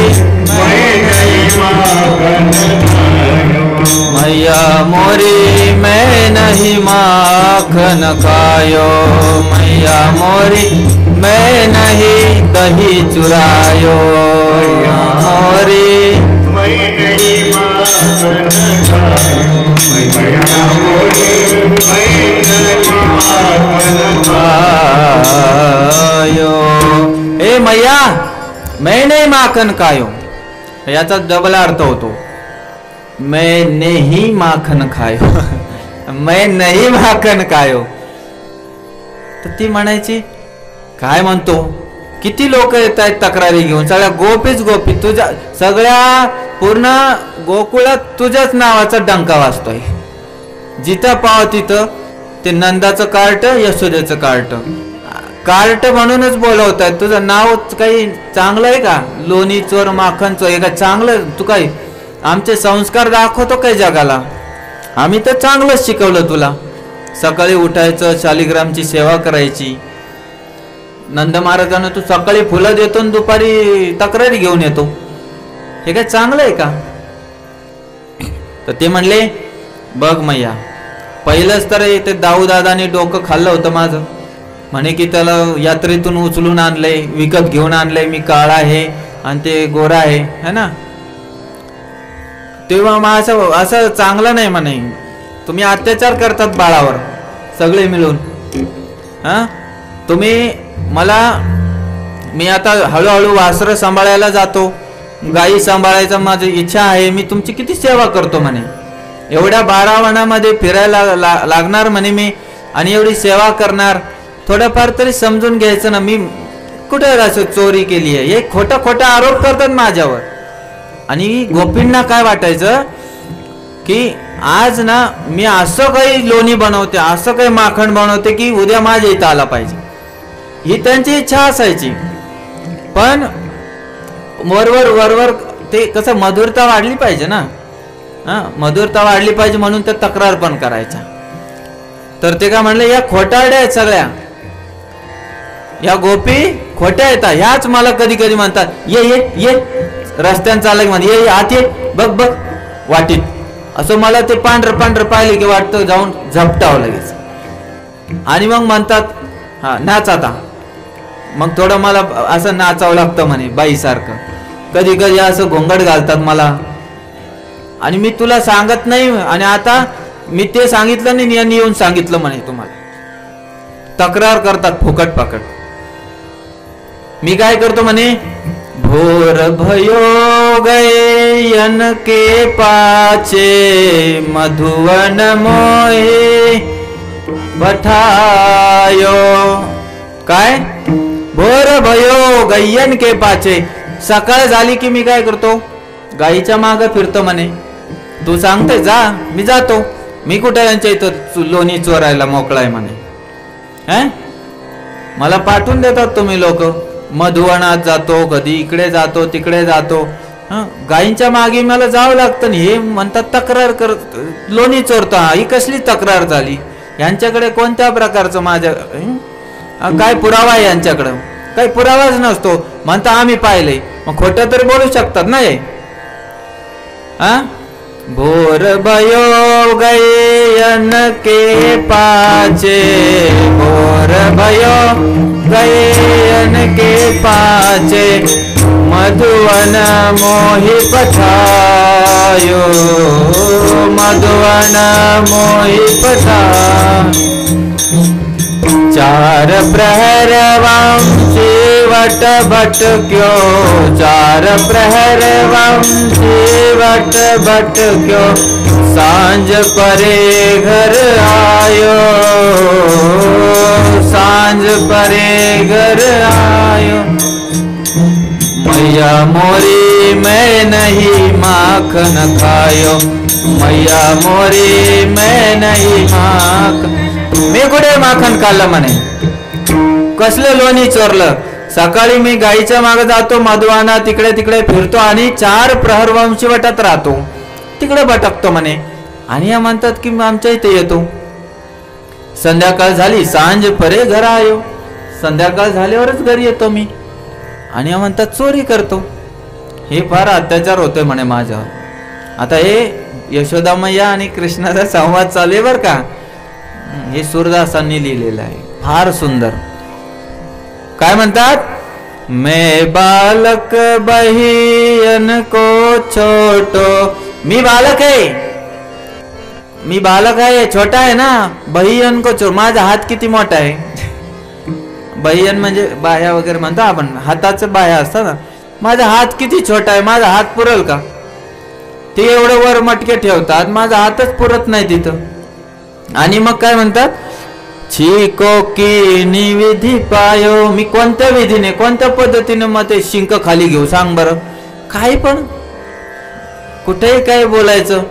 मैं नहीं माखन खायो, मैया मोरी मैं नहीं माखन खायो, मैया मोरी मैं नहीं दही चुरायो, मोरी मैं नहीं माखन खायो, मैया मोरी मैं नहीं माखन खायो. ए मैया मैं नहीं माखन खायो, याचा डबल अर्थ होतो. मैं नहीं माखन खायो मैं नहीं माखन खायो. तर ती म्हणायची काय म्हणतो, किती लोक येत आहेत तक्रारी घेऊन, सगळ्या गोपीच गोपी, तुझ्या सगळ्या पूर्ण गोकुळात तुझ्याच नावाचा डंका वाजतोय. जिथं पाव तिथं ते नंदाचं कार्ट, यशोदेचं कार्ट म्हणूनच बोलवतायत. तुझं नाव काही चांगलं आहे का, लोणी चोर माखन चोर आहे का चांगलं? तू काही आमचे संस्कार दाखवतो काय जगाला? आम्ही तर चांगलंच शिकवलं तुला. सकाळी उठायचं, शालिग्रामची सेवा करायची. नंद महाराजांना तू सकाळी फुलं देतो आणि दुपारी तक्रारी घेऊन येतो, हे काय चांगलं आहे का? तर ते म्हणले बघ मैया, पहिलंच तर ते दाऊदादाने डोकं खाल्लं होतं माझं. म्हणे की त्याला यात्रेतून उचलून आणलंय, विकत घेऊन आणलंय, मी काळा आहे आणि ते गोरा आहे, है ना. तेव्हा मग असं चांगलं नाही म्हणे. तुम्ही अत्याचार करतात बाळावर सगळे मिळून. तुम्ही मला, मी आता हळूहळू वासरं सांभाळायला जातो, गायी सांभाळायचं माझी इच्छा आहे, मी तुमची किती सेवा करतो म्हणे. एवढ्या 12 वनामध्ये फिरायला लागणार म्हणे मी, आणि एवढी सेवा करणार. थोडंफार तरी समजून घ्यायचं ना, मी कुठे असं चोरी केली आहे, हे खोटा खोटा आरोप करतात माझ्यावर. आणि गोपींना काय वाटायचं की आज ना मी असं काही लोणी बनवते, असं काही माखण बनवते की उद्या माझ्या इथं आला पाहिजे, ही त्यांची इच्छा असायची. पण वरवर ते कसं मधुरता वाढली पाहिजे ना, मधुरता वाढली पाहिजे म्हणून ते तक्रार पण करायच्या. तर ते काय म्हणले, या खोटारड्या आहेत सगळ्या, या गोपी खोट्या येतात. ह्याच मला कधी कधी म्हणतात, ये ये ये रस्त्यानं चाललं म्हणे, ये आत ये, बघ बघ वाटीत. असं मला ते पांढरं पाहिले की वाटतं जाऊन झपटावं लगेच. आणि मग म्हणतात हा नाच आता. मग थोडं मला असं नाचावं लागतं म्हणे बाईसारखं. कधी कधी असं घोंगड घालतात मला, आणि मी तुला सांगत नाही, आणि आता मी ते सांगितलं नाही, यांनी येऊन सांगितलं म्हणे तुम्हाला. तक्रार करतात फुकट पाकट. मी काय करतो म्हणे, भोर भयो गयन के पाचे, मधुवन मोहे बठायो. काय, भोर भयो गयन के पाचे, सकाळ झाली की मी काय करतो, गाईच्या मागे फिरतो म्हणे. तू सांगते जा, मी जातो. मी कुठे यांच्या इथं लोणी चोरायला मोकळाय म्हणे. मला पाठवून देतात तुम्ही लोक. मधुवनात जातो, कधी इकडे जातो, तिकडे जातो. गायींच्या मागे मला जावं लागतं. हे म्हणतात तक्रार कर, लोणी चोरतो. ही कसली तक्रार झाली? यांच्याकडे कोणत्या प्रकारचं माझ्या काय पुरावा आहे? यांच्याकडं काही पुरावाच नसतो. म्हणता आम्ही पाहिलंय. मग खोटं तरी बोलू शकतात ना हे. भोर भयो गयन के पाचे, भोर भयो गयन के पाचे, मधुवन मोहि पठायो, मधुवन मोहि पठायो। चार प्रहर वंशी वट भटक्यो, चार प्रहर वंशी वट भटक्यो, सांझ परे घर आयो, सांझ परे घर आयो। मैया मोरी मैं नहीं माखन खायो, मैया मोरी मैं नहीं माखन, मी कुठे माखन खाल्लं म्हणे, कसलं लोणी चोरलं। सकाळी मी गाईच्या मागे जातो, मधुवाना तिकडे तिकडे फिरतो आणि 4 प्रहर वंशीवटात राहतो, तिकडे भटकतो म्हणे। आणि या म्हणतात की आमच्या इथे येतो। संध्याकाळ झाली, सांज परे घर आयो, संध्याकाळ झाल्यावरच घरी येतो मी। आणि या म्हणतात चोरी करतो। हे फार अत्याचार होतोय म्हणे माझ्यावर। आता हे यशोदा मैया आणि कृष्णाचा संवाद चालू आहे बर का, हे सूरदासांनी लिहिलेलं आहे, फार सुंदर। काय म्हणतात, मैं बालक बहियन को छोटो, मी बालक आहे, मी बालक आहे, छोटा आहे ना, बहियन को छोटो, माझा हात किती मोठा आहे। बहियन म्हणजे बाह्या वगैरे म्हणतो आपण, हाताचं बाह्या असतं ना, माझा हात किती छोटा आहे, माझा हात पुरेल का। ते एवढं वर मटके ठेवतात, माझा हातच पुरत नाही तिथं। आणि मग काय म्हणतात, छिको की निविधी पायो, मी कोणत्या विधीने कोणत्या पद्धतीने मग ते शिंक खाली घेऊ सांग बरं, काही पण कुठेही काय बोलायचं।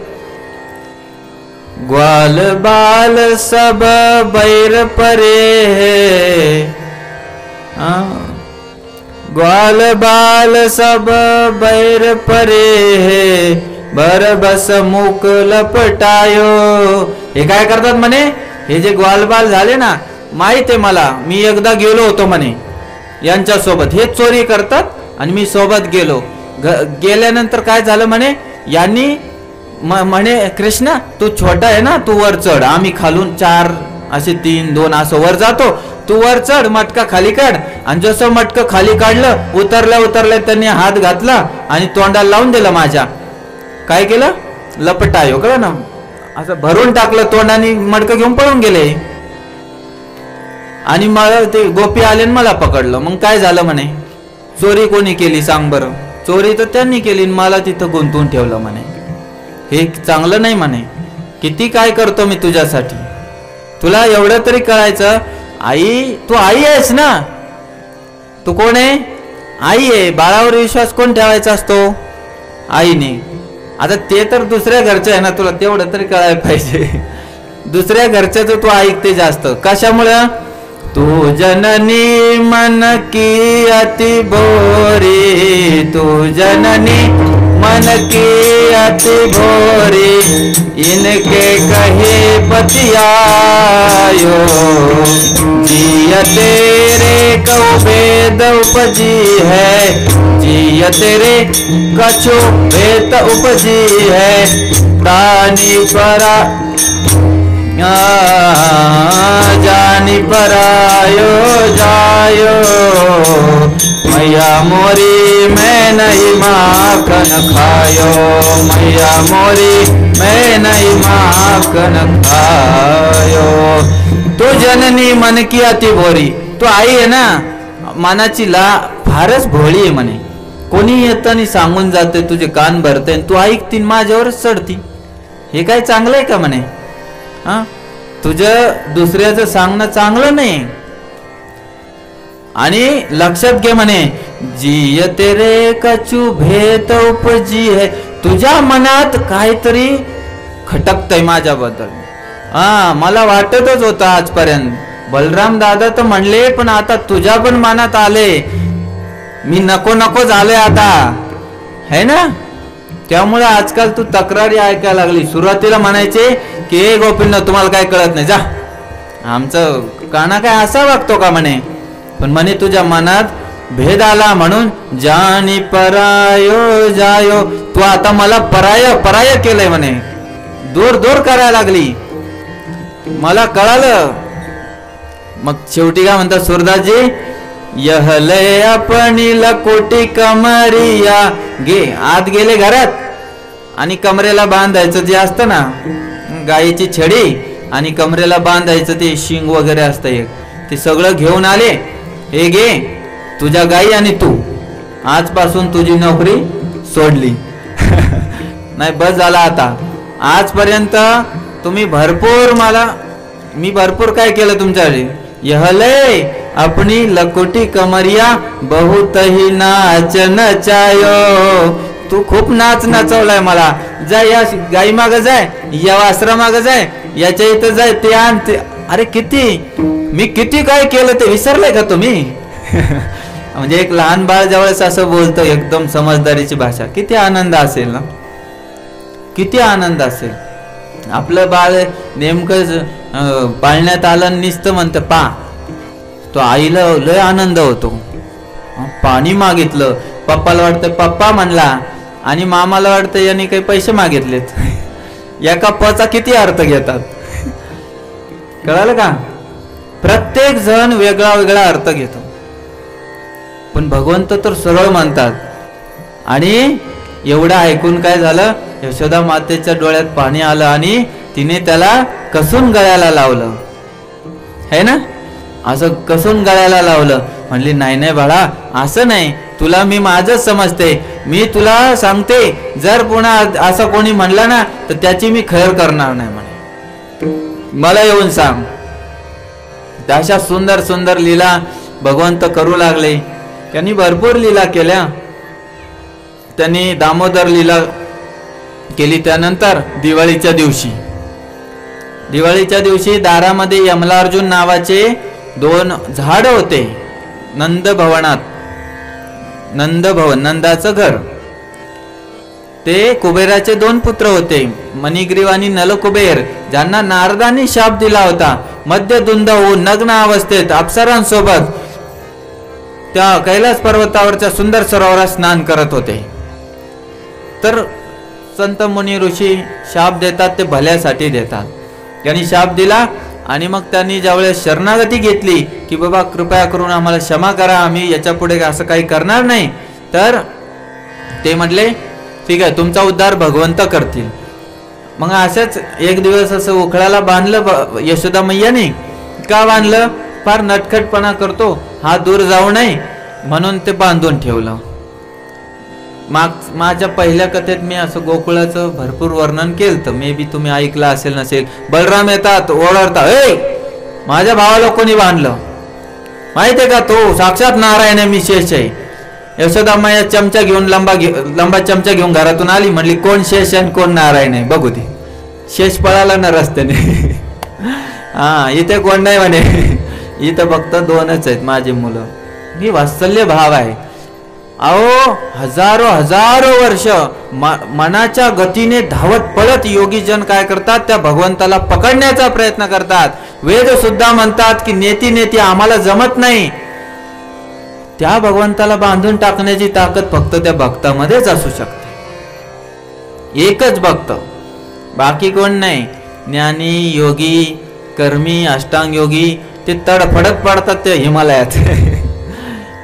ग्वाल बाल सब बैर परे है, ग्वाल बाल सब बैर परे है, बर बस मुक लपटायो। हे काय करतात म्हणे, हे जे ग्वालबाल झाले ना, माहित आहे मला, मी एकदा गेलो होतो म्हणे यांच्या सोबत, हे चोरी करतात आणि मी सोबत गेलो। गेल्यानंतर काय झालं म्हणे, यांनी म्हणे कृष्णा तू छोटा आहे ना, तू वर चढ, आम्ही खालून 4 असे 3 2 असं वर जातो, तू वर चढ, मटका खाली काढ। आणि जसं मटकं खाली काढलं, उतरल्या त्यांनी हात घातला आणि तोंडाला लावून दिलं माझ्या। काय केलं, लपटायो, कळलं ना, असं भरून टाकलं तोंडाने, मडकं घेऊन पळून गेले। आणि मला ते गोपी आले मला पकडलं। मग काय झालं म्हणे, चोरी कोणी केली सांग बरं, चोरी तर त्यांनी केली, मला तिथं गुंतवून ठेवलं म्हणे। हे चांगलं नाही म्हणे, किती काय करतो मी तुझ्यासाठी, तुला एवढं तरी कळायचं। आई, तू आई आहेस ना, तू कोण आहे, आई आहे, बाळावर विश्वास कोण ठेवायचा असतो, आईने। आता ते तर दुसऱ्या घरचे आहे ना, तुला तेवढं तरी कळायला पाहिजे, दुसऱ्या घरच्याचं तू ऐकते जास्त, कशामुळं, तू जननी मन की अति भोरी, तू जननी मन की अति भोरी, इनके कहे पतियायो, जिय तेरे कौ भेद उपजी है, जिय तेरे कछु भेद उपजी है, दानी परा जानी परायो जायो, मैया मोरी मैं नहीं माखन खायो, मैया मोरी मैं नहीं माखन खायो। तो जननी मन की अति भोरी, तो आई आहे ना, मनाची फारच भोळी आहे म्हणे। कोणी येताना सांगून जाते, तुझे कान भरते, तू ऐकती माझ्यावरच चढती, हे काय चांगलं आहे का म्हणे। हा, तुझं दुसऱ्याचं सांगणं चांगलं नाही। आणि लक्षात घे म्हणे, जिय तेरे कछु भेद उपजी है, तुझ्या मनात काहीतरी खटकतंय माझ्याबद्दल। मला वाटतच होतं आजपर्यंत, बलराम दादा तर म्हणले, पण आता तुझ्या पण मनात आले, मी नको नको झालोय आता, है ना। त्यामुळे आजकाल तू तक्रारी ऐकायला लागली। सुरुवातीला म्हणायचे की हे गोपींना तुम्हाला काय कळत नाही, जा, आमचं काना काय असा वागतो का म्हणे, पण म्हणे तुझ्या मनात भेद आला म्हणून जानी परायो जायो, तू आता मला पराय पराय केलंय म्हणे, दूर दूर करायला लागली, मला कळालं। मग शेवटी काय म्हणतात सूरदासजी, यहले अपनी लकोटी कमरिया. गे आत गेले घरात आणि कमरेला बांधायचं जे असतं ना गायीची छडी आणि कमरेला बांधायचं ते शिंग वगैरे असतं एक, ते सगळं घेऊन आले. हे घे तुझ्या गायी आणि तू, आजपासून तुझी नोकरी सोडली. नाही बस झाला आता. आजपर्यंत तुम्ही मी भरपूर काय केलं तुमच्यासाठी. यहले अपनी लकोटी कमरिया बहुत ही नाच नचायो. तू खूप नाच नचवलाय मला. जाय या गाई माग जाय, या वासरा माग जाय, याच्या इथं जाय, ते आण ते. अरे मी किती काय केलं ते विसरलंय का तुम्ही. म्हणजे एक लहान बाळ ज्यावेळेस असं बोलतो एकदम समजदारीची भाषा, किती आनंद असेल ना, किती आनंद असेल. आपलं बाळ नेमकं पाळण्यात आलं नुसतं म्हणतं पा, तो आईला लय आनंद होतो. पाणी मागितलं, पप्पाला वाटतं पप्पा म्हणला, आणि मामाला वाटतं यांनी काही पैसे मागितलेत. एका पचा किती अर्थ घेतात कळालं का. प्रत्येक जण वेगळा वेगळा अर्थ घेतो, पण भगवंत तर सरळ म्हणतात. आणि एवढं ऐकून काय झालं, यशोदा मातेच्या डोळ्यात पाणी आलं आणि तिने त्याला कसून गळ्याला लावलं. है ना, असं कसून गळ्याला लावलं. म्हणली नाही नाही बाळा, असं नाही, तुला मी माझंच समजते. मी तुला सांगते, जर पुन्हा असं कोणी म्हणलं ना तर त्याची मी खैर करणार नाही म्हणे. मला येऊन सांग. अशा सुंदर सुंदर लीला भगवंत करू लागले. त्यांनी भरपूर लीला केल्या. त्यांनी दामोदर लीला केली. त्यानंतर दिवाळीच्या दिवशी दारामध्ये यमलार्जुन नावाचे 2 झाड होते. नंदभवन, नंदाचं घर. ते कुबेराचे 2 पुत्र होते, मणिग्रीव आणि नलकुबेर, ज्यांना नारदांनी शाप दिला होता. मध्यधुंद होऊन नग्न अवस्थेत अप्सरांसोबत त्या कैलास पर्वतावरच्या सुंदर सरोवरात स्नान करत होते. तर संत मुनी ऋषी शाप देतात ते भल्यासाठी देतात. त्यांनी शाप दिला आणि मग त्यांनी ज्यावेळेस शरणागती घेतली की बाबा कृपया करून आम्हाला क्षमा करा, आम्ही याच्या पुढे असं काही करणार नाही, तर ते म्हटले ठीक आहे, तुमचा उद्धार भगवंत करतील. मग असंच एक दिवस असं उखळाला बांधलं यशोदा मैयाने. का बांधलं, फार नटखटपणा करतो, हा दूर जाऊ नये म्हणून ते बांधून ठेवलं. माझ्या पहिल्या कथेत मी असं गोकुळाचं भरपूर वर्णन केलं, मे बी तुम्ही ऐकलं असेल नसेल. बलराम येतात, ओरडतात, ए माझ्या भावाला कोणी बांधलं माहितीये का, तो साक्षात नारायण आहे, मी शेष आहे. यशोदा मैया चमचा घेऊन लंबा चमचा घेऊन घरातून आली. म्हणली कोण शेष आणि कोण नारायण आहे बघू दे. शेष पळाला ना रस्त्याने. हा इथे कोण नाही म्हणे, इथं फक्त 2च आहेत माझे मुलं. ही वात्सल्य भाव आहे. अहो हजारो वर्ष मनाच्या गतीने धावत पळत योगीजन काय करतात, त्या भगवंताला पकडण्याचा प्रयत्न करतात. वेद सुद्धा म्हणतात की नेती नेती आम्हाला जमत नाही. त्या भगवंताला बांधून टाकण्याची ताकद फक्त त्या भक्तामध्येच असू शकते. एकच भक्त, बाकी कोण नाही. ज्ञानी योगी कर्मी अष्टांग योगी ते तडफडत पडतात ते हिमालयात.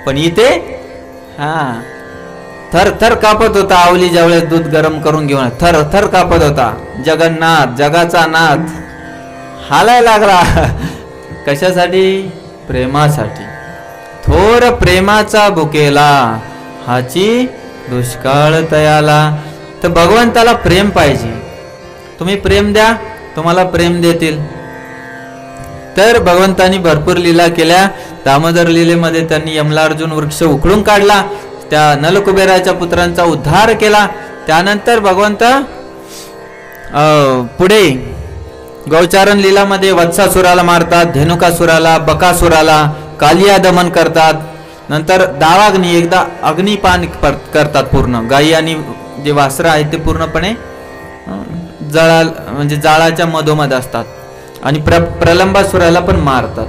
पण इथे थर थर कापत होता. आवली ज्यावेळेस दूध गरम करून घेऊन थर थर कापत होता. जगन्नाथ जगाचा नाथ हालायला लागला. कशासाठी, प्रेमासाठी. थोर प्रेमाचा भुकेला हाची दुष्काळ तयाला. तर भगवंताला प्रेम पाहिजे. तुम्ही प्रेम द्या, तुम्हाला प्रेम देतील. तर भगवंतांनी भरपूर लीला केल्या. दामोदर लीलेमध्ये त्यांनी यमलार्जुन वृक्ष उखडून काढला, त्या नलकुबेराच्या पुत्रांचा उद्धार केला. त्यानंतर भगवंत पुढे गौचारण लीलामध्ये वत्सासुराला मारतात, धेनुकासुराला, बकासुराला, कालिया दमन करतात. नंतर दावाग्नी, एकदा अग्निपान करतात. पूर्ण गायी आणि जे वासरं आहेत ते पूर्णपणे म्हणजे जाळाच्या मधोमध असतात. आणि प्रलंबासुराला पण मारतात.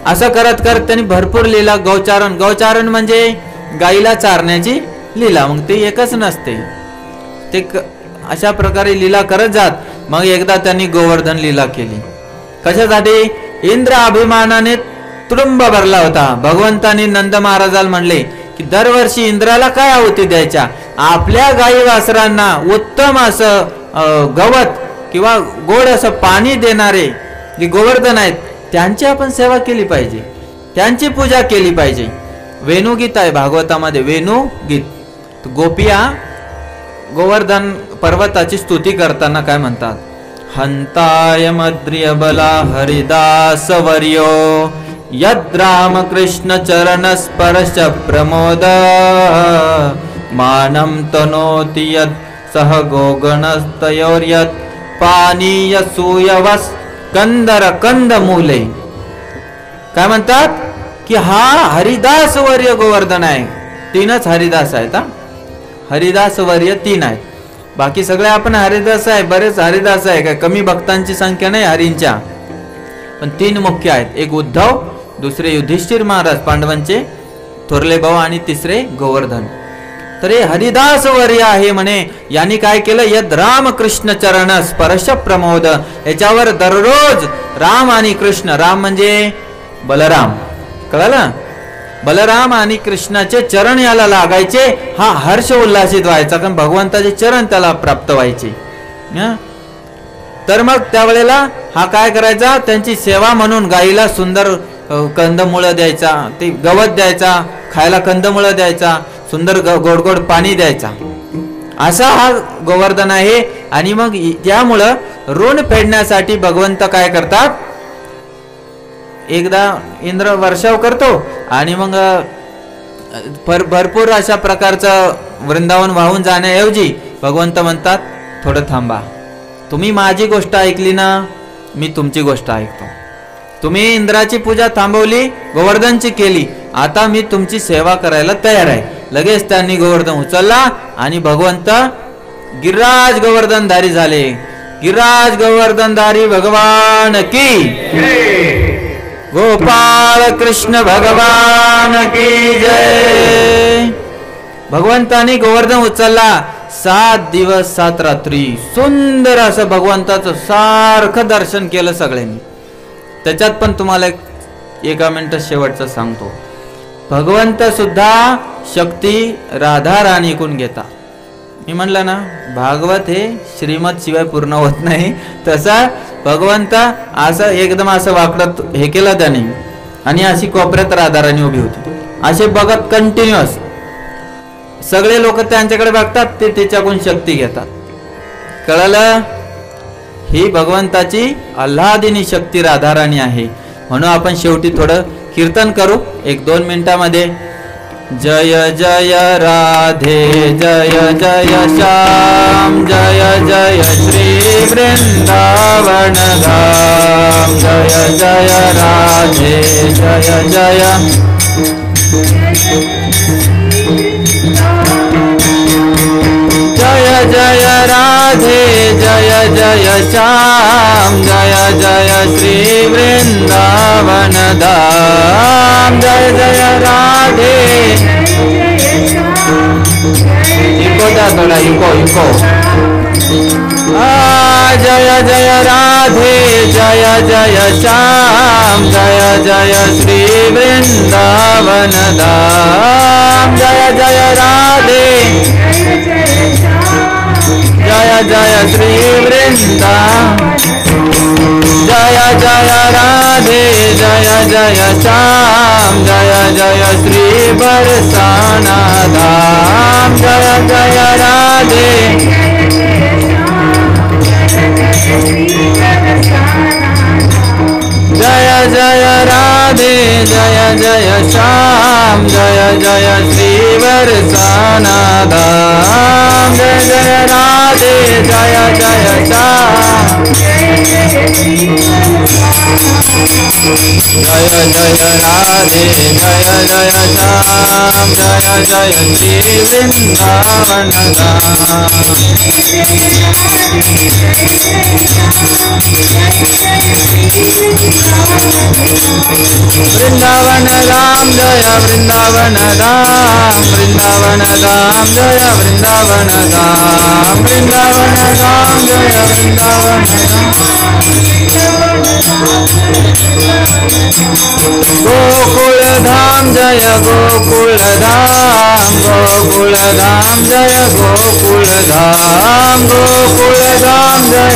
असं करत करत त्यांनी भरपूर लीला. गौचारण म्हणजे गाईला चारण्याची लीला. मग ते एकच नसते, ते अशा प्रकारे लीला करत जात. मग एकदा त्यांनी गोवर्धन लीला केली. कशासाठी, इंद्र अभिमानाने तुडुंब भरला होता. भगवंतांनी नंद महाराजाला म्हणले की दरवर्षी इंद्राला काय आहुती द्यायच्या, आपल्या गाई वासरांना उत्तम असं गवत किंवा गोड असं पाणी देणारे जे गोवर्धन आहेत त्यांची आपण सेवा केली पाहिजे, त्यांची पूजा केली पाहिजे. वेणुगीत आहे भागवतामध्ये, वेणुगीत. गोपिया गोवर्धन पर्वताची स्तुती करताना काय म्हणतात, हंताय मद्रिय बला हरिदास वर्यो यद रामकृष्ण चरण स्पर्श प्रमोद मानम तनोति यद सह गोगणस्तयोर्यत पानीय सूयवस कंदर कंद मूले. काय म्हणतात की हा हरिदास वर्य गोवर्धन आहे. तीनच हरिदास आहेत हा, हरिदास वर्य 3 आहेत. बाकी सगळे आपण हरिदास आहे, बरेच हरिदास आहे, काय कमी भक्तांची संख्या नाही हरींच्या, पण 3 मुख्य आहेत. एक उद्धव, दुसरे युधिष्ठिर महाराज पांडवांचे थोरले भाऊ आणि तिसरे गोवर्धन. तर हे हरिदास वर्य आहे म्हणे. यांनी काय केलं, यद राम कृष्ण चरण स्पर्श प्रमोद. याच्यावर दररोज राम आणि कृष्ण, राम म्हणजे बलराम, कळलं, बलराम आणि कृष्णाचे चरण याला लागायचे. हा हर्ष उल्हासित व्हायचा, कारण भगवंताचे चरण त्याला प्राप्त व्हायचे. तर मग त्यावेळेला हा काय करायचा, त्यांची सेवा म्हणून गाईला सुंदर कंदमुळं द्यायचा, ते गवत द्यायचा, खायला कंदमुळं द्यायचा, सुंदर गोड गोड पाणी द्यायचा. असा हा गोवर्धन आहे. आणि मग त्यामुळं ऋण फेडण्यासाठी भगवंत काय करतात, एकदा इंद्र वर्षाव करतो आणि मग भरपूर अशा प्रकारचं वृंदावन वाहून जाण्याऐवजी भगवंत म्हणतात थोडं थांबा, तुम्ही माझी गोष्ट ऐकली ना, मी तुमची गोष्ट ऐकतो. तुम्ही इंद्राची पूजा थांबवली, गोवर्धनची केली, आता मी तुमची सेवा करायला तयार आहे. लगेच त्यांनी गोवर्धन उचलला आणि भगवंत गिरिराज गोवर्धनधारी झाले. गिरिराज गोवर्धनधारी भगवान की, गोपाळ कृष्ण भगवान की जय. भगवंतानी गोवर्धन उचलला. 7 दिवस 7 रात्री सुंदर असं भगवंताचं सारखं दर्शन केलं सगळ्यांनी. त्याच्यात पण तुम्हाला एका मिनिटात शेवटचं सांगतो, भगवंत सुद्धा शक्ती राधा राणीकडून घेता. मी म्हणलं ना, भागवत हे श्रीमत शिवाय पूर्ण होत नाही. तसा भगवंत असं एकदम असं वाकडत हे केलं त्याने, आणि अशी कोपऱ्यात राधा राणी उभी होती. असे बघत कंटिन्युअस सगळे लोक त्यांच्याकडे बघतात, ते तिच्याकडून शक्ती घेतात. कळलं, ही भगवंताची आल्हादिनी शक्ती राधा राणी आहे. म्हणून आपण शेवटी थोडं कीर्तन करू 1-2 मिनिटांमध्ये. जय जय राधे जय जय श्याम, जय जय श्री वृंदावन धाम, जय जय राधे जय जय, जय जय राधे जय जय श्याम, जय जय श्री वृंदावन धाम, जय जय राधे. इको दा थोड़ा, इको इको. जय जय राधे जय जय श्याम, जय जय श्री वृंदावन धाम, जय जय राधे जय जय श्री वृंदावन, जय जय राधे जय जय श्याम, जय जय श्री बरसाना धाम, जय जय राधे जय जय राधे जय जय श्याम, जय जय श्री बरसाना धाम, जय जय राधे जय जय श्याम, जय जय राधे जय जय श्याम, जय जय श्री वृंदावन धाम. वृंदावन राम जय वृंदावन धाम, वृंदावन धाम जय वृंदावन धाम, वृंदावन धाम जय वृंदावन गोकुल धाम जय गोकुल धाम, गोकुल धाम जय गोकुल धाम, गोकुल धाम जय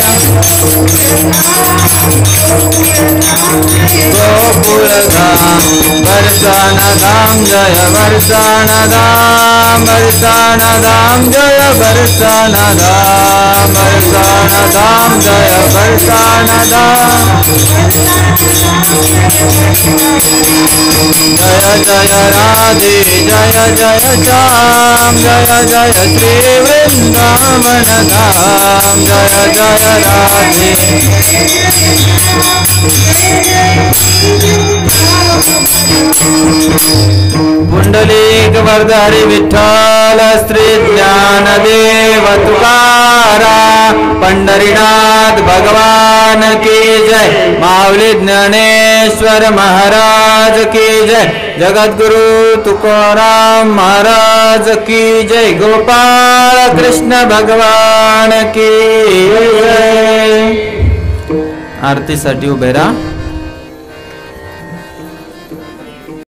गोकुल धाम, बरसाना धाम जय बरसाना धाम, बरसाना धाम जय बरसाना धाम, बरसाना धाम जय बरसाना धाम, जय जय राधे जय जय श्याम, जय जय श्री वृंदावन धाम, जय जय राधे पुंडलिक वरदारी विठ्ठल श्री ज्ञानदेव तुकाराम, पंढरीनाथ भगवान की जय, माऊली ज्ञानेश्वर महाराज की जय, जगद्गुरु तुकाराम महाराज की जय, गोपाल कृष्ण भगवान की जय। आरतीसाठी उभे राहा।